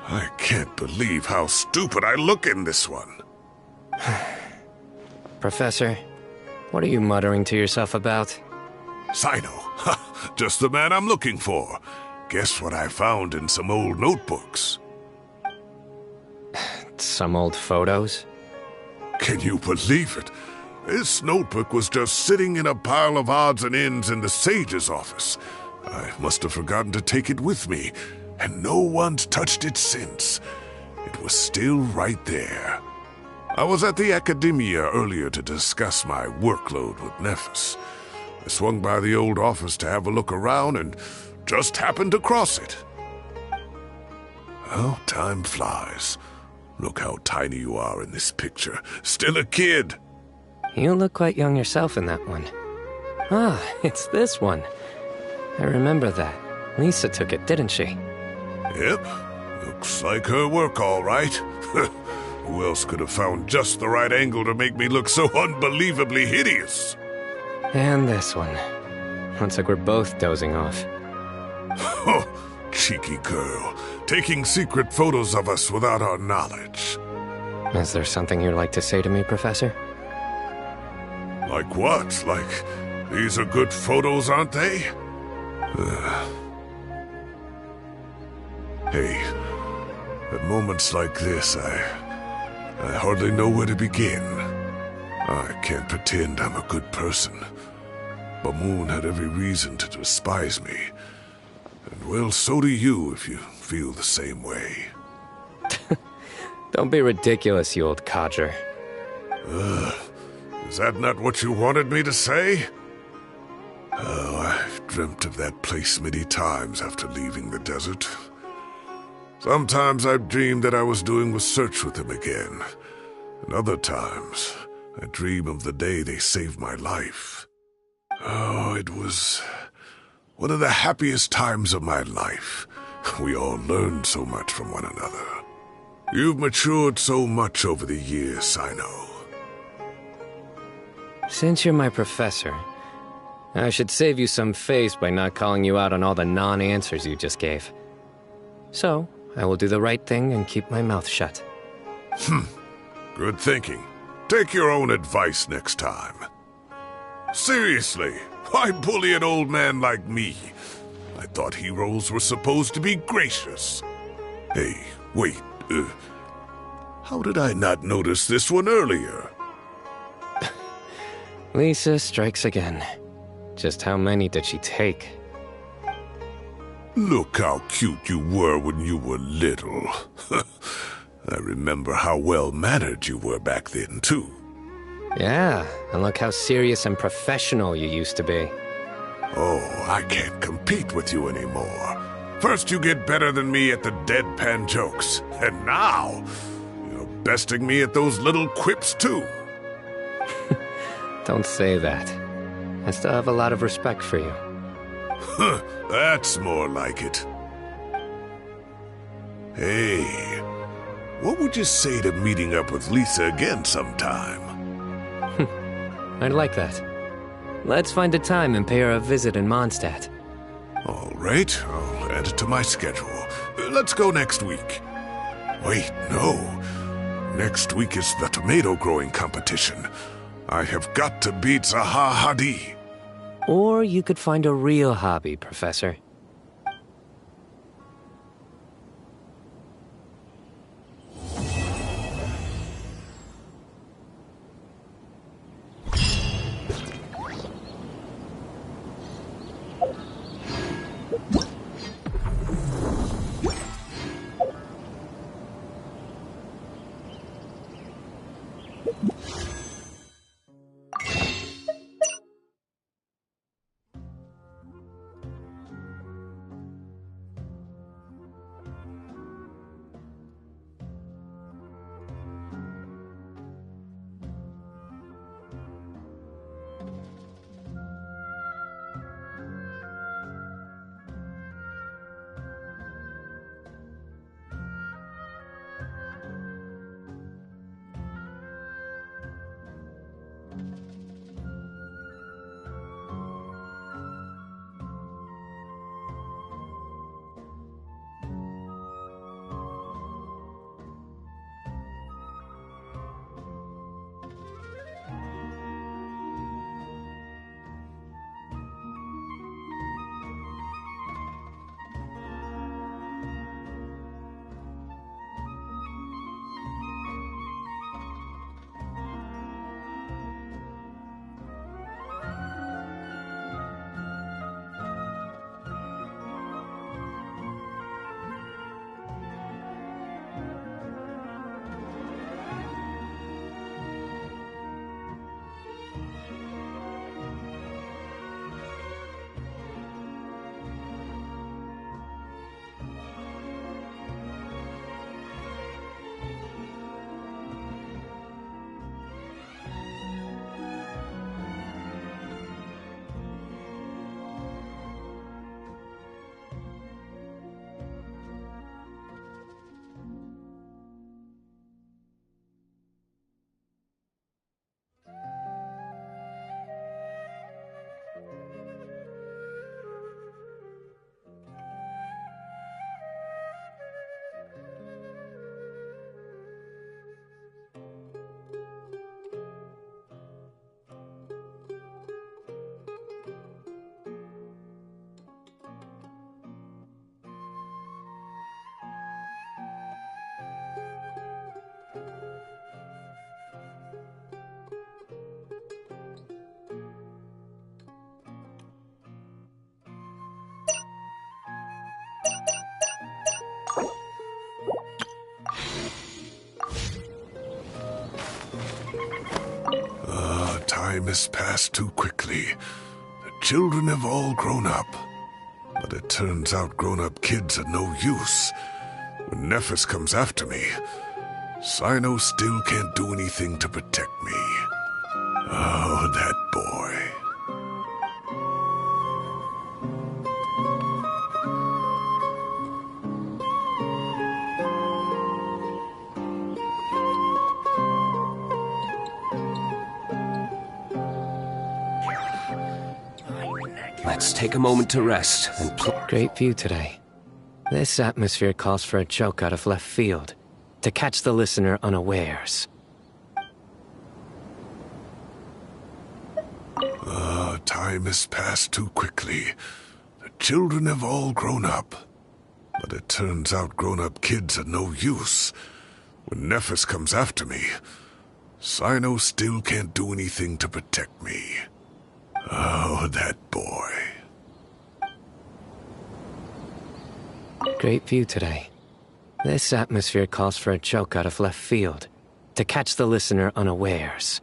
I can't believe how stupid I look in this one. Professor, what are you muttering to yourself about? Sino. Just the man I'm looking for. Guess what I found in some old notebooks? Some old photos? Can you believe it? This notebook was just sitting in a pile of odds and ends in the Sage's office. I must have forgotten to take it with me, and no one's touched it since. It was still right there. I was at the Academia earlier to discuss my workload with Nephis. I swung by the old office to have a look around and just happened to cross it. Well, time flies. Look how tiny you are in this picture. Still a kid. You look quite young yourself in that one. Ah, it's this one. I remember that. Lisa took it, didn't she? Yep. Looks like her work, all right. Who else could have found just the right angle to make me look so unbelievably hideous? And this one. Looks like we're both dozing off. Oh, cheeky girl. Taking secret photos of us without our knowledge. Is there something you'd like to say to me, Professor? Like what? Like, these are good photos, aren't they? Hey, at moments like this, I hardly know where to begin. I can't pretend I'm a good person. Bamoon had every reason to despise me. And well, so do you if you feel the same way. Don't be ridiculous, you old codger. Is that not what you wanted me to say? Oh, I've dreamt of that place many times after leaving the desert. Sometimes I've dreamed that I was doing research with him again. And other times, I dream of the day they saved my life. Oh, it was one of the happiest times of my life. We all learned so much from one another. You've matured so much over the years, I know. Since you're my professor, I should save you some face by not calling you out on all the non-answers you just gave. So, I will do the right thing and keep my mouth shut. Good thinking. Take your own advice next time. Seriously, why bully an old man like me? I thought heroes were supposed to be gracious. Hey, wait, how did I not notice this one earlier? Lisa strikes again. Just how many did she take? Look how cute you were when you were little. I remember how well-mannered you were back then, too. Yeah, and look how serious and professional you used to be. Oh, I can't compete with you anymore. First you get better than me at the deadpan jokes, and now you're besting me at those little quips, too. Don't say that. I still have a lot of respect for you. That's more like it. Hey, what would you say to meeting up with Lisa again sometime? I'd like that. Let's find a time and pay her a visit in Mondstadt. All right, I'll add it to my schedule. Let's go next week. Wait, no. Next week is the tomato growing competition. I have got to beat Zaha Hadid. Or you could find a real hobby, Professor. Time has passed too quickly. The children have all grown up. But it turns out grown-up kids are no use when Nephis comes after me. Sino still can't do anything to protect me. Oh, that boy. Let's take a moment to rest and Great view today. This atmosphere calls for a joke out of left field, to catch the listener unawares. Time has passed too quickly. The children have all grown up. But it turns out grown-up kids are no use. When Nephis comes after me, Sino still can't do anything to protect me. Oh, that boy. Great view today. This atmosphere calls for a joke out of left field, to catch the listener unawares.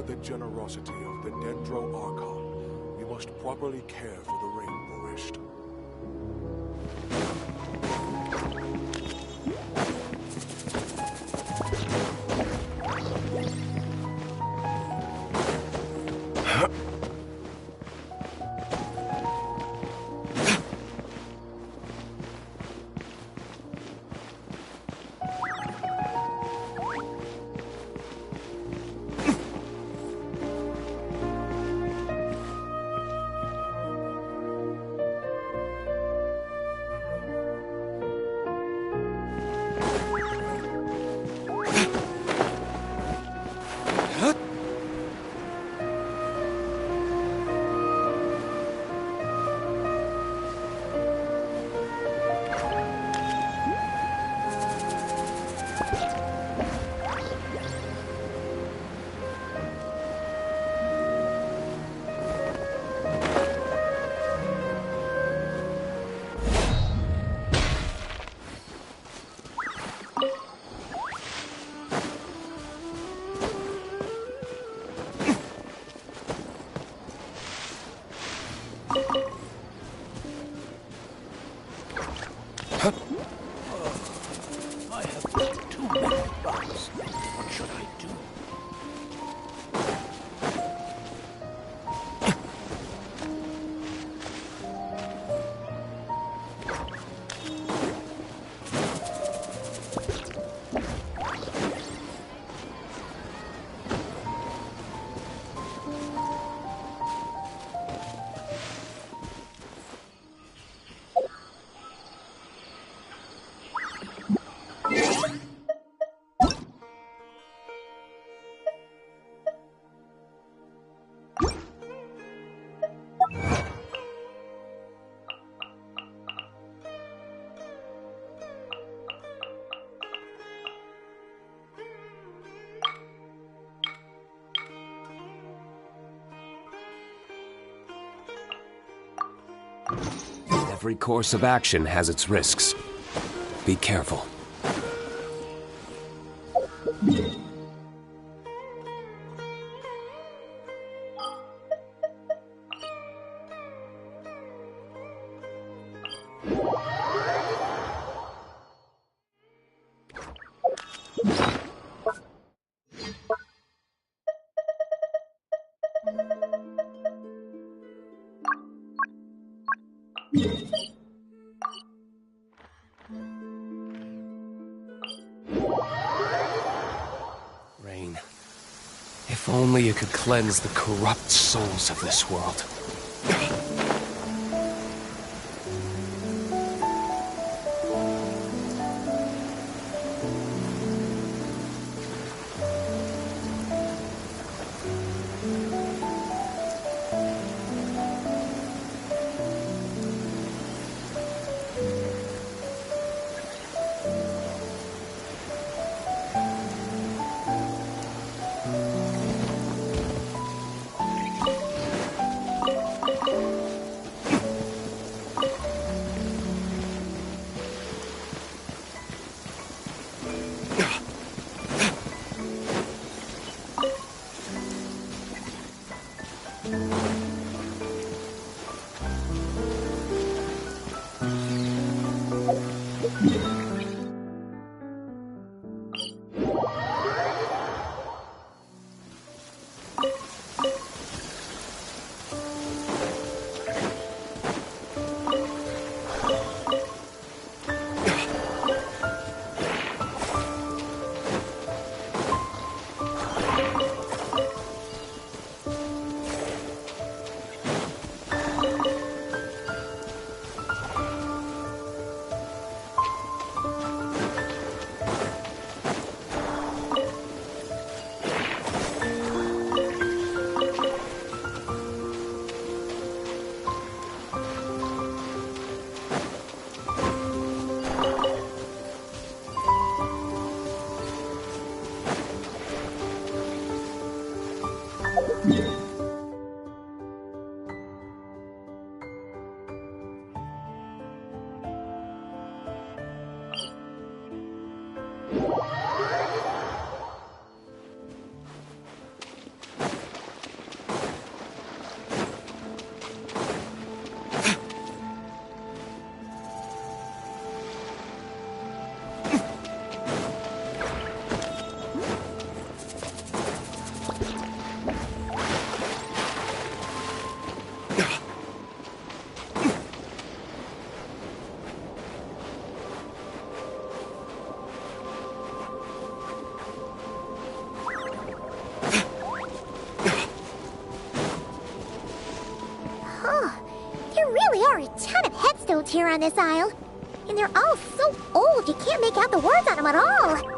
The generosity of the Dendro Archon, we must properly care for the Rainforest. I have too many bugs. What should I do? Every course of action has its risks. Be careful. Rain, if only you could cleanse the corrupt souls of this world. Here on this isle. And they're all so old, you can't make out the words on them at all.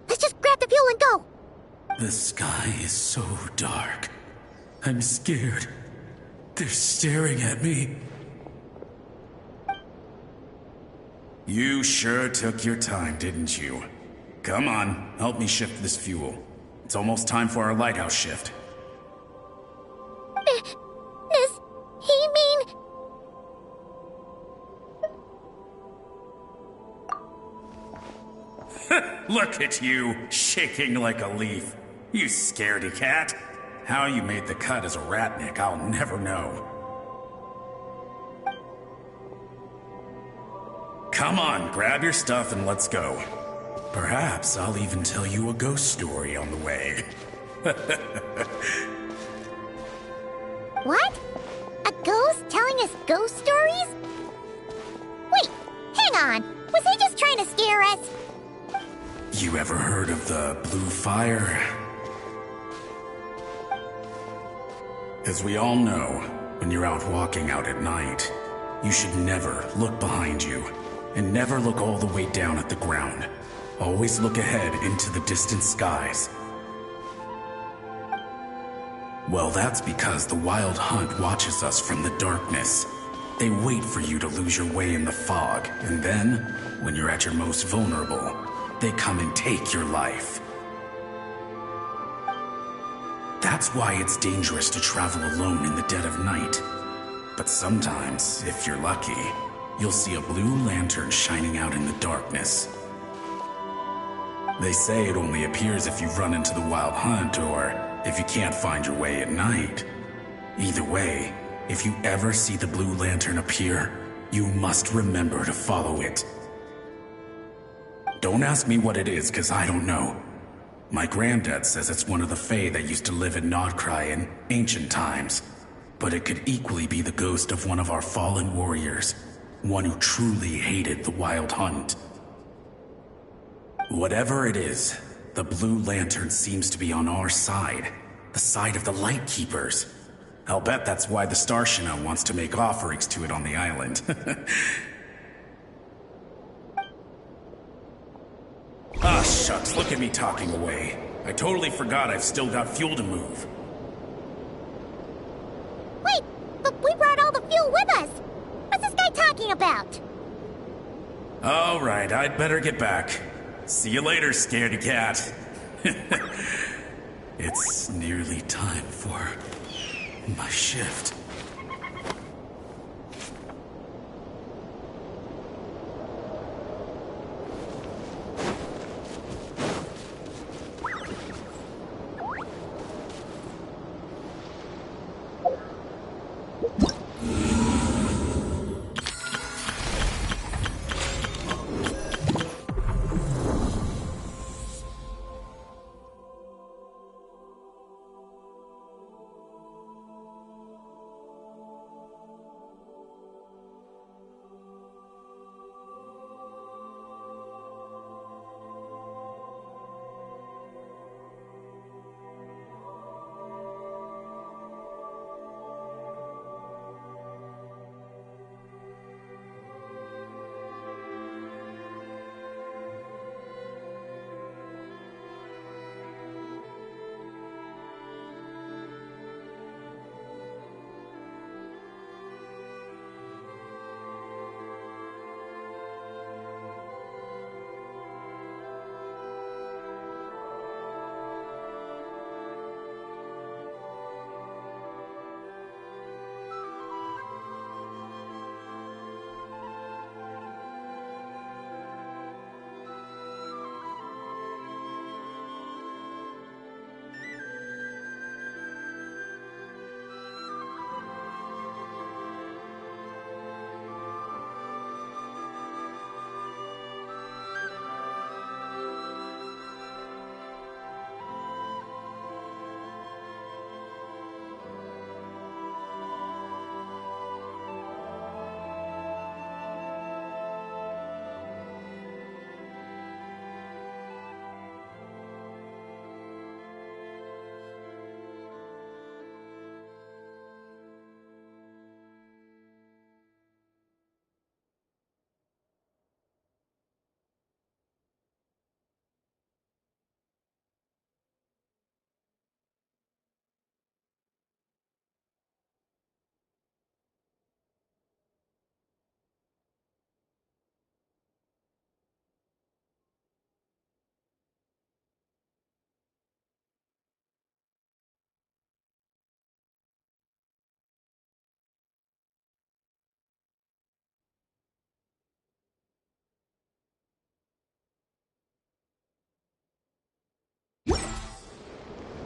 Let's just grab the fuel and go! The sky is so dark. I'm scared. They're staring at me. You sure took your time, didn't you? Come on, help me shift this fuel. It's almost time for our lighthouse shift. Does he mean... Look at you, shaking like a leaf. You scaredy cat. How you made the cut as a ratnik, I'll never know. Come on, grab your stuff and let's go. Perhaps I'll even tell you a ghost story on the way. What? A ghost telling us ghost stories? Wait, hang on. Was he just trying to scare us? You ever heard of the blue fire? As we all know, when you're out walking out at night, you should never look behind you, and never look all the way down at the ground. Always look ahead into the distant skies. Well, that's because the Wild Hunt watches us from the darkness. They wait for you to lose your way in the fog, and then, when you're at your most vulnerable, they come and take your life. That's why it's dangerous to travel alone in the dead of night. But sometimes, if you're lucky, you'll see a blue lantern shining out in the darkness. They say it only appears if you've run into the Wild Hunt or if you can't find your way at night. Either way, if you ever see the blue lantern appear, you must remember to follow it. Don't ask me what it is, because I don't know. My granddad says it's one of the Fae that used to live in Nodcry in ancient times. But it could equally be the ghost of one of our fallen warriors. One who truly hated the Wild Hunt. Whatever it is, the Blue Lantern seems to be on our side. The side of the Lightkeepers. I'll bet that's why the Starshina wants to make offerings to it on the island. Ah, shucks, look at me talking away. I totally forgot I've still got fuel to move. Wait, but we brought all the fuel with us. What's this guy talking about? Alright, I'd better get back. See you later, scaredy cat. It's nearly time for my shift.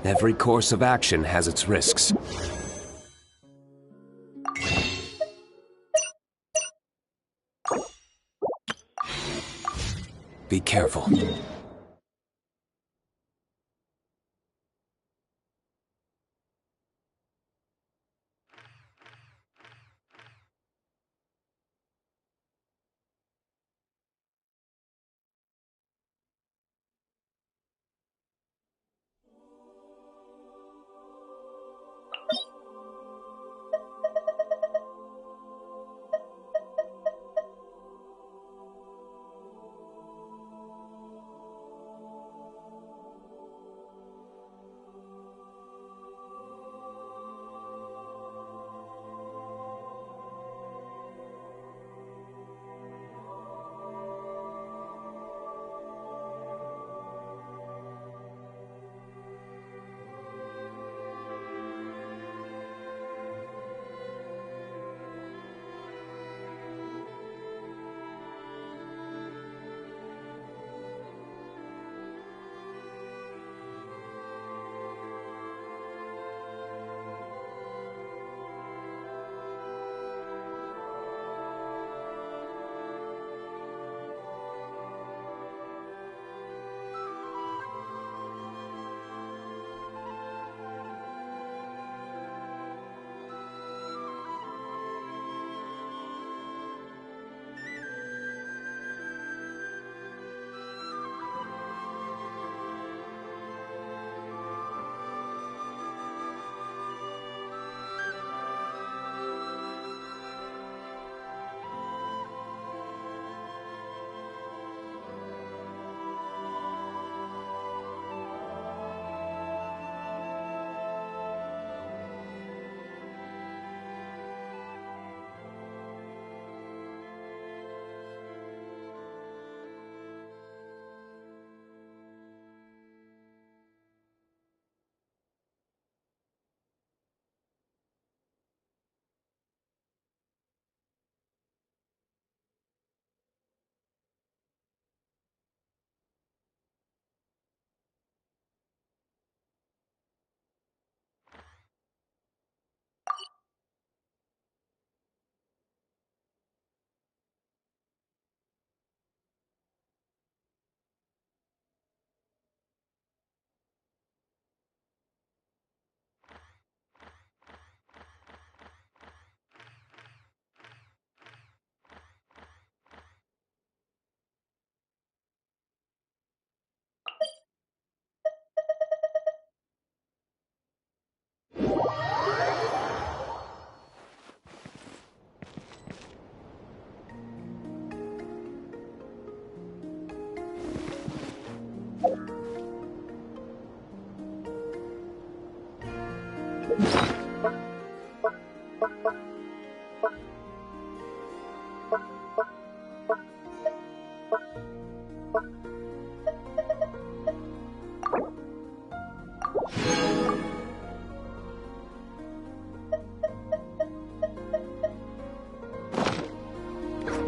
Every course of action has its risks. Be careful.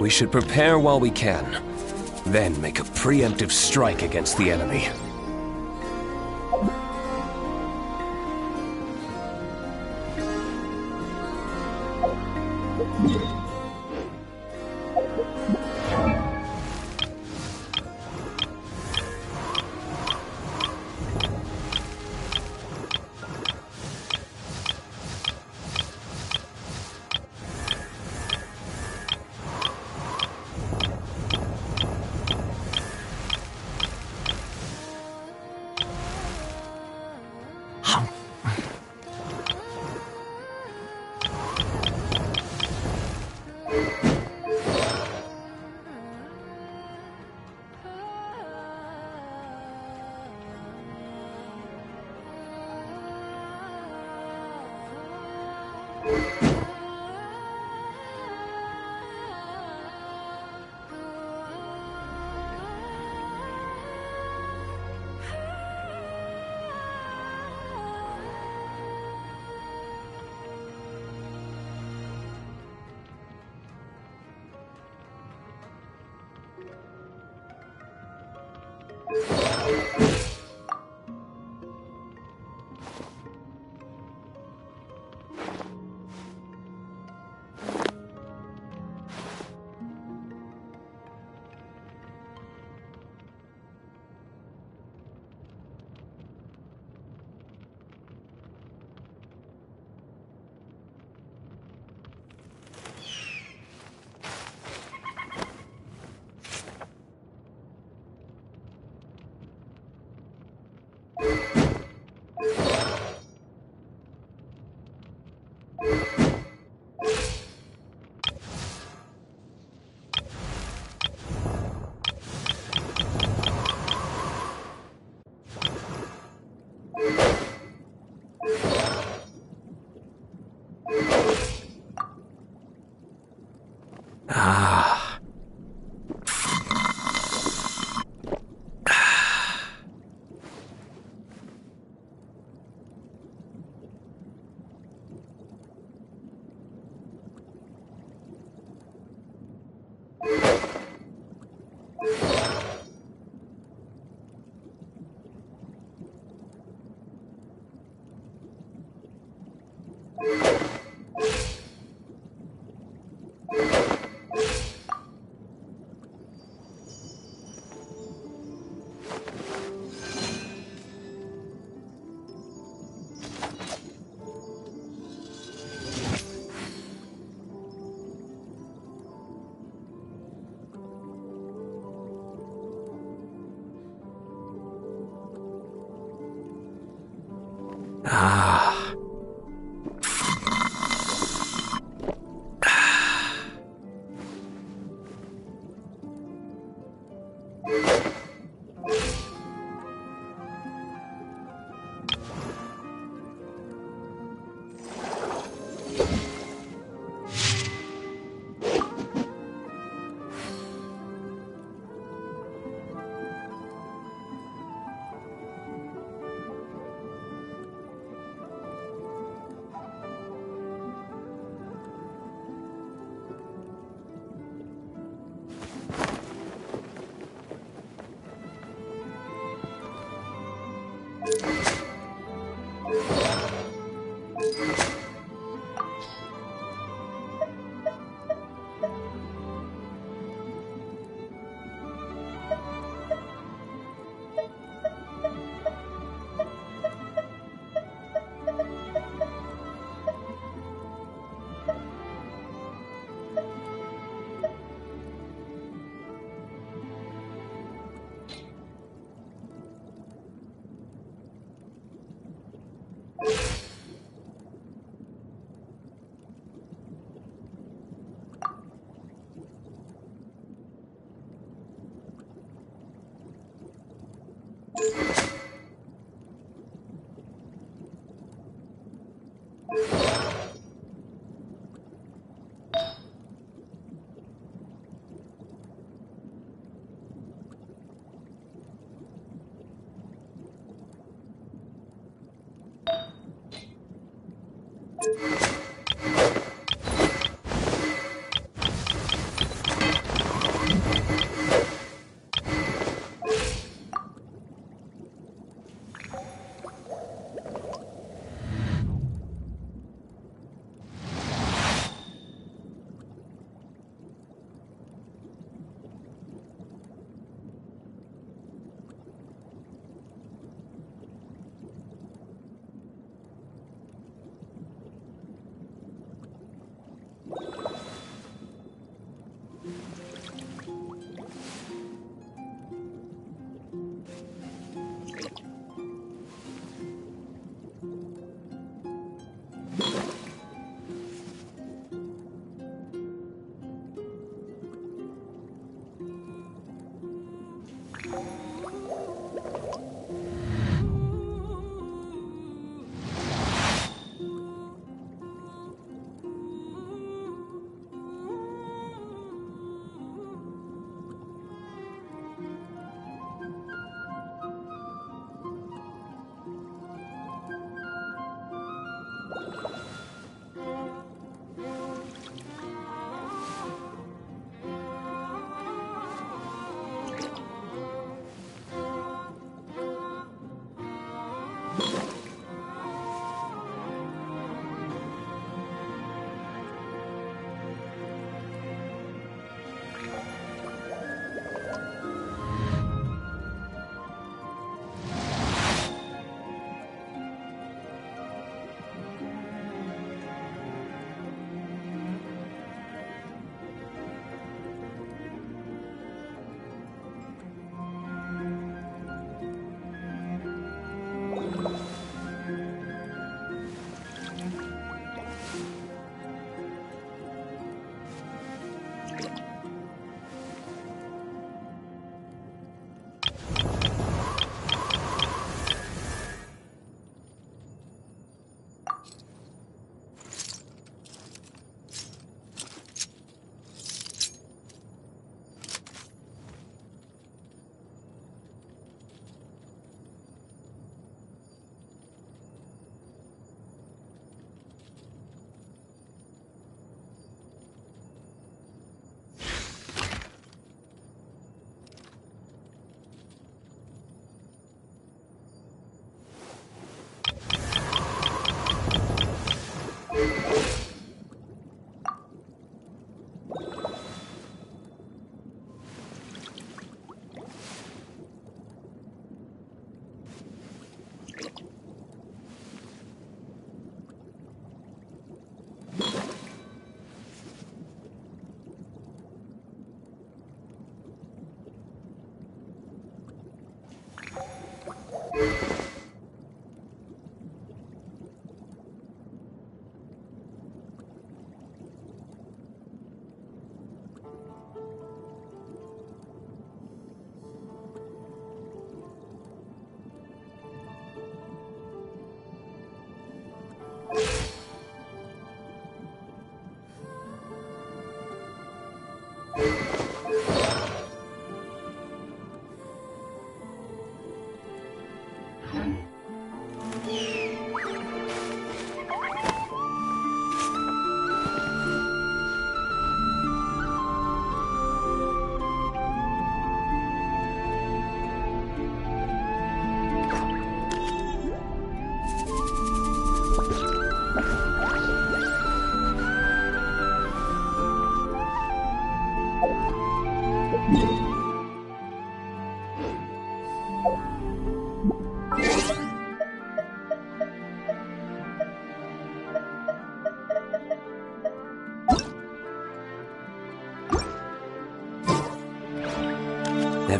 We should prepare while we can, then make a preemptive strike against the enemy.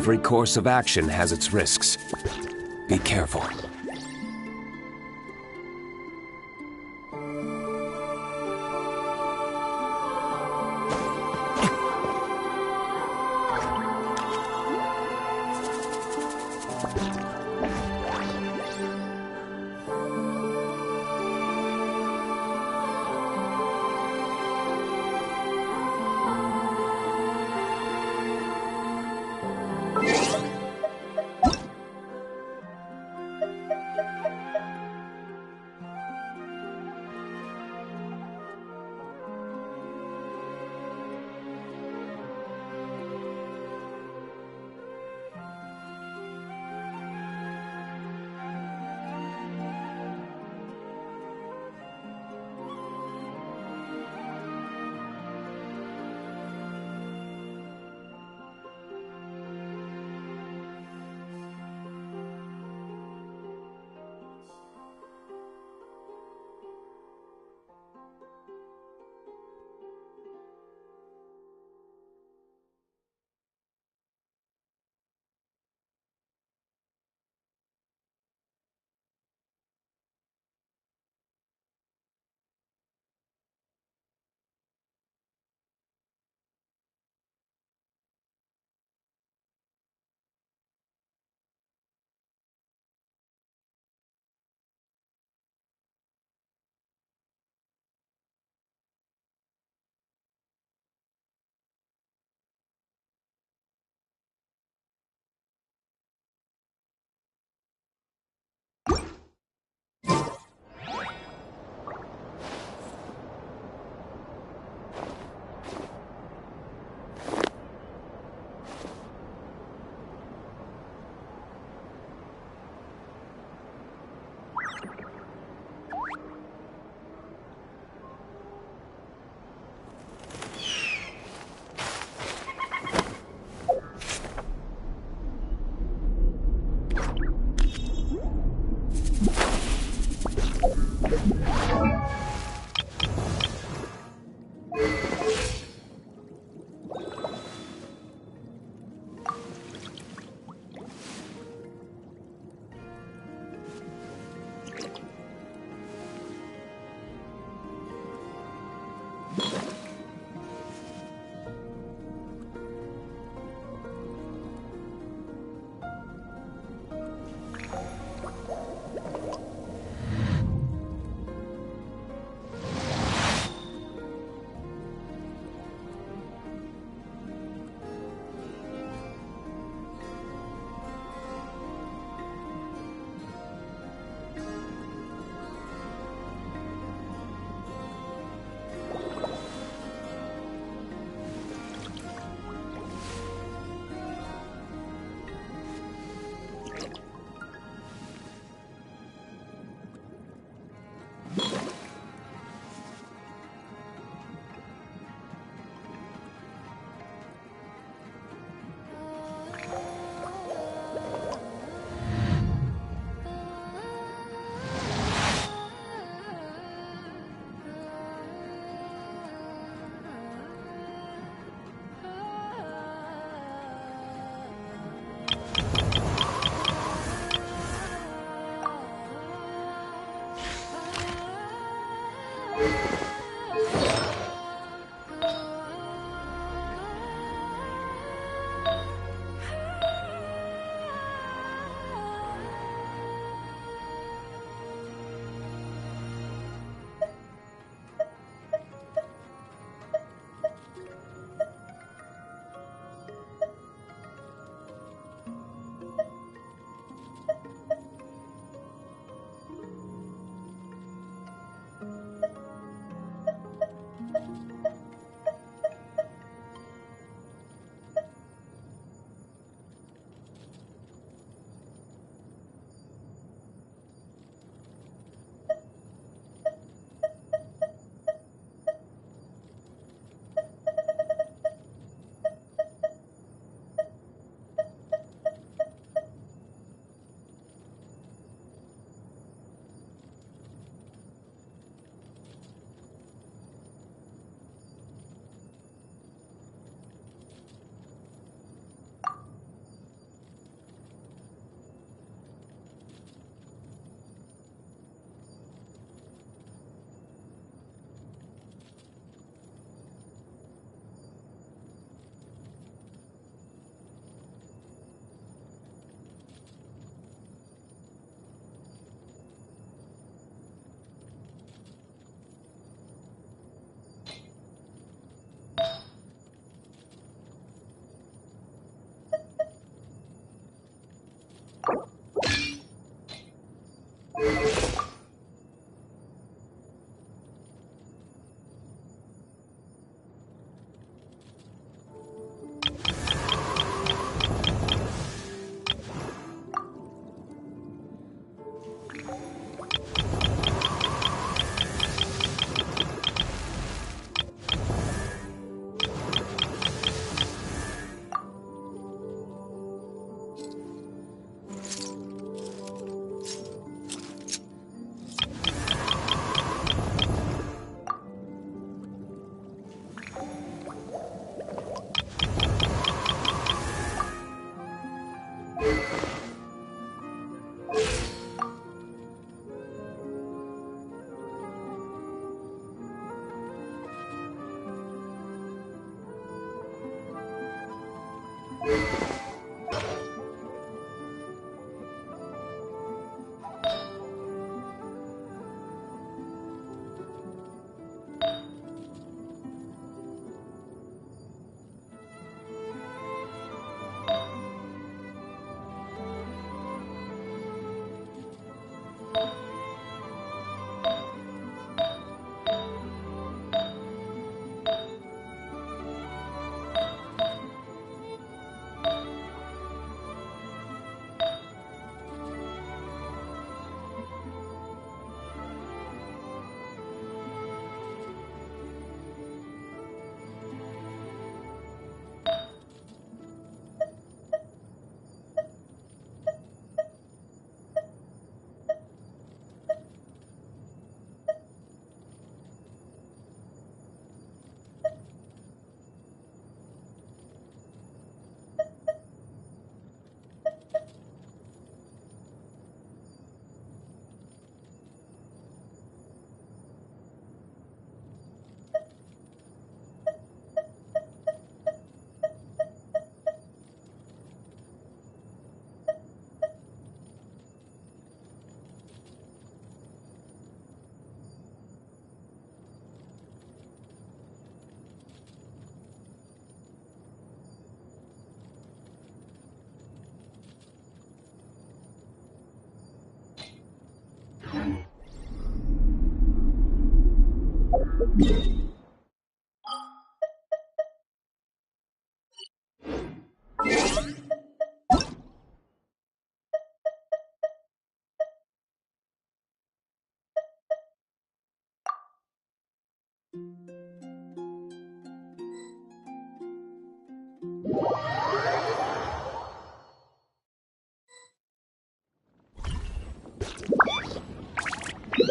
Every course of action has its risks. Be careful.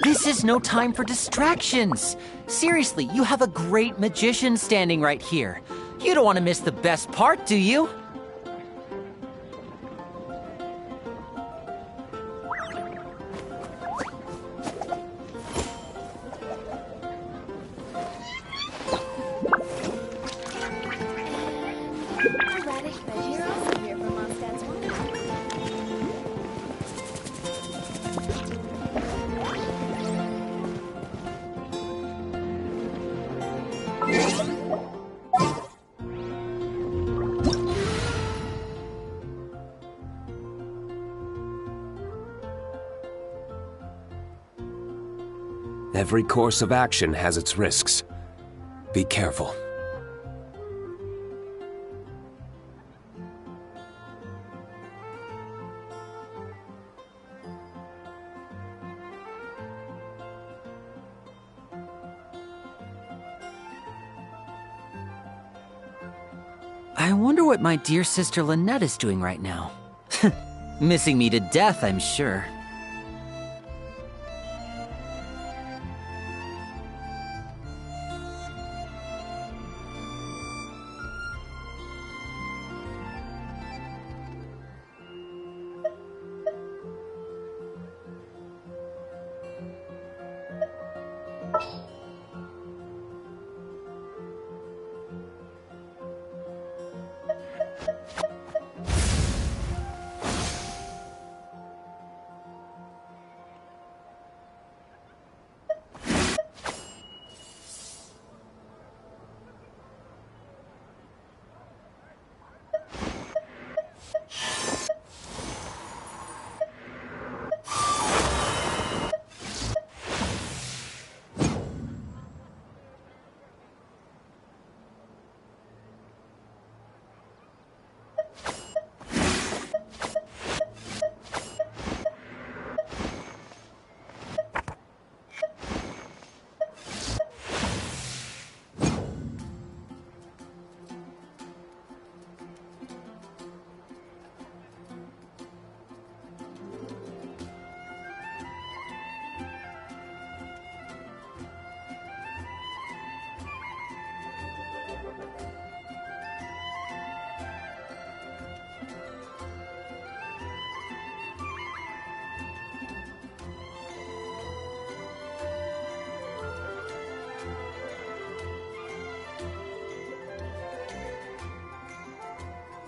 This is no time for distractions. Seriously, you have a great magician standing right here. You don't want to miss the best part, do you? Every course of action has its risks. Be careful. I wonder what my dear sister Lynette is doing right now. Missing me to death, I'm sure.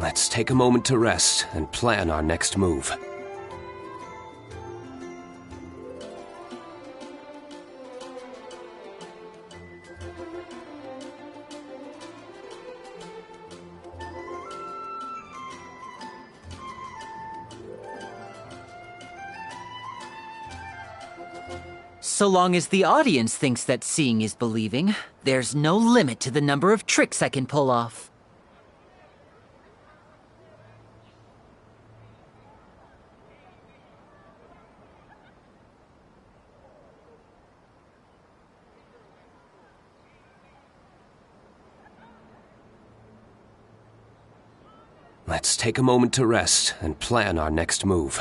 Let's take a moment to rest and plan our next move. So long as the audience thinks that seeing is believing, there's no limit to the number of tricks I can pull off. Let's take a moment to rest and plan our next move.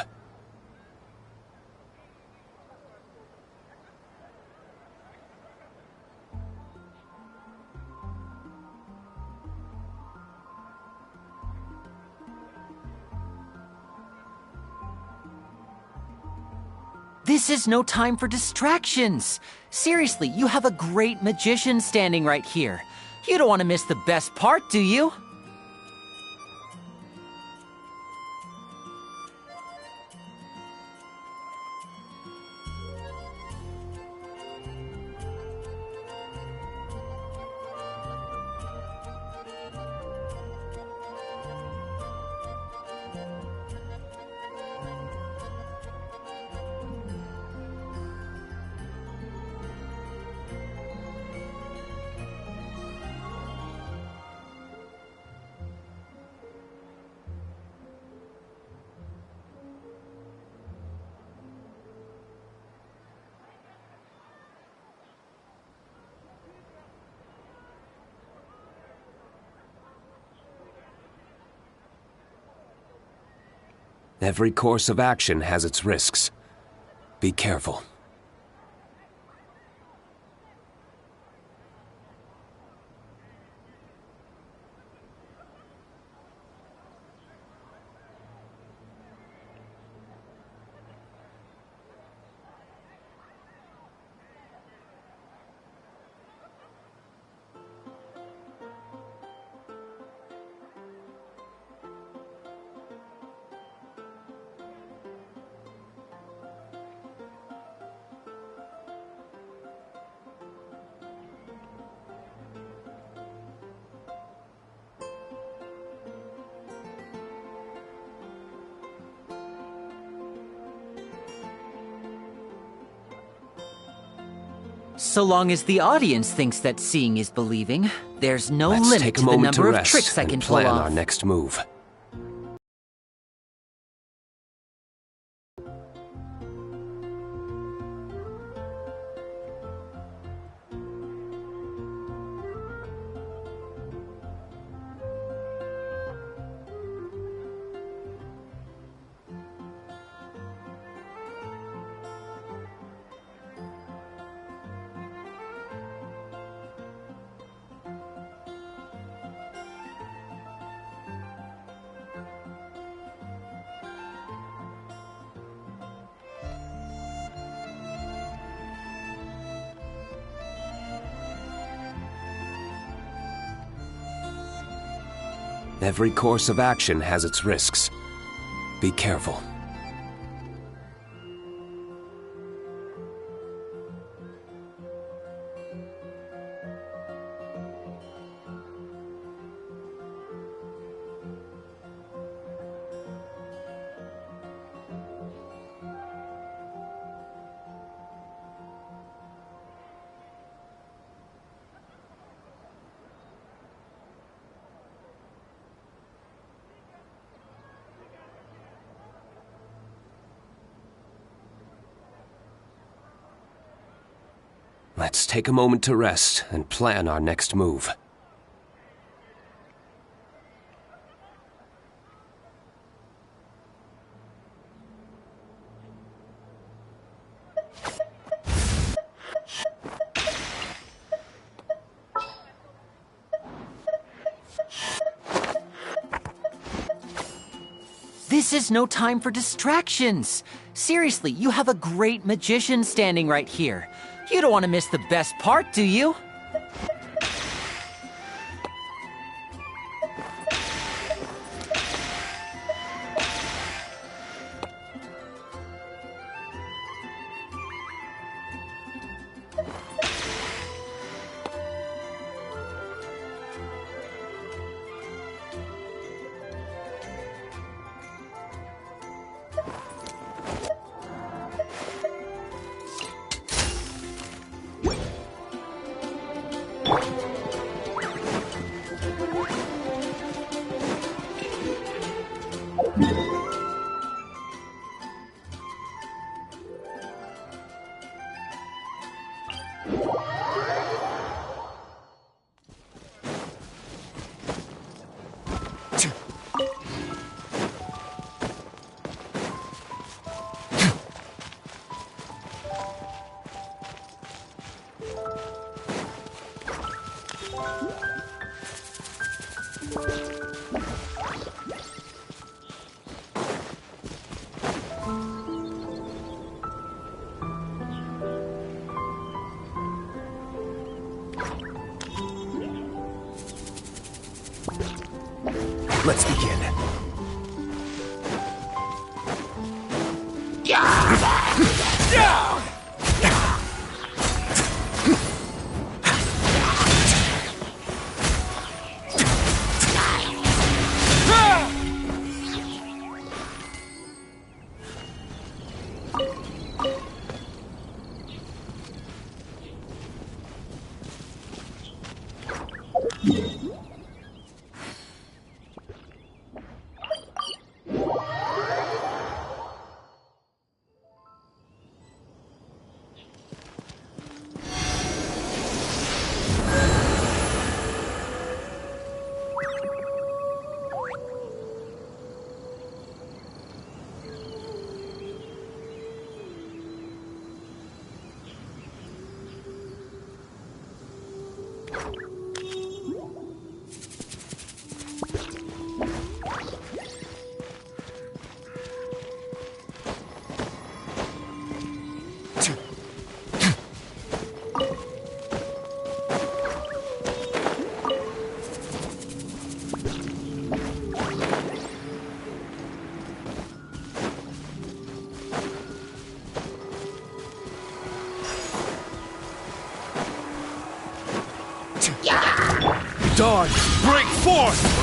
This is no time for distractions. Seriously, you have a great magician standing right here. You don't want to miss the best part, do you? Every course of action has its risks. Be careful. So long as the audience thinks that seeing is believing, there's no Let's limit take to a the moment number to of rest tricks I and can pull plan off. our next move. Every course of action has its risks. Be careful. Let's take a moment to rest and plan our next move. This is no time for distractions. Seriously, you have a great magician standing right here. You don't want to miss the best part, do you? Let's begin. Dawn, break forth!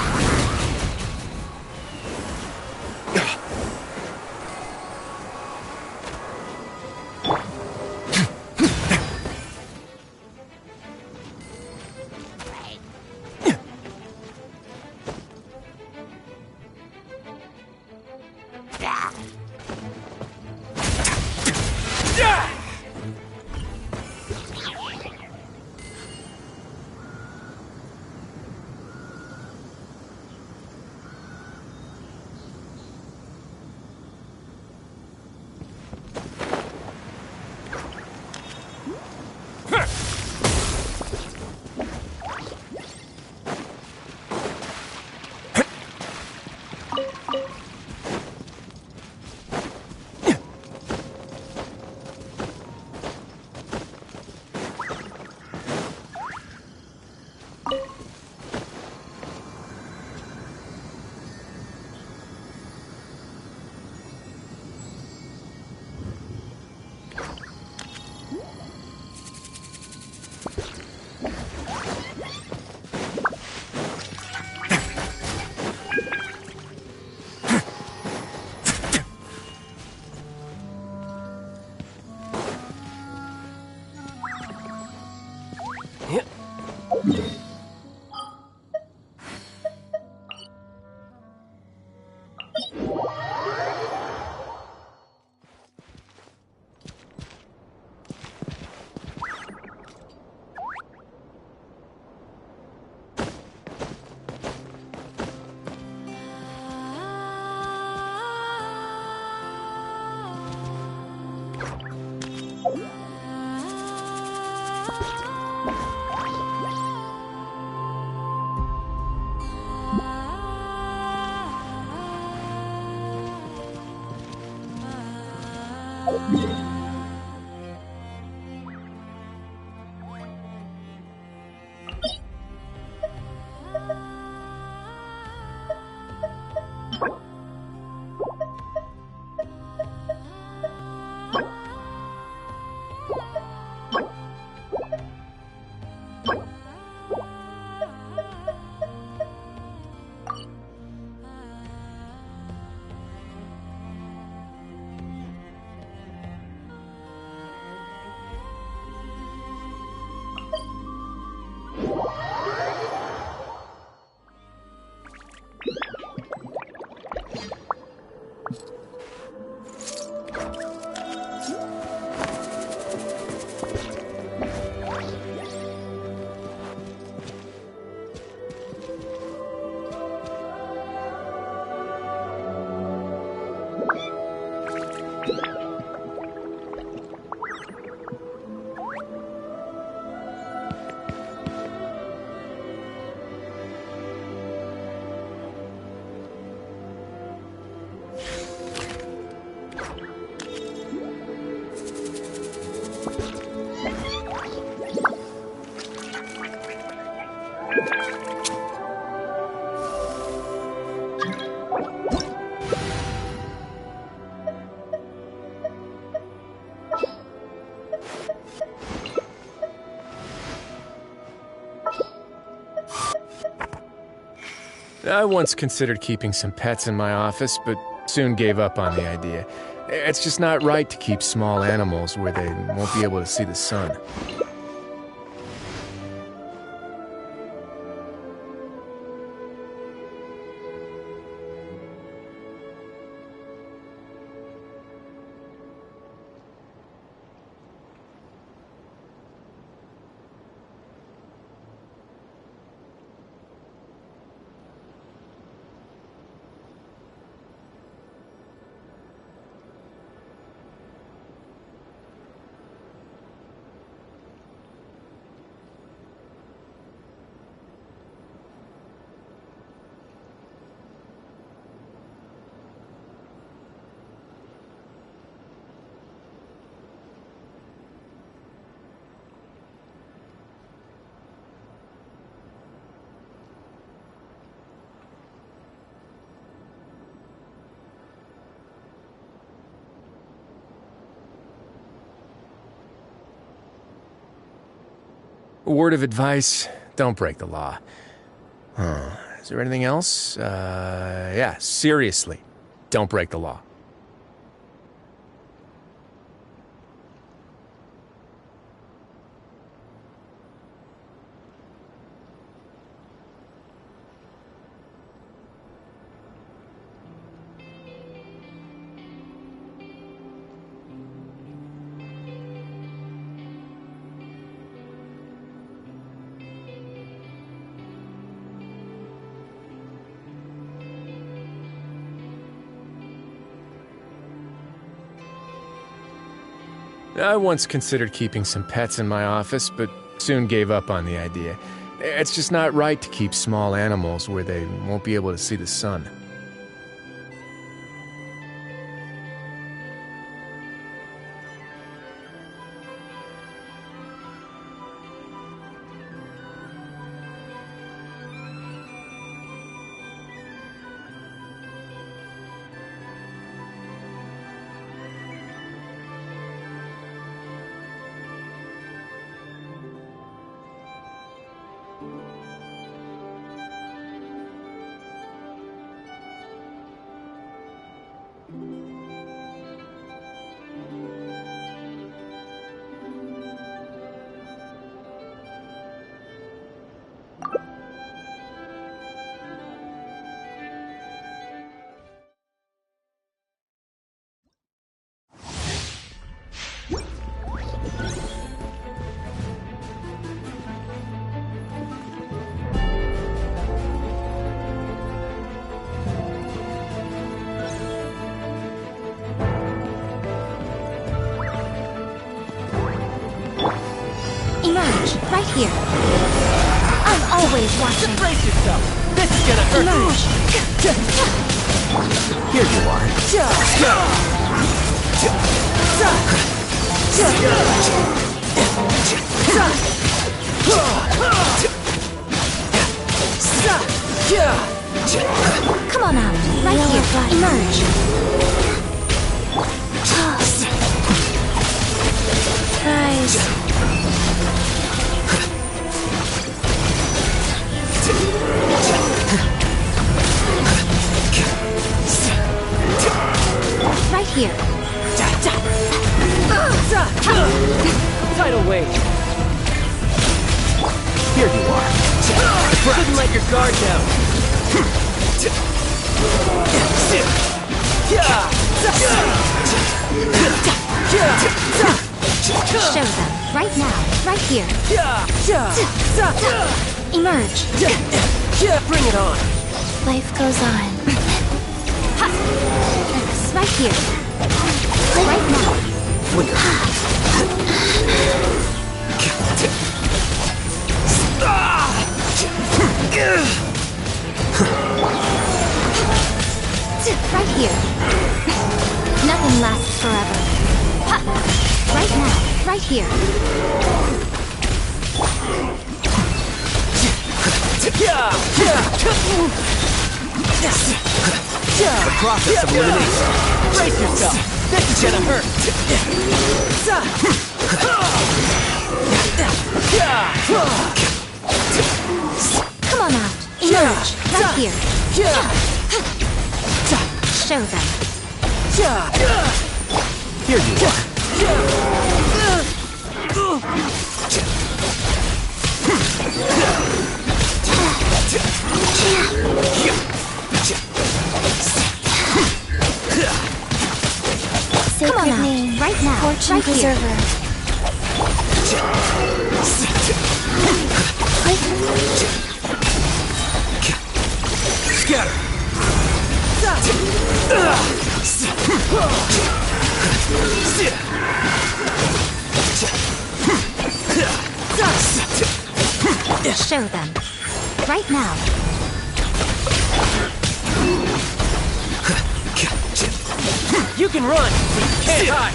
I once considered keeping some pets in my office, but soon gave up on the idea. It's just not right to keep small animals where they won't be able to see the sun. A word of advice, don't break the law. Is there anything else? Yeah, seriously, don't break the law. I once considered keeping some pets in my office, but soon gave up on the idea. It's just not right to keep small animals where they won't be able to see the sun. Emerge, right here. I'm always watching. Brace yourself. This is gonna hurt. Emerge. Here you are. Come on out, right here. Emerge. Surprise. Right here. Tidal wave. Here you are. Couldn't let your guard down. Show them. Right now. Right here. Emerge. Bring it on. Life goes on. Right here. Right now. Right here. Nothing lasts forever. Right now. Right here. The process of elimination. Brace yourself. This is gonna hurt. Come on out. Emerge, right here. Show them. Here you are. Sacred name, right now, Fortune right Preserver. Scatter! Show them. Right now. You can run, but you can't hide!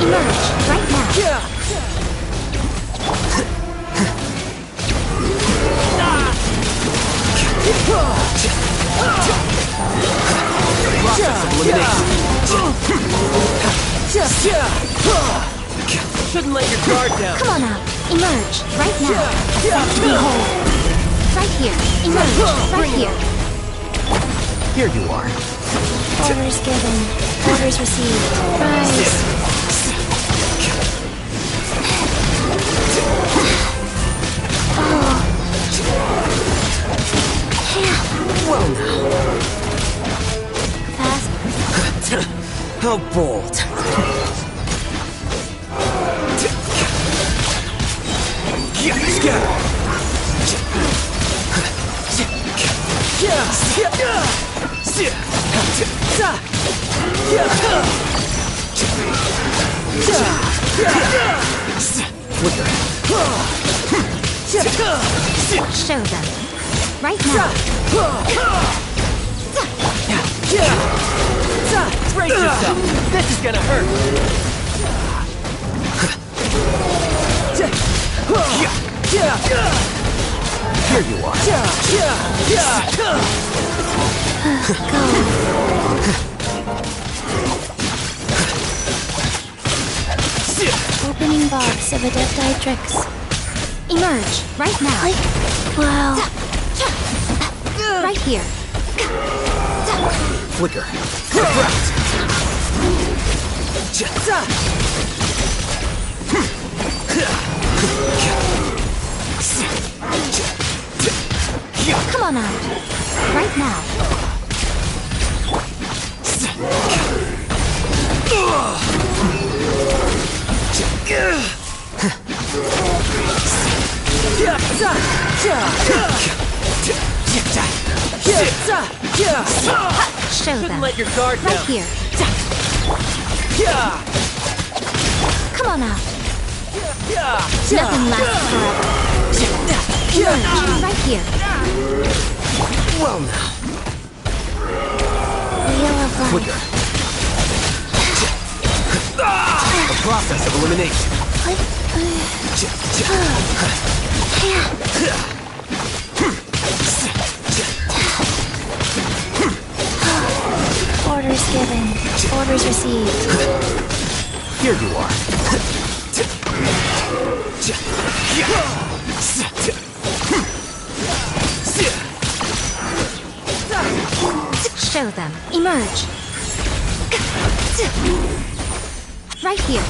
Emerge, right now. Shouldn't let your guard down. Come on out. Emerge, right now. Behold. Right here. Emerge, right here. Here you are. Orders given, orders received. Rise. Well now. Fast. How bold. Show them. Right now. Brace yourself. This is gonna hurt. Here you are. Opening box of Adepti tricks. Emerge, right now. Wow. Right here. Flicker. Come on out. Right now. Show them. Let your guard down. Right here. Come on out. Nothing lasts forever. Emerge, right here. Well now. Wheel of life. Flicker. The process of elimination. Orders given. Orders received. Here you are. Show them. Emerge. Right here.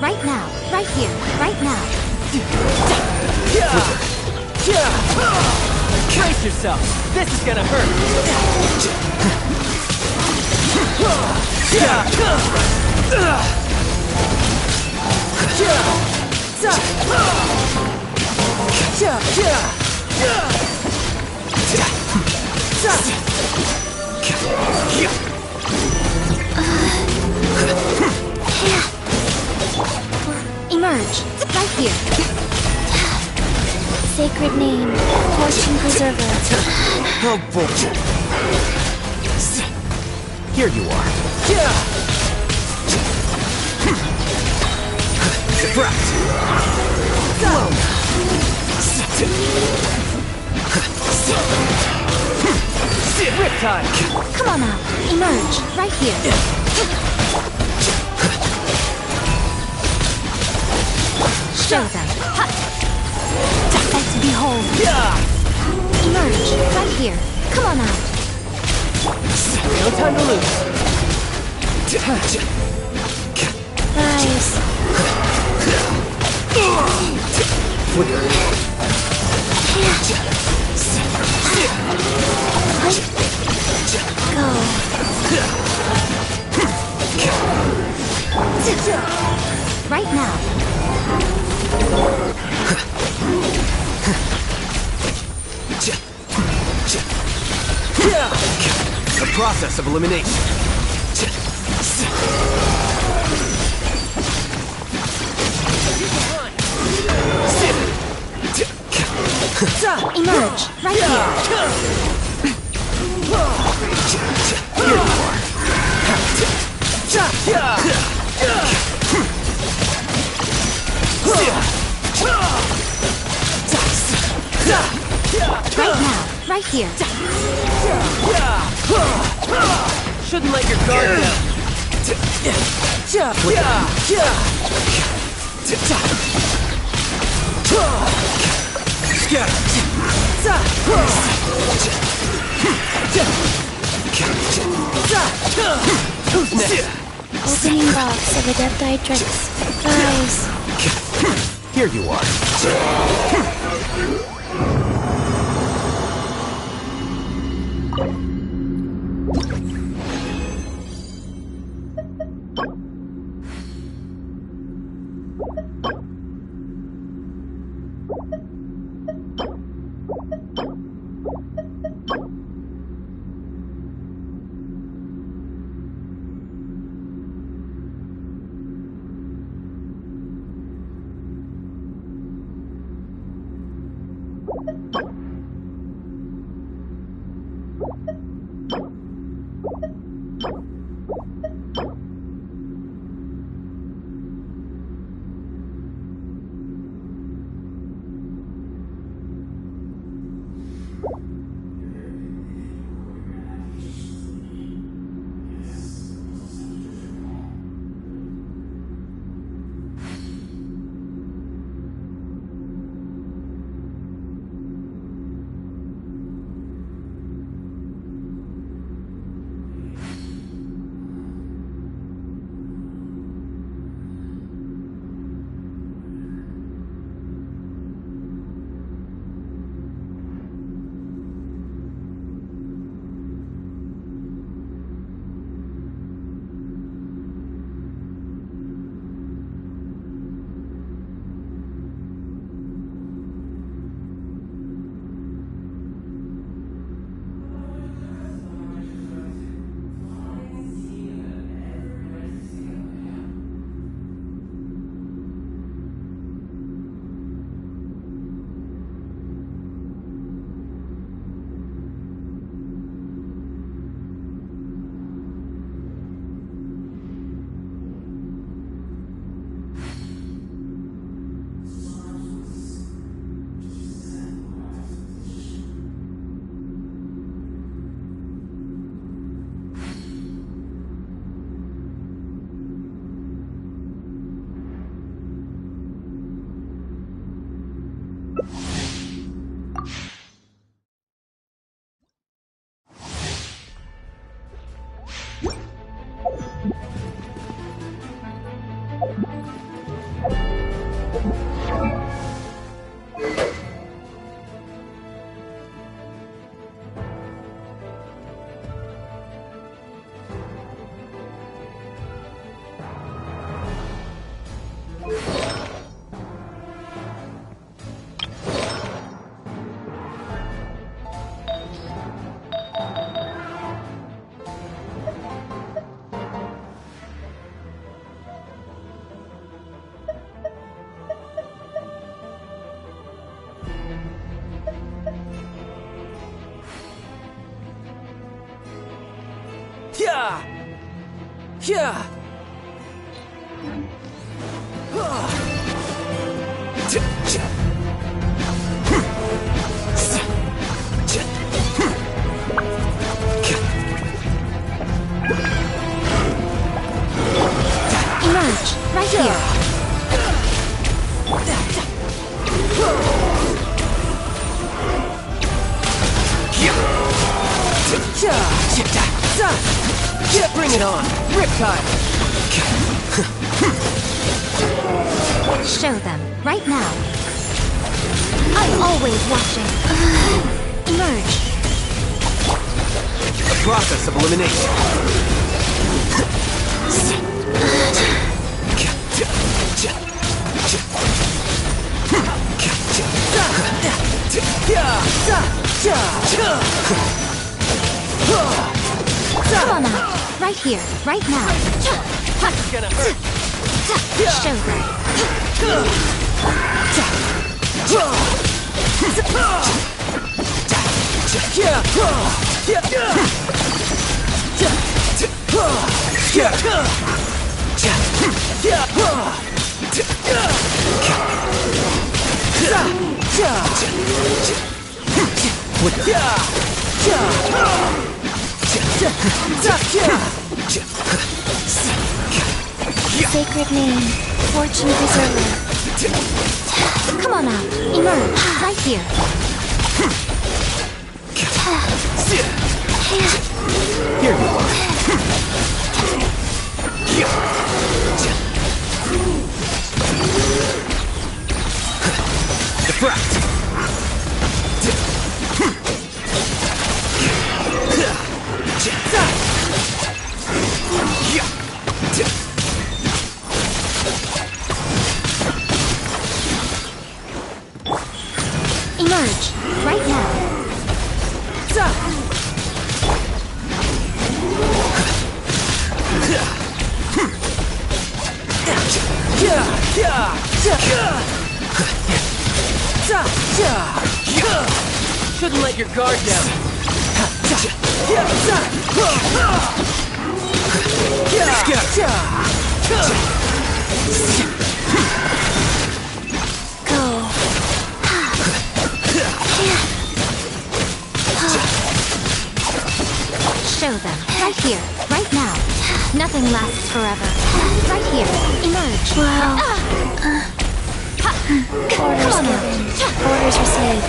Right now. Right here. Right now. Brace yourself. This is gonna hurt. Emerge. Right here. Sacred name. Fortune preserver. Oh, bullshit. Here you are. Deflect. Go. Riptide. Come on out. Emerge. Right here. Show them. Let's behold. Emerge. Right here. Come on out. No time to lose. Rise. Flicker. Go. Right now. The process of elimination. Emerge. Right here. Here you are. Right now, right here. Shouldn't let your guard down. Who's next? Opening box of Adepti Surprise. Here you are. Yeah! Yeah! Emerge, right here. Bring it on! Riptide! Show them, right now. I'm always watching. Emerge. The process of elimination. Come on out. Right here, right now. It's gonna hurt. Show them. Sacred name, fortune preserver. Come on now, emerge, right here. Here you are. Defract! Emerge, right now. Shouldn't let your guard down. Show them, right here, right now. Nothing lasts forever. Right here, emerge. Wow. Orders given. Orders received.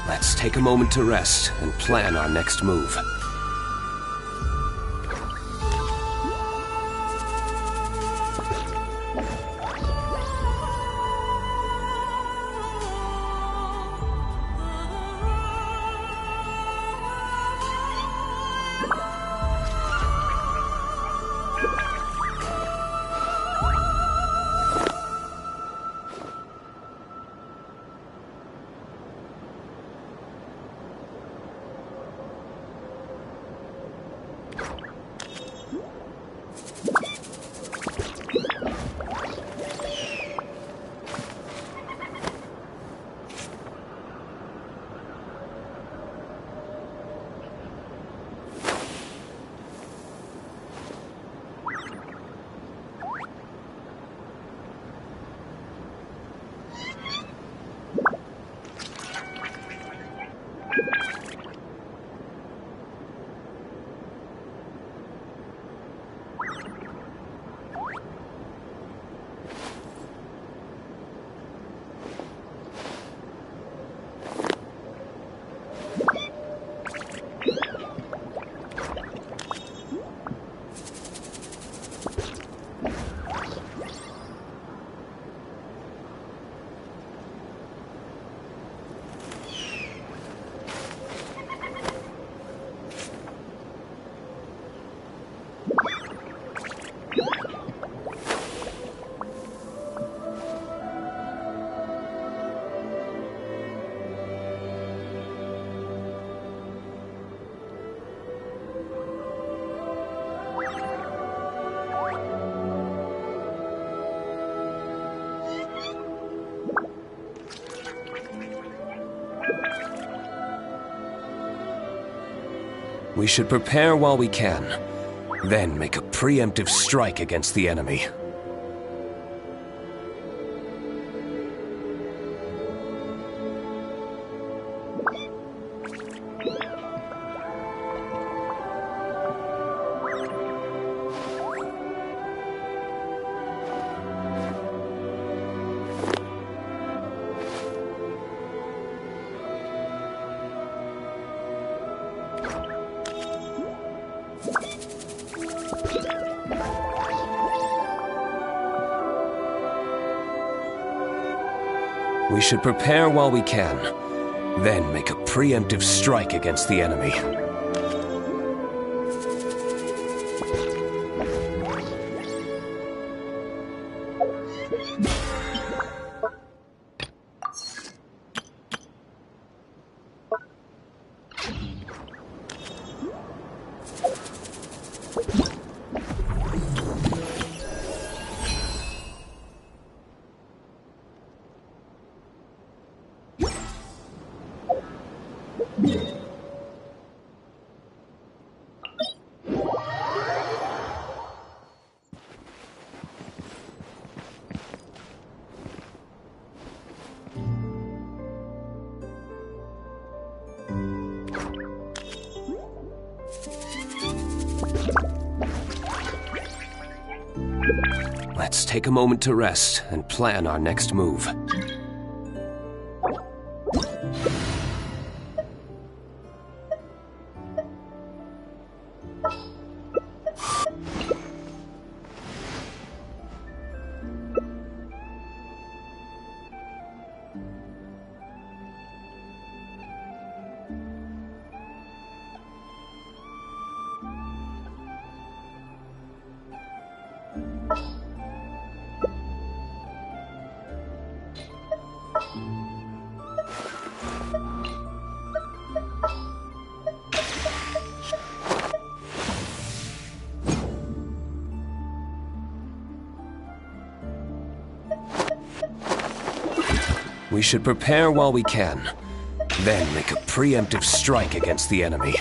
Let's take a moment to rest and plan our next move. We should prepare while we can, then make a preemptive strike against the enemy. We should prepare while we can, then make a preemptive strike against the enemy. Let's take a moment to rest and plan our next move. We should prepare while we can, then make a preemptive strike against the enemy.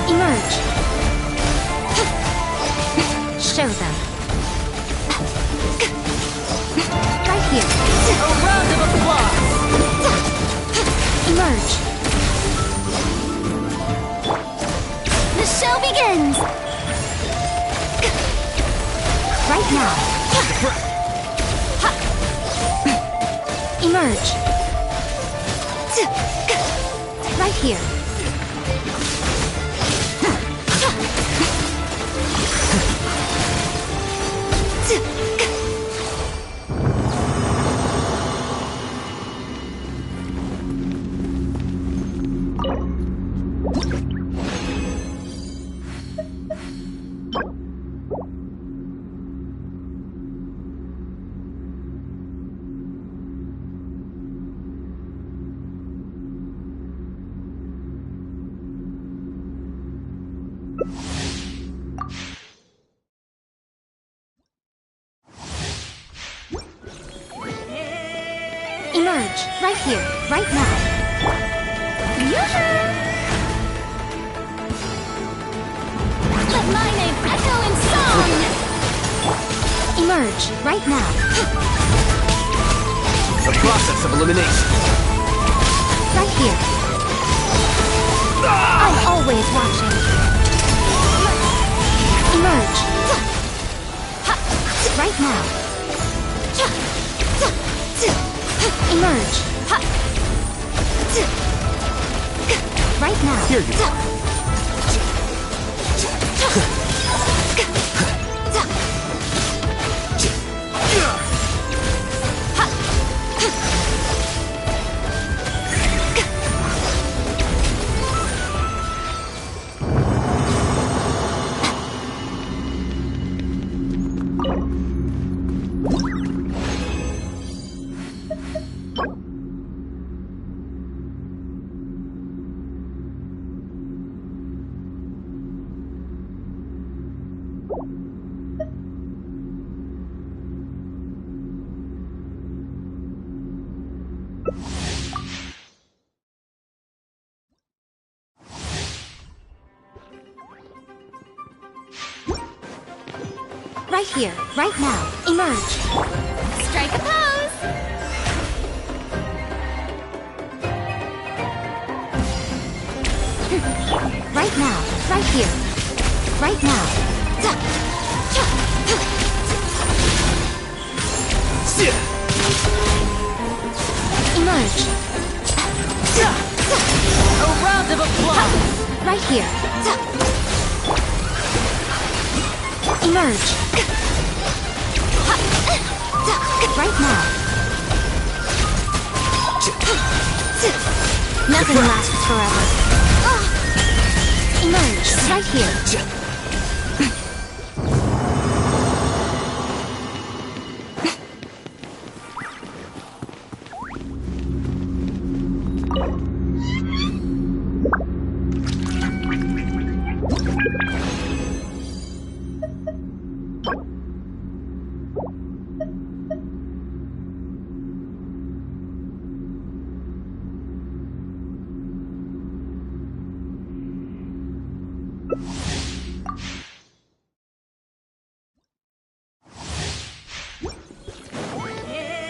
Emerge. Show them. Right here. A round of applause. Emerge. The show begins! Right now. Emerge. Right here. Emerge, right here, right now. Let my name echo in song! Emerge, right now. The process of elimination. Right here. I'm always watching. Emerge. Right now. Emerge. Right now. Here you are. Right here, right now. Emerge. Strike a pose! Right now, right here. Right now. Emerge. A round of applause! Right here. Emerge. Right now. Nothing lasts forever. Emerge. Right here.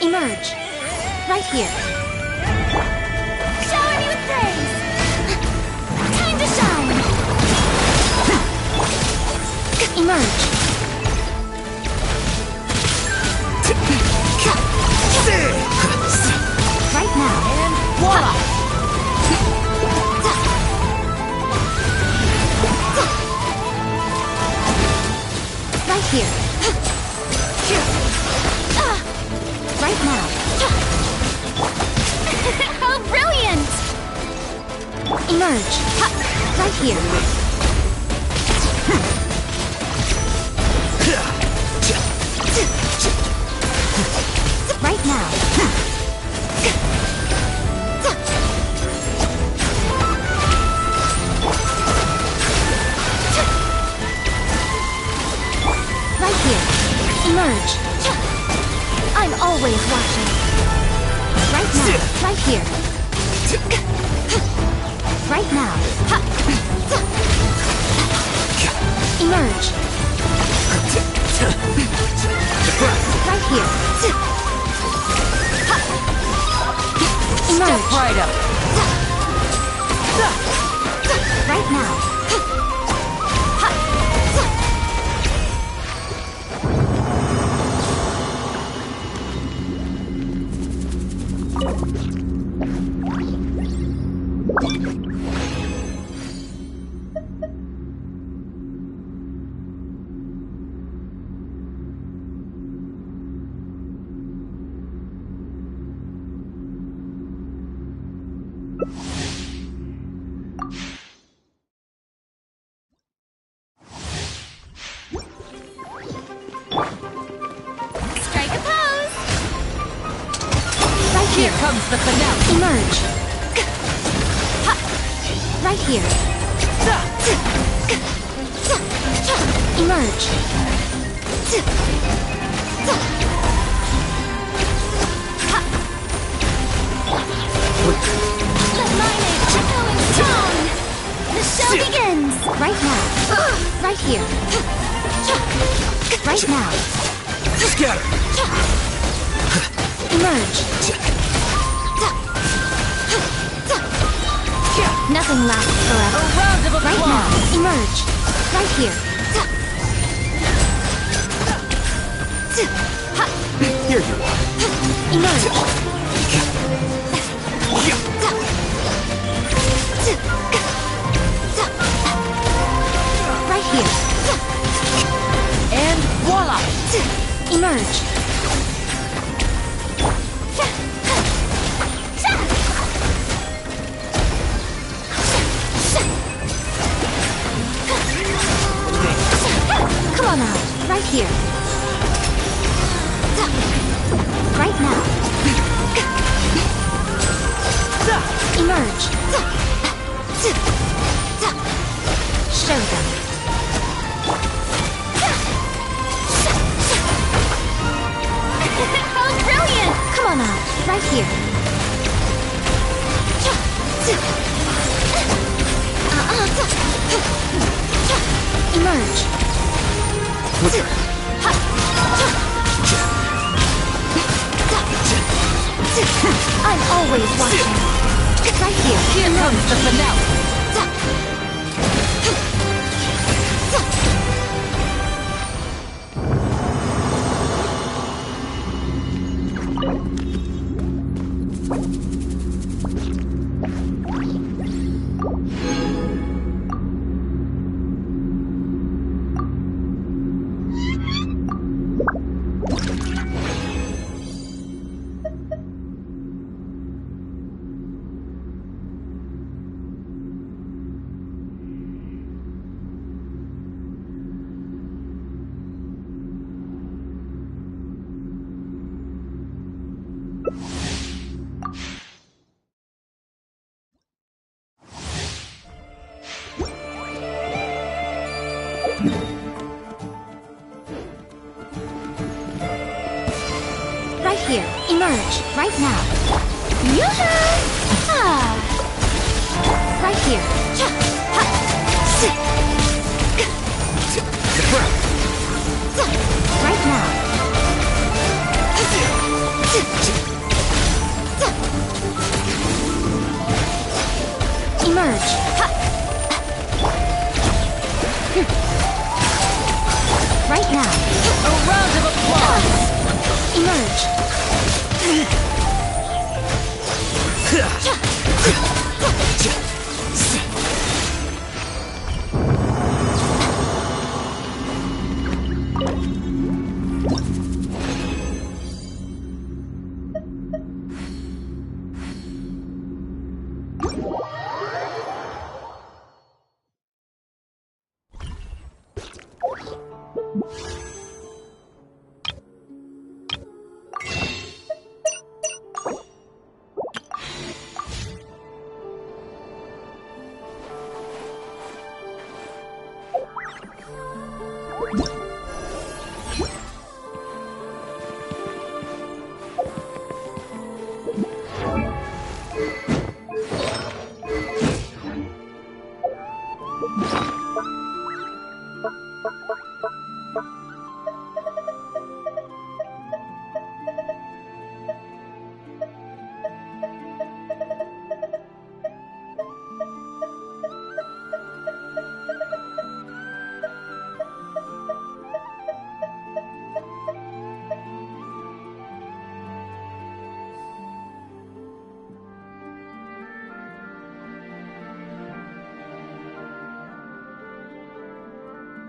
Emerge. Right here. Shower me with praise! Time to shine! Emerge. Right now. And voila! Right here. Right now. How brilliant! Emerge. Right here. Right now. Right here. Emerge. I'm always watching. Right now. Right here. Right now. Emerge. Right here. Emerge. Step right up. Right now. Strike a pose! Right Here here. comes the finale! Emerge. Right here. Emerge. Let my name echo in song! The show begins! Right now. Right here. Right now. Scatter! Emerge. Nothing lasts forever. A round of Right applause! now. Emerge. Right here. Here you are. Emerge. Right here. And voila! Emerge. Come on out. Right here. Right now. Emerge. I'm always watching. Right here. Here comes the finale. Right here. Emerge. Right now. Yoo-hoo! Ah. Right here. Right now. Emerge. Right now. A round of applause! Emerge.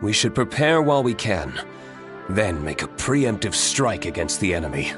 We should prepare while we can, then make a preemptive strike against the enemy.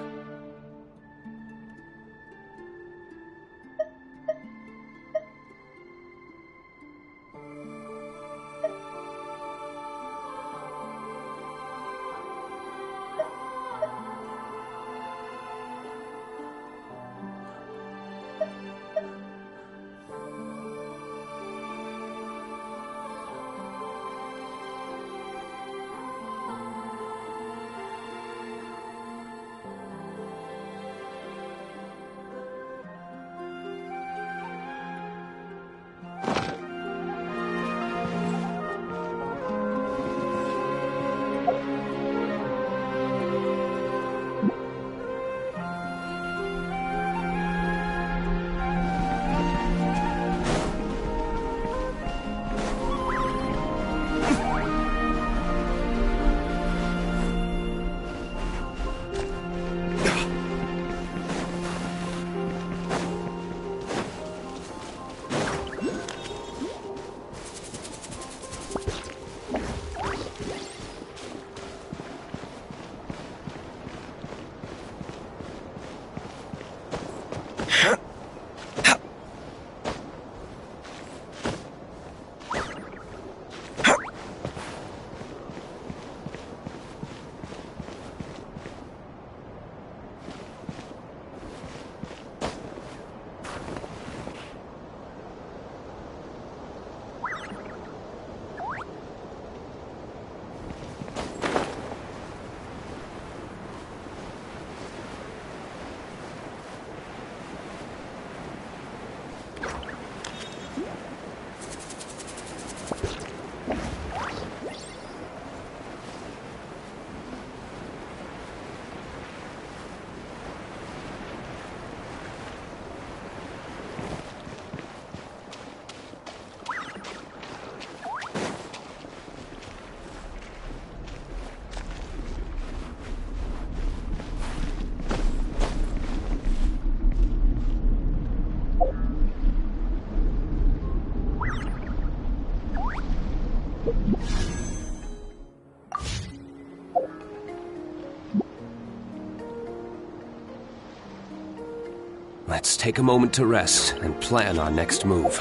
Let's take a moment to rest and plan our next move.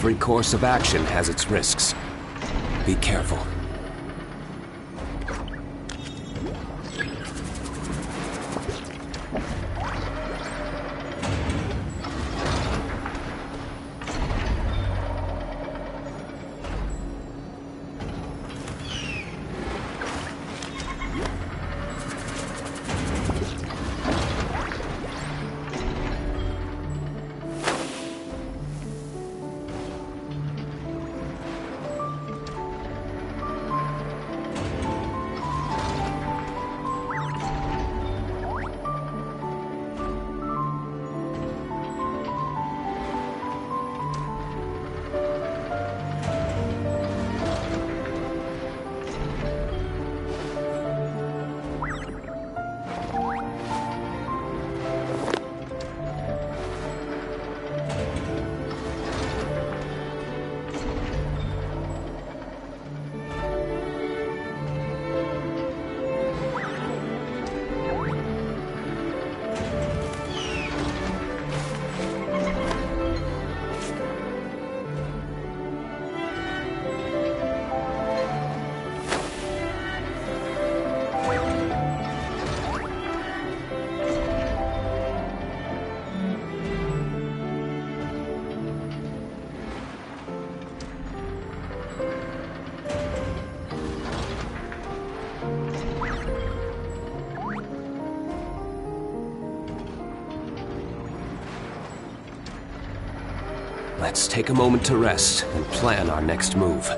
Every course of action has its risks. Be careful. Let's take a moment to rest and plan our next move.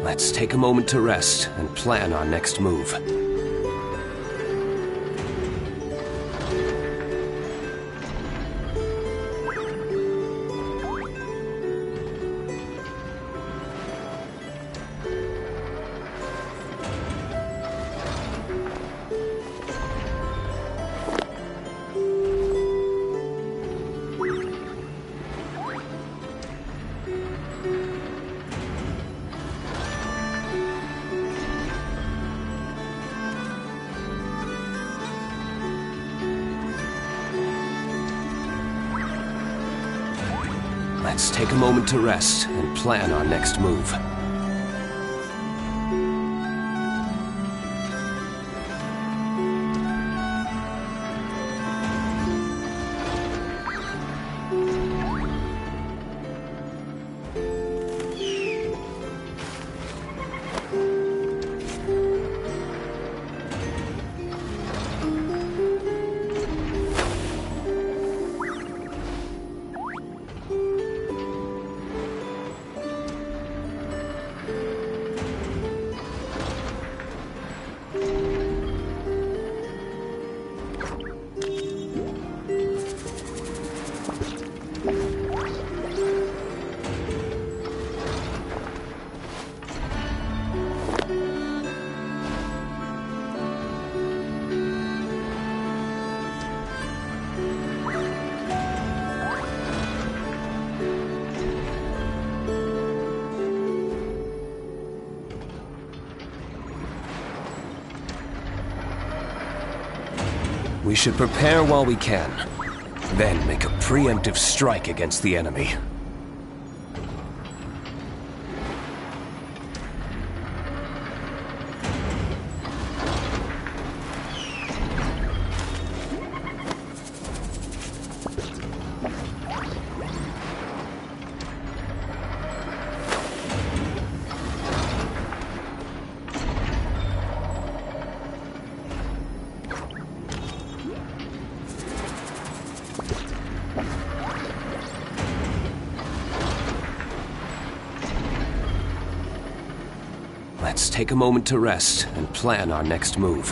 Let's take a moment to rest and plan our next move. Let's take a moment to rest and plan our next move. We should prepare while we can, then make a preemptive strike against the enemy. Let's take a moment to rest and plan our next move.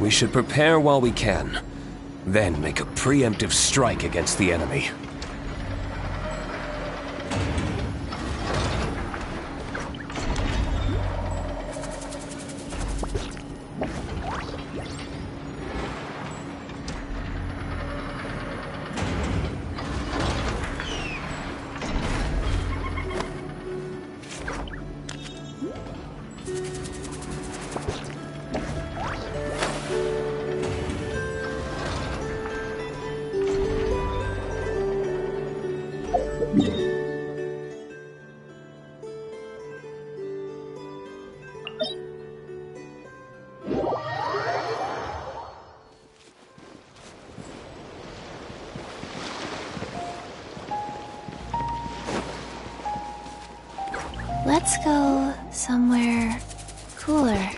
We should prepare while we can, then make a preemptive strike against the enemy. Let's go somewhere cooler.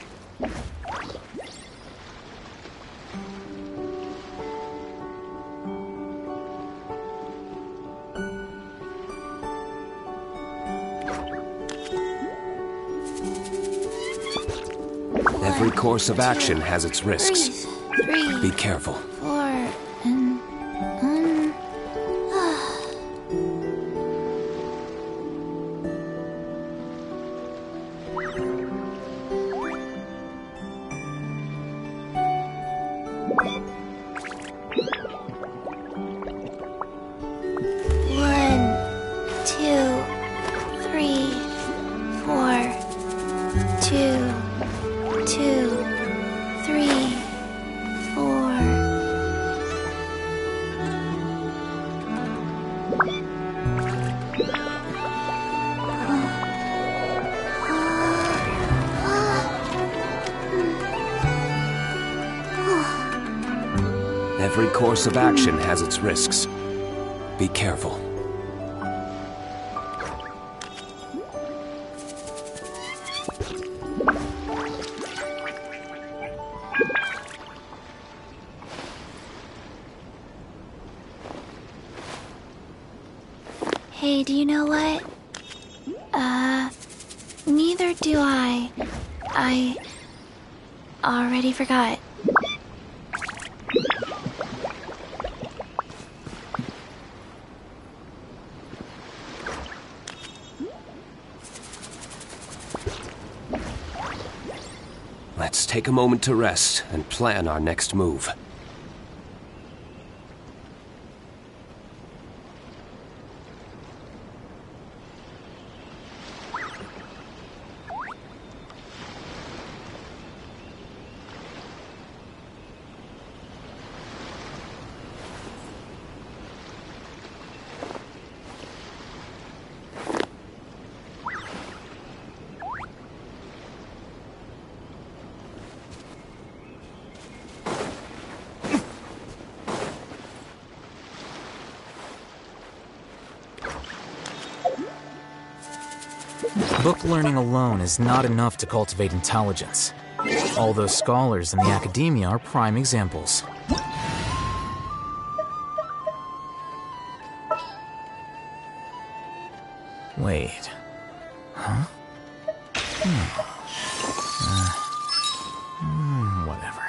Every course of action has its risks. Be careful. 4 and Every course of action has its risks. Be careful. Hey, do you know what? Neither do I. I already forgot. Let's take a moment to rest and plan our next move. Book learning alone is not enough to cultivate intelligence. All those scholars in the academia are prime examples. Wait. Huh? Whatever.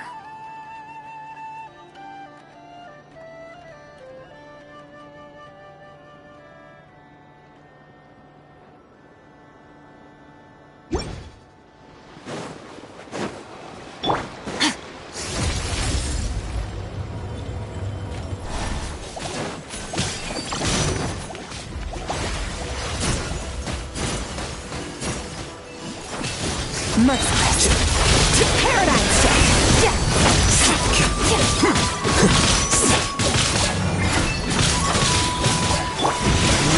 Merciless. To paradise.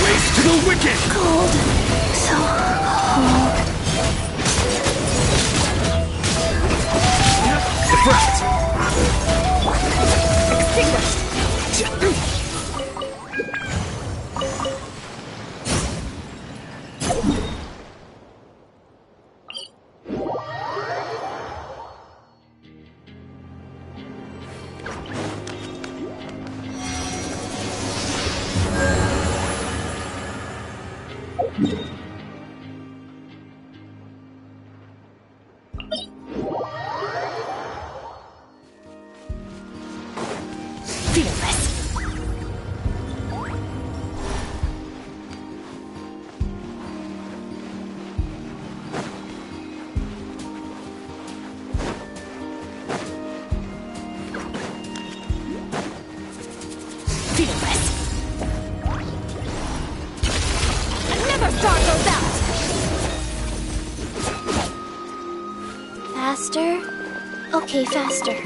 Race to the wicked. Cold. So cold. Deflect. Extinguished. Faster? Okay, faster.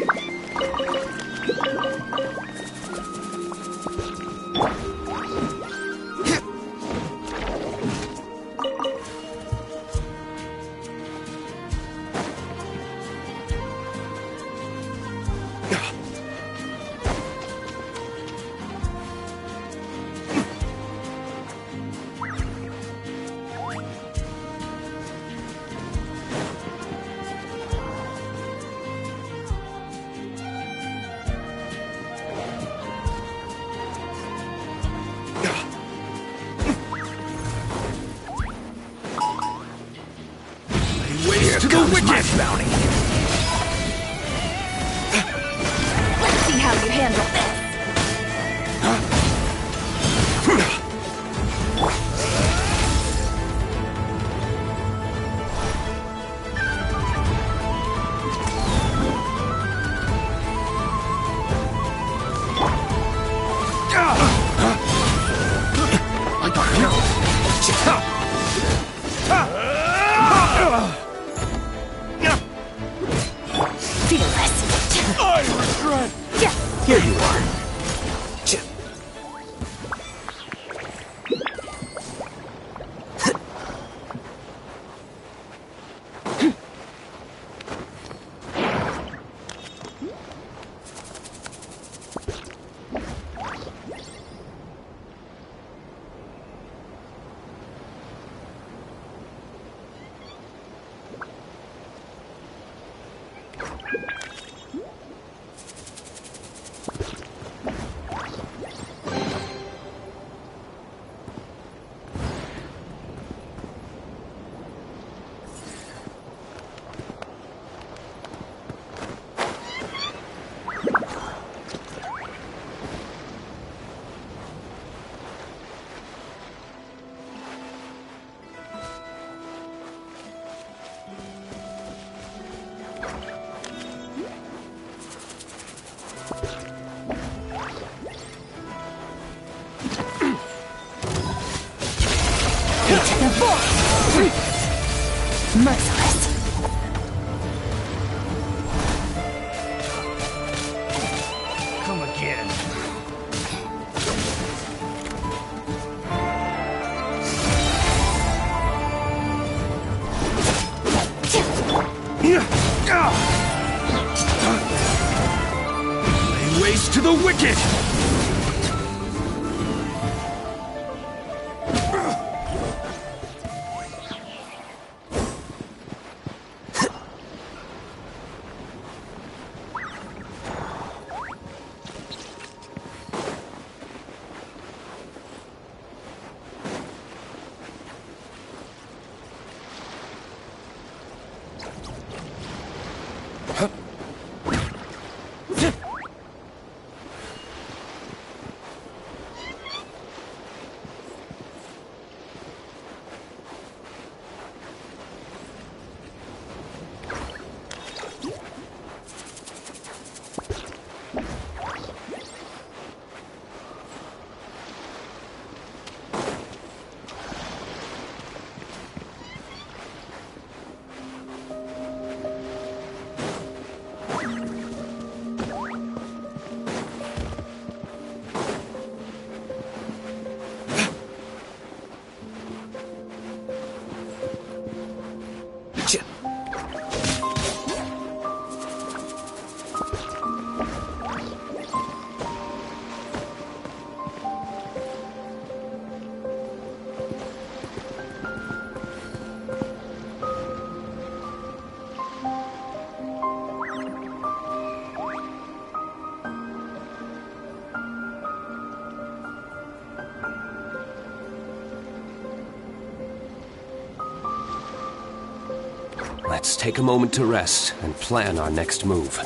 To the wicked! Bounty. Let's see how you handle this. Here you are. Merciless. Come again. Lay waste to the wicked! Let's take a moment to rest and plan our next move.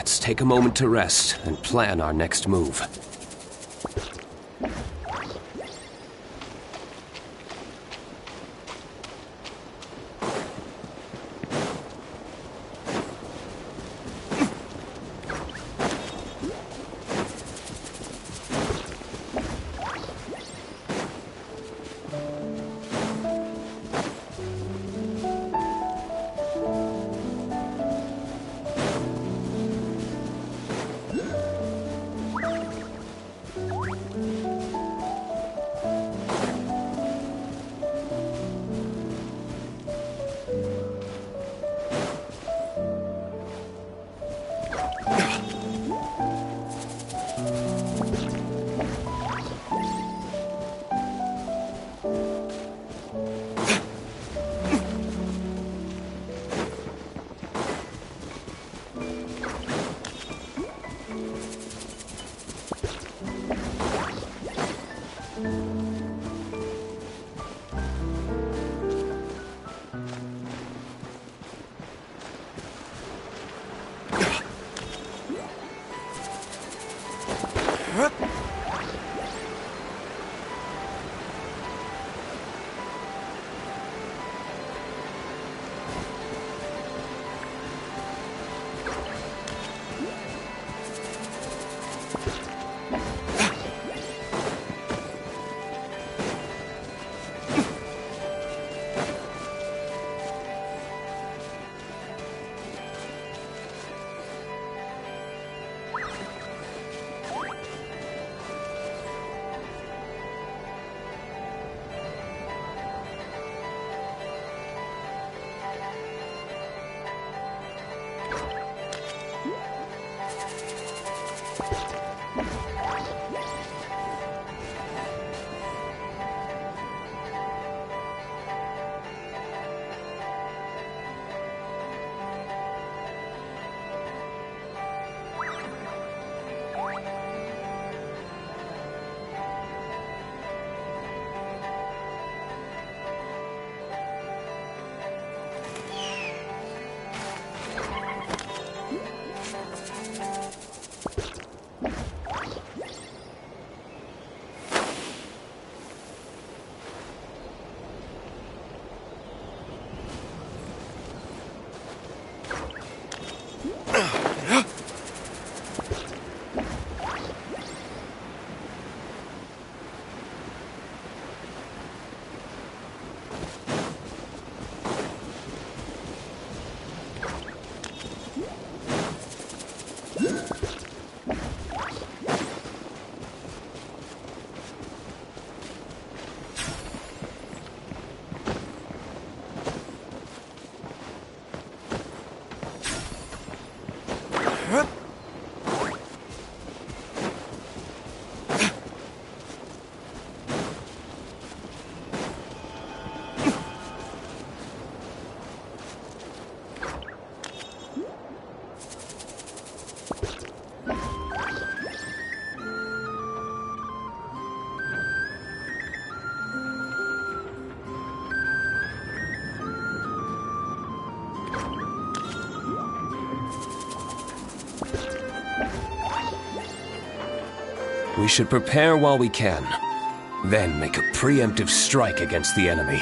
Let's take a moment to rest and plan our next move. We should prepare while we can, then make a preemptive strike against the enemy.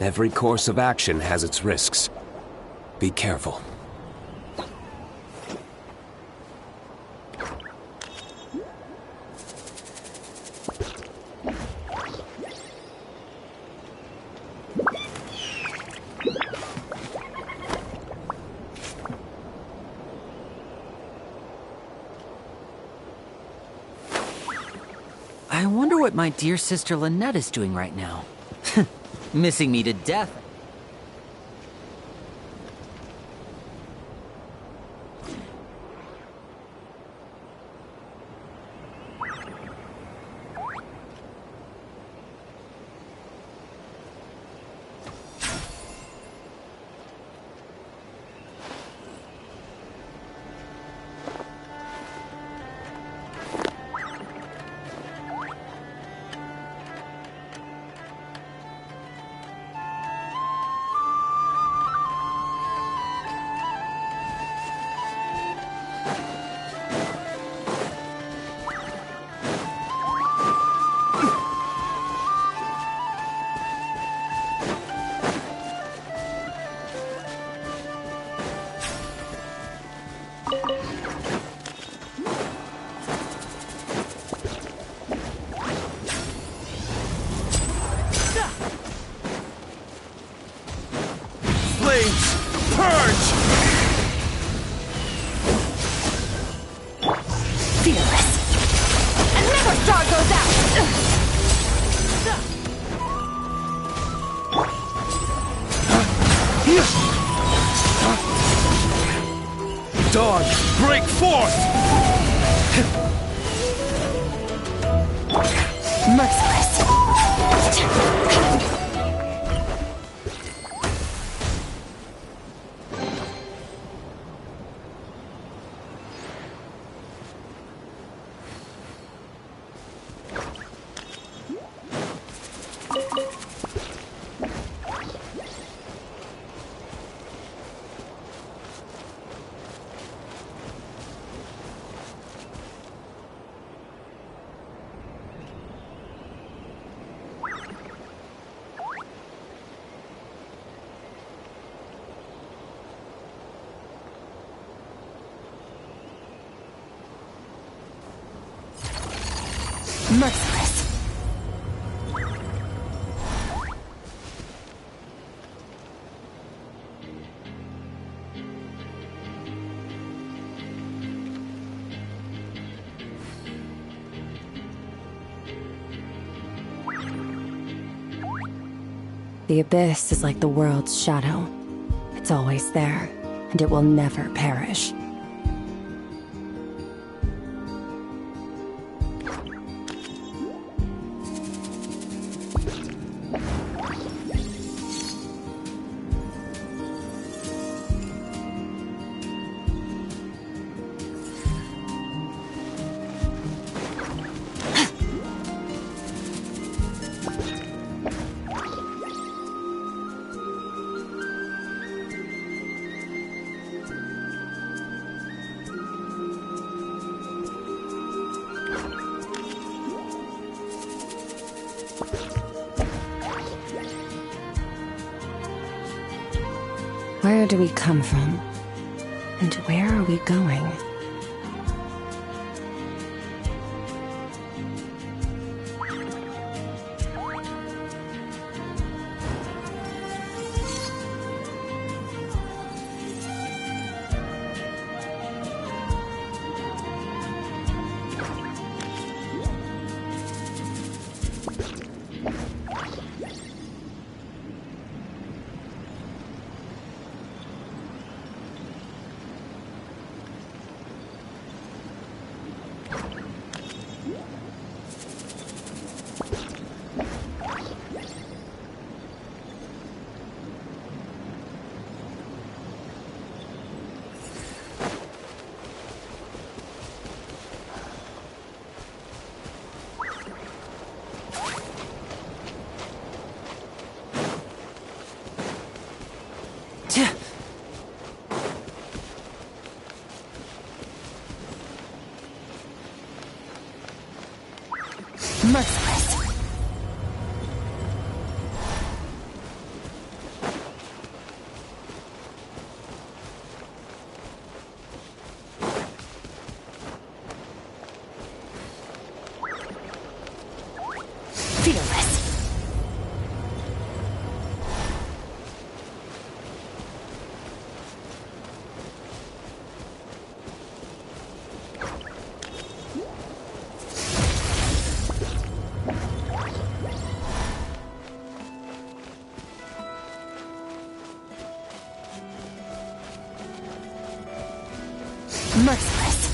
Every course of action has its risks. Be careful. I wonder what my dear sister Lynette is doing right now. Missing me to death. force! Merciless. Merciless. The abyss is like the world's shadow. It's always there, and it will never perish. Where do we come from? And where are we going? Merciless. Fearless. Merciless.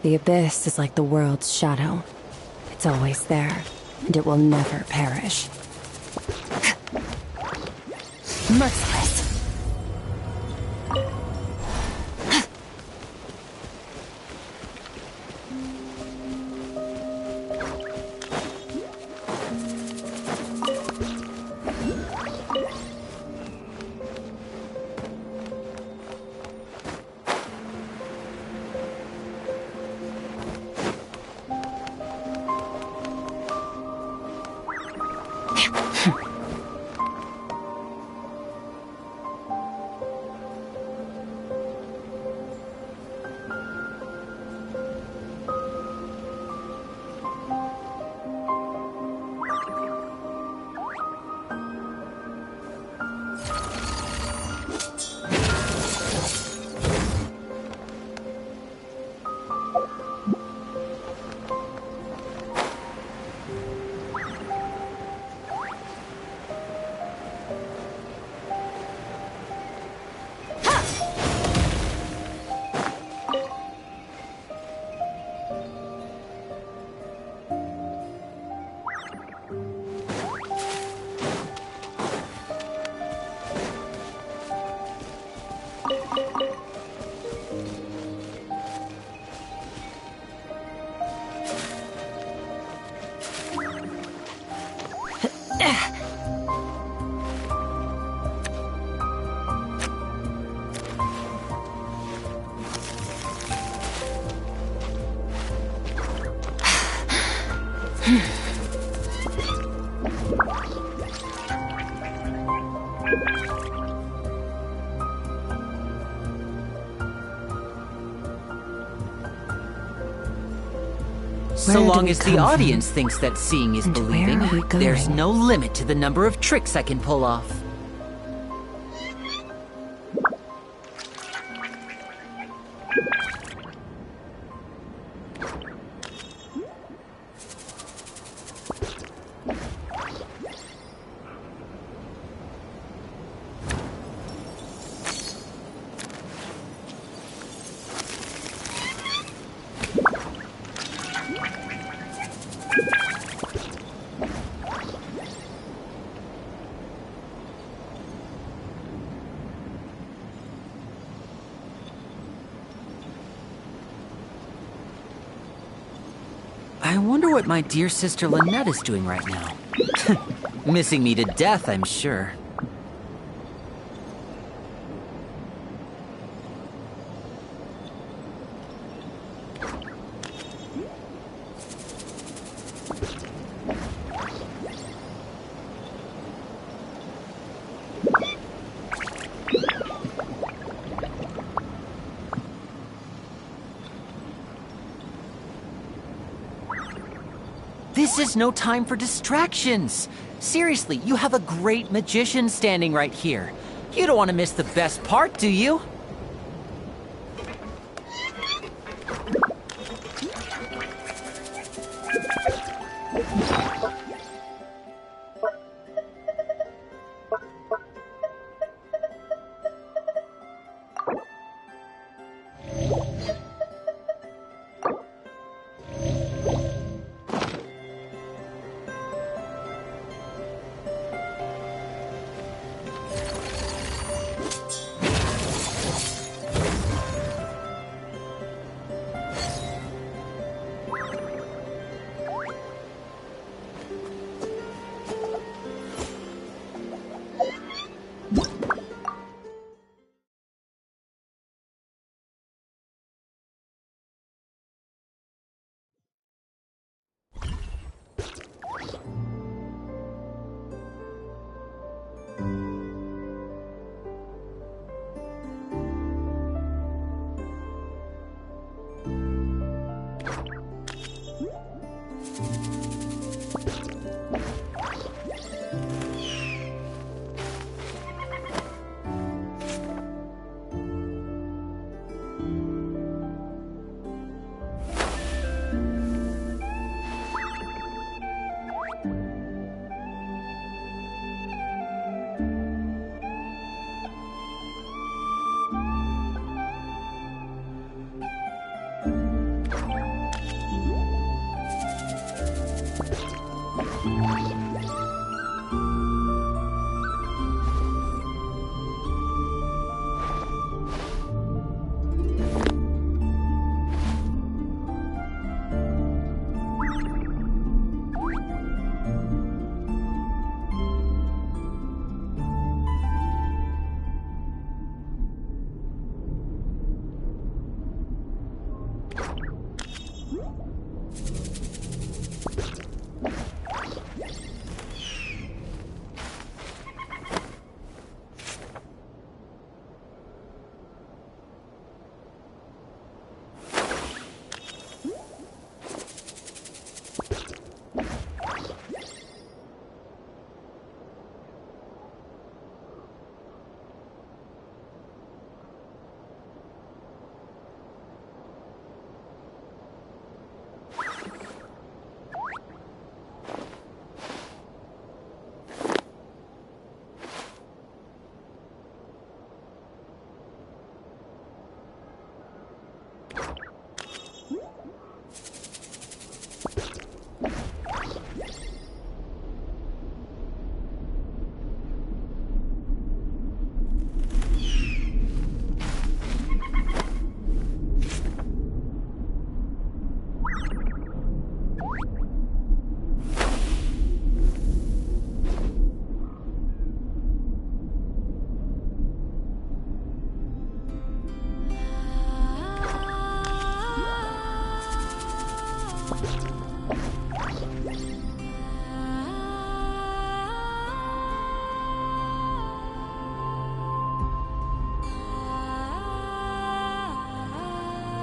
The abyss is like the world's shadow. It's always there, and it will never perish. Merciless. So long as the audience thinks that seeing is believing, there's no limit to the number of tricks I can pull off. I wonder what my dear sister Lynette is doing right now. Missing me to death, I'm sure. This is no time for distractions. Seriously, you have a great magician standing right here. You don't want to miss the best part, do you?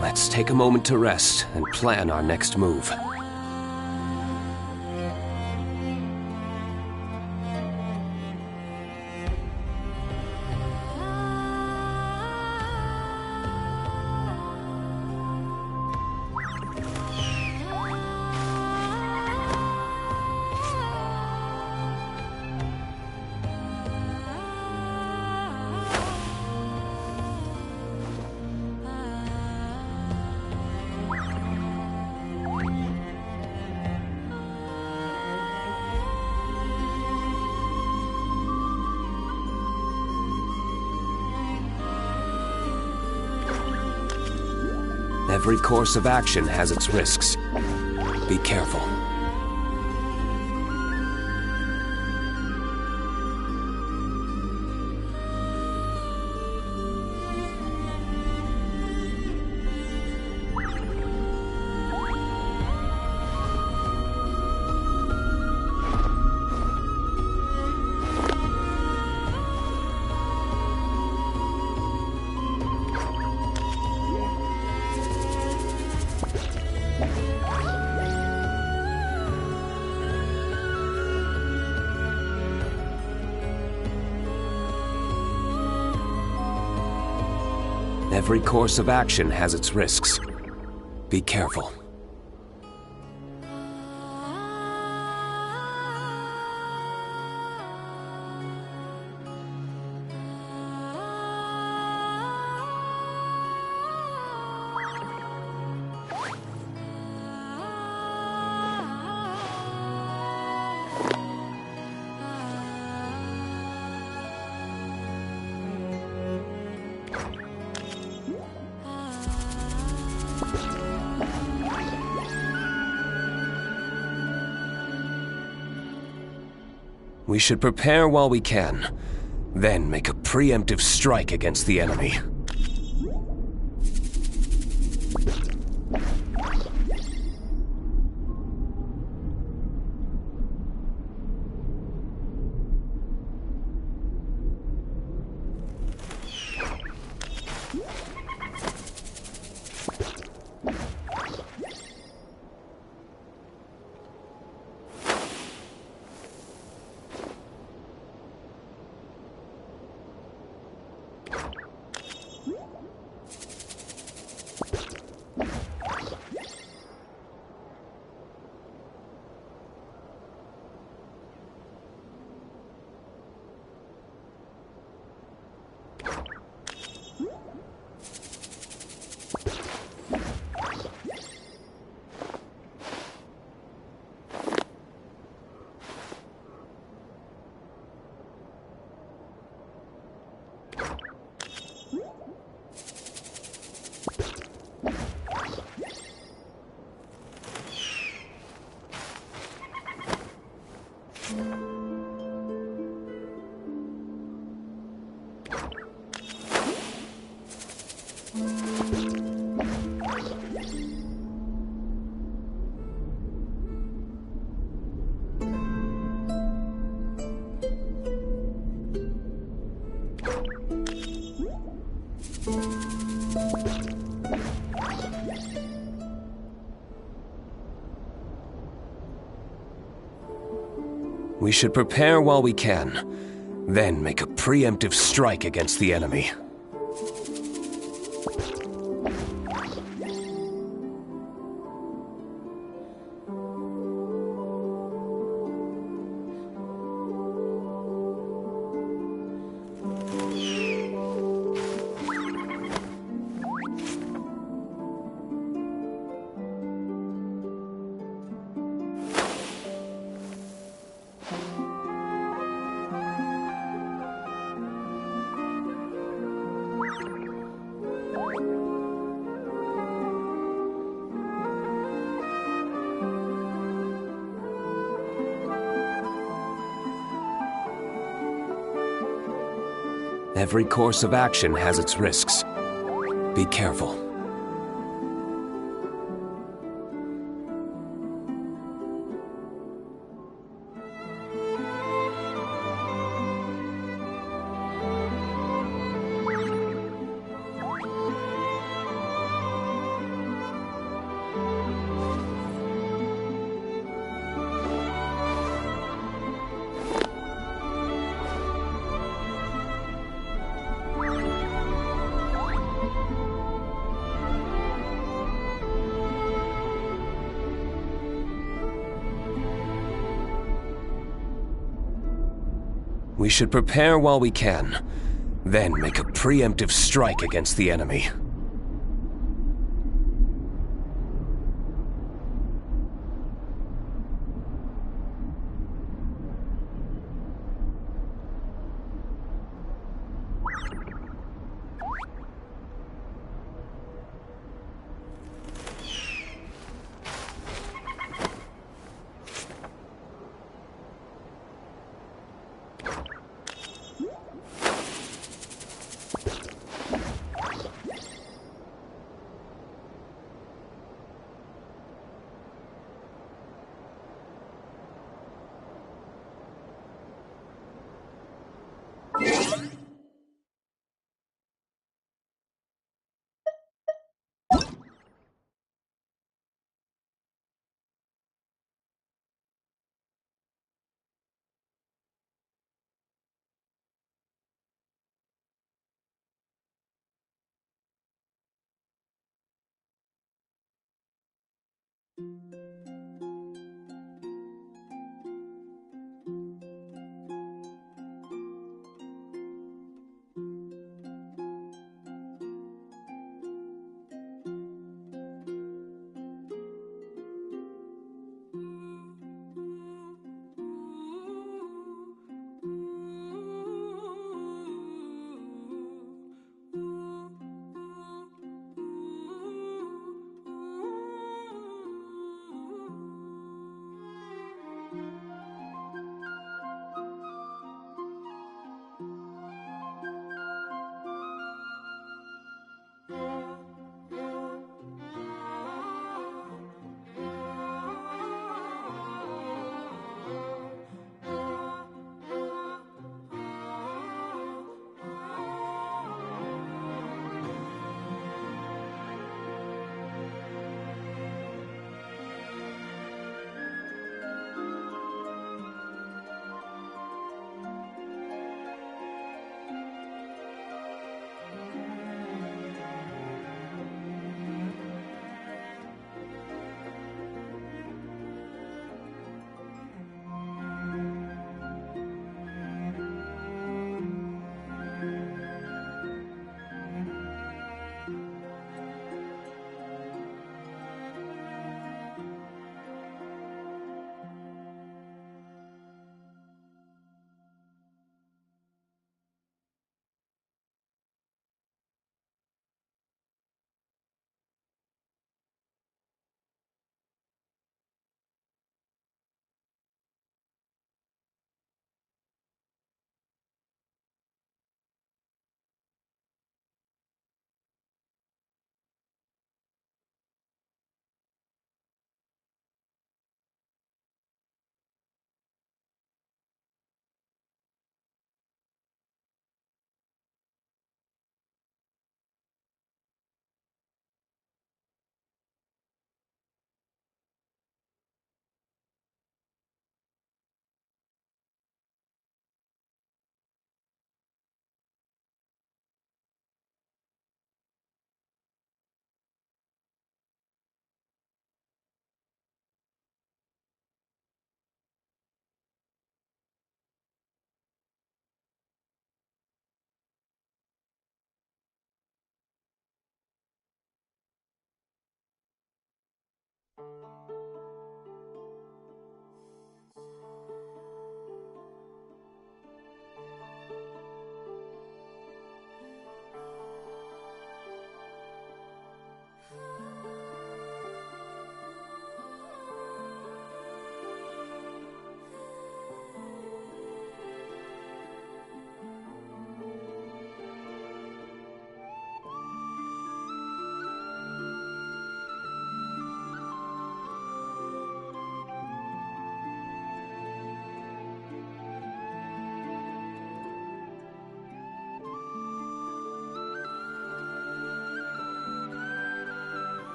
Let's take a moment to rest and plan our next move. Every course of action has its risks. Be careful. Every course of action has its risks. Be careful. We should prepare while we can, then make a preemptive strike against the enemy. We should prepare while we can, then make a preemptive strike against the enemy. Every course of action has its risks. Be careful. We should prepare while we can, then make a preemptive strike against the enemy.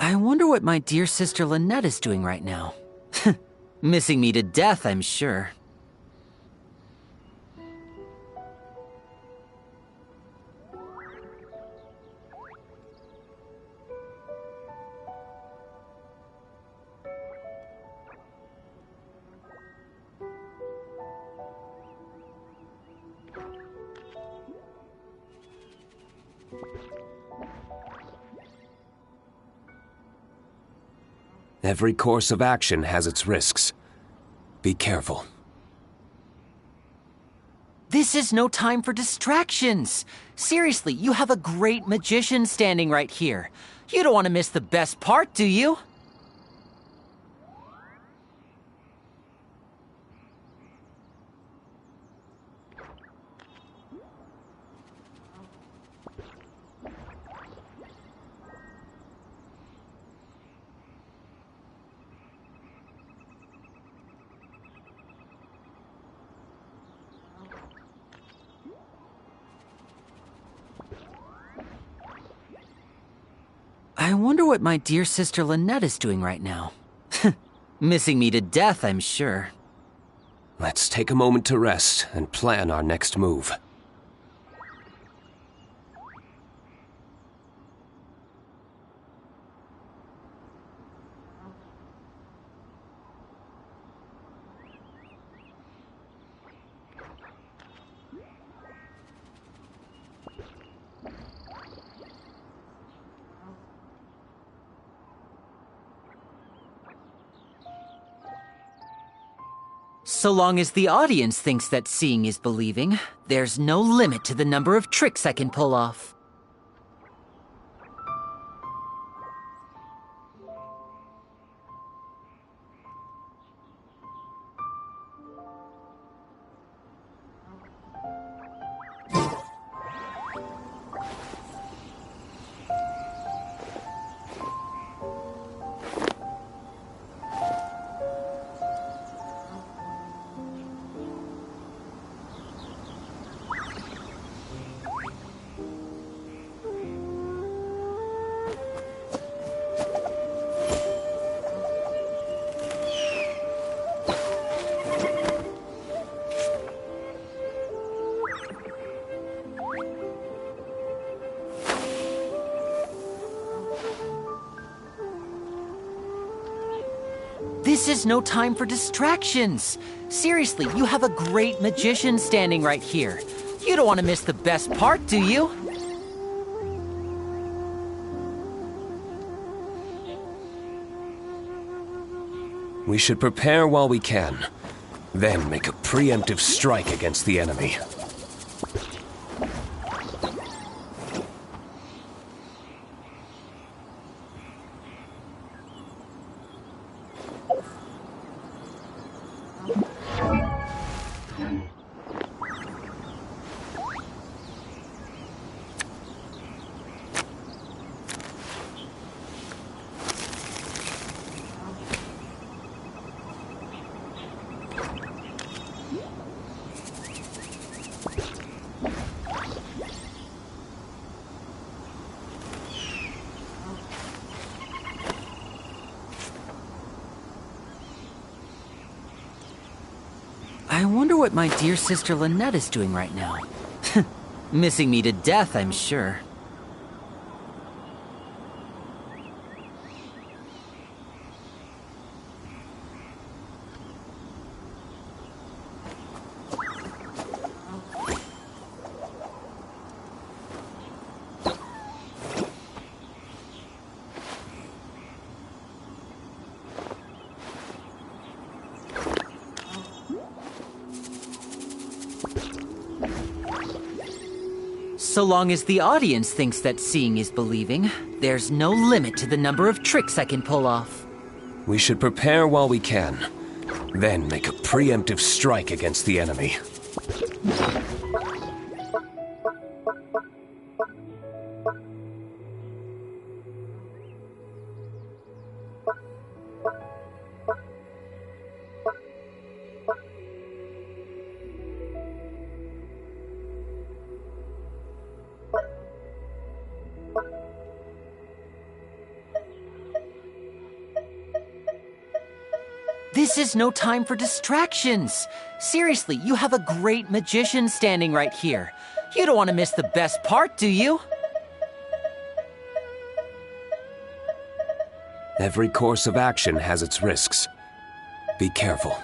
I wonder what my dear sister Lynette is doing right now. Missing me to death, I'm sure. Every course of action has its risks. Be careful. This is no time for distractions. Seriously, you have a great magician standing right here. You don't want to miss the best part, do you? I wonder what my dear sister Lynette is doing right now. Missing me to death, I'm sure. Let's take a moment to rest and plan our next move. So long as the audience thinks that seeing is believing, there's no limit to the number of tricks I can pull off. This is no time for distractions. Seriously, you have a great magician standing right here. You don't want to miss the best part, do you? We should prepare while we can, then make a preemptive strike against the enemy. I wonder what my dear sister Lynette is doing right now. Missing me to death, I'm sure. So long as the audience thinks that seeing is believing, there's no limit to the number of tricks I can pull off. We should prepare while we can, then make a preemptive strike against the enemy. This is no time for distractions. Seriously, you have a great magician standing right here. You don't want to miss the best part, do you? Every course of action has its risks. Be careful.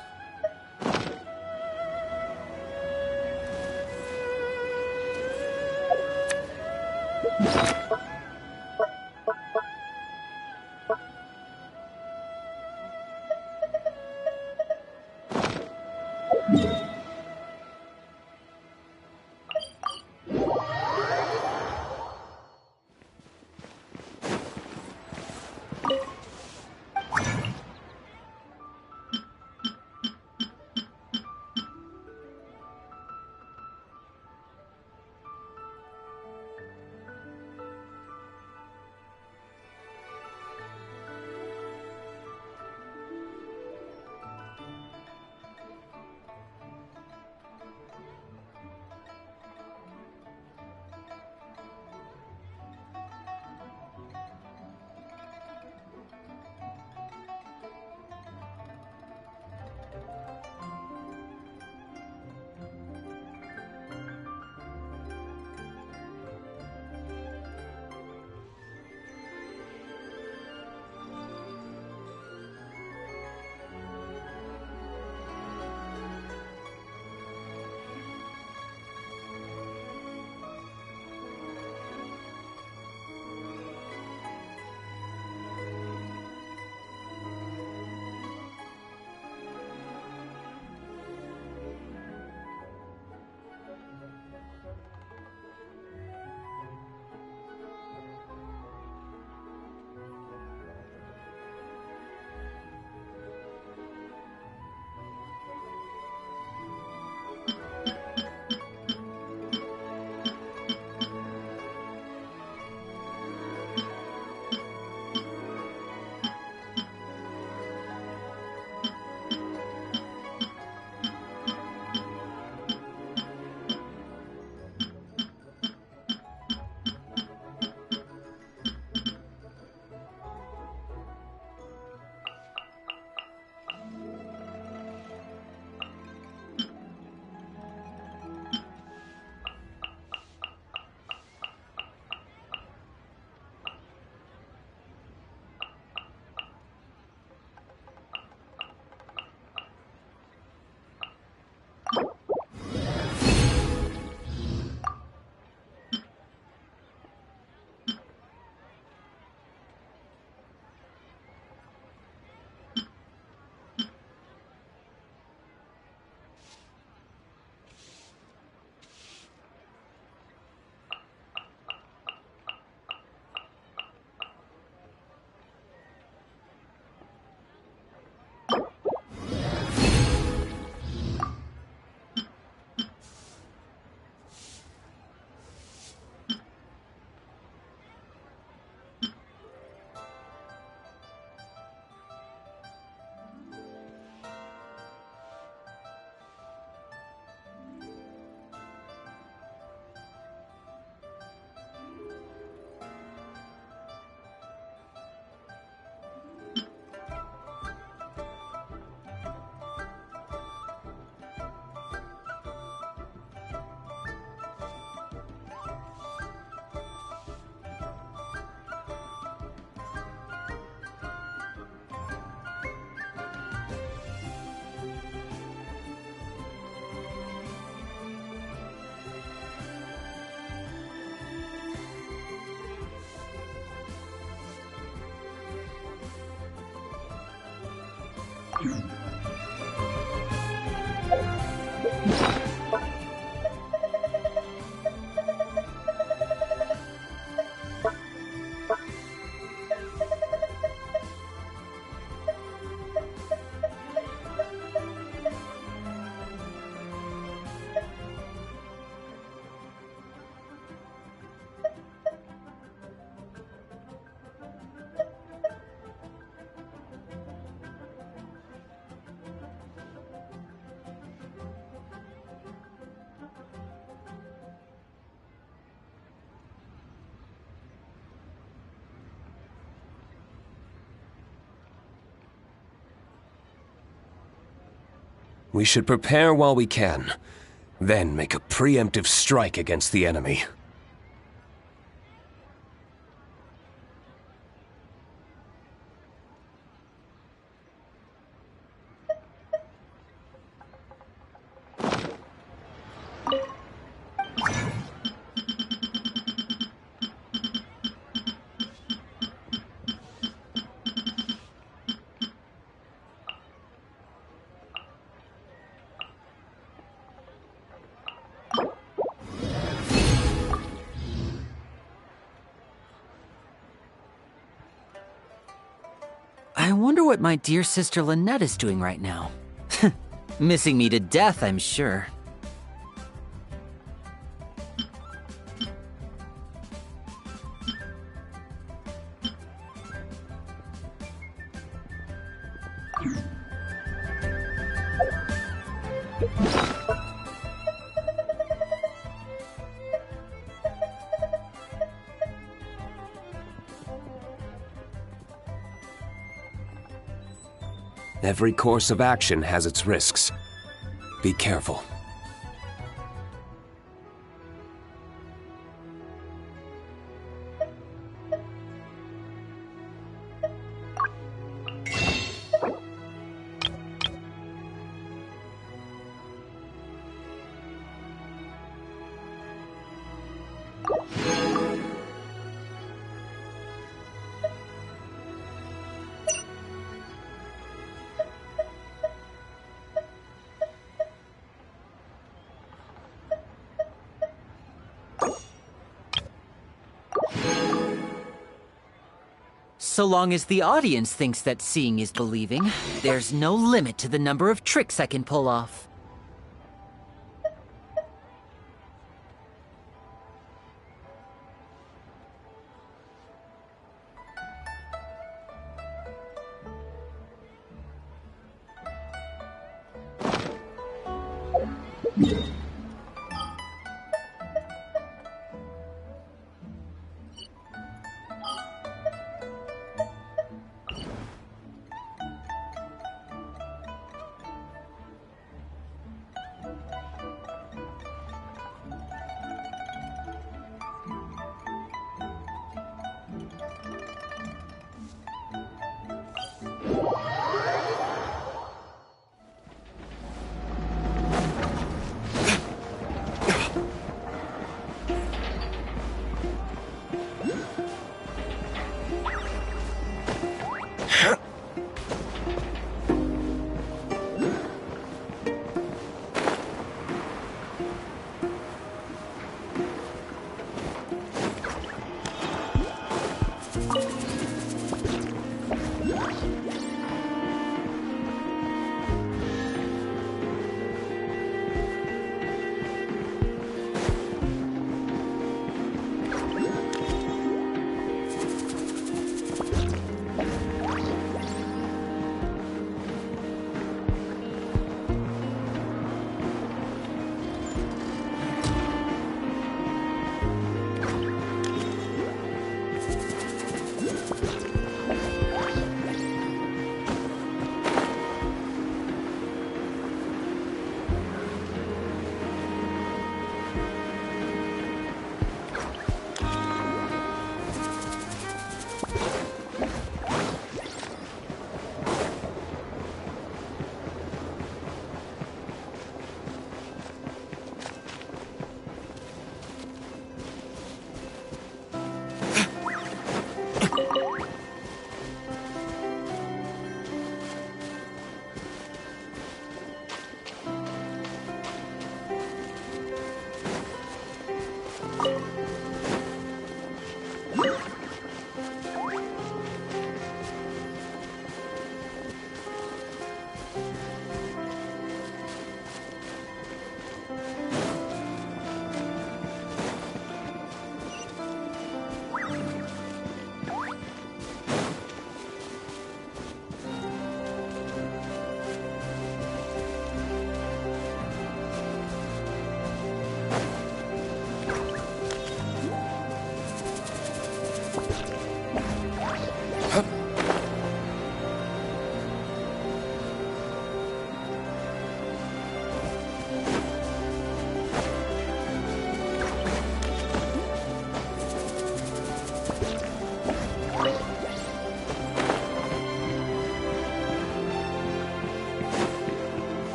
We should prepare while we can, then make a preemptive strike against the enemy. I wonder what my dear sister Lynette is doing right now. Missing me to death, I'm sure. Every course of action has its risks. Be careful. So long as the audience thinks that seeing is believing, there's no limit to the number of tricks I can pull off.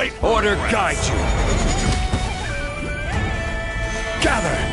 wait. Order guide you. Gather.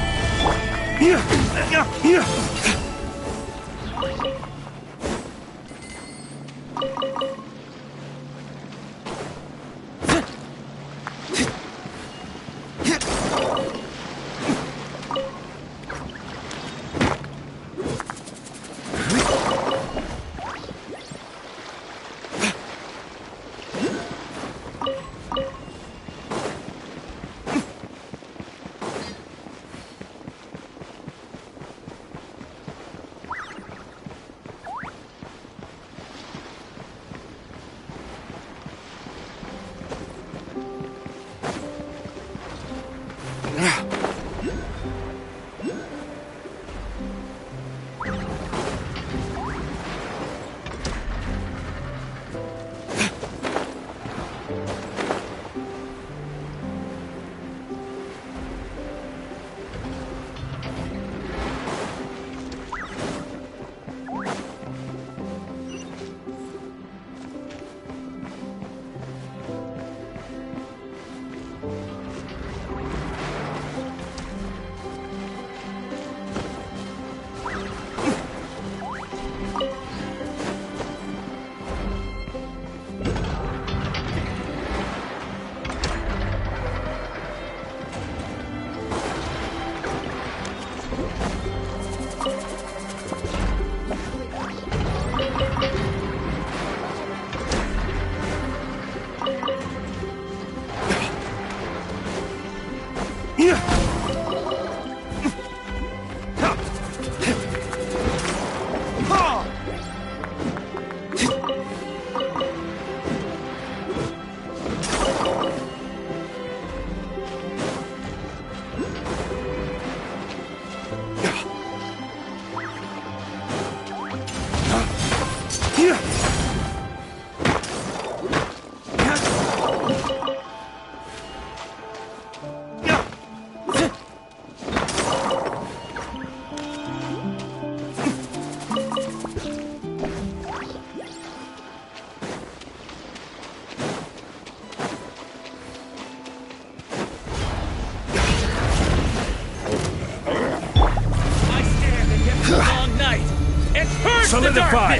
Solidified!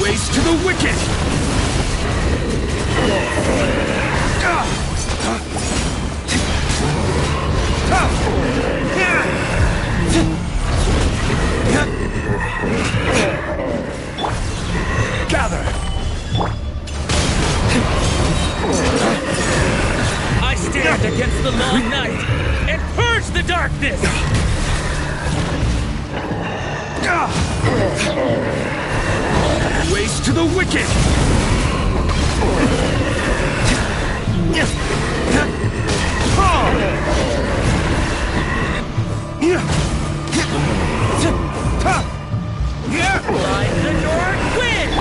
Waste to the wicked! Gather! I stand against the long night and purge the darkness! Waste to the wicked! Ride the north wind!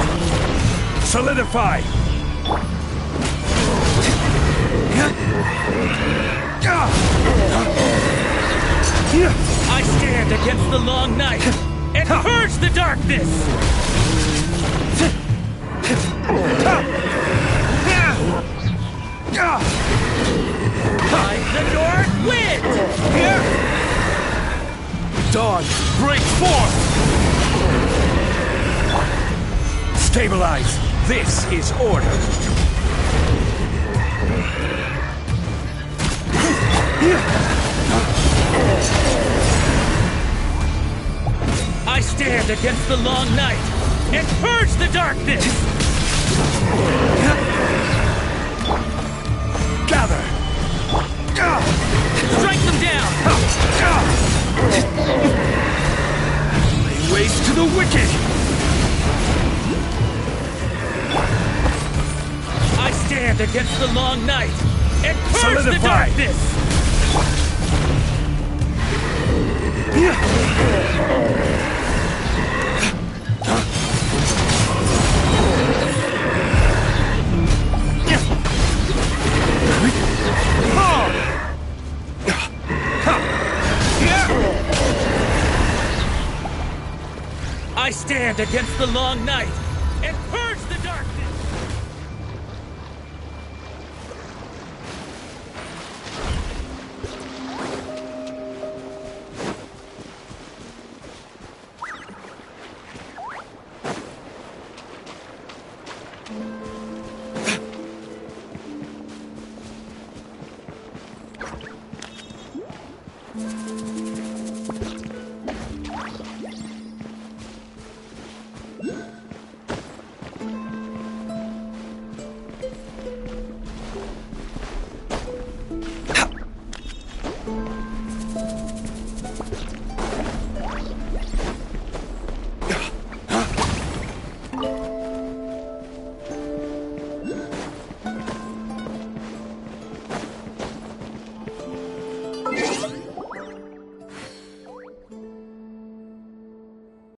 Solidify! I stand against the long night and purge the darkness! Ride the north wind! Dawn, break forth! Stabilize! This is order! I stand against the long night and purge the darkness! Gather! Strike them down! Lay waste to the wicked! I stand against the long night and purge Solidify. the darkness! stand against the long night and purge the darkness!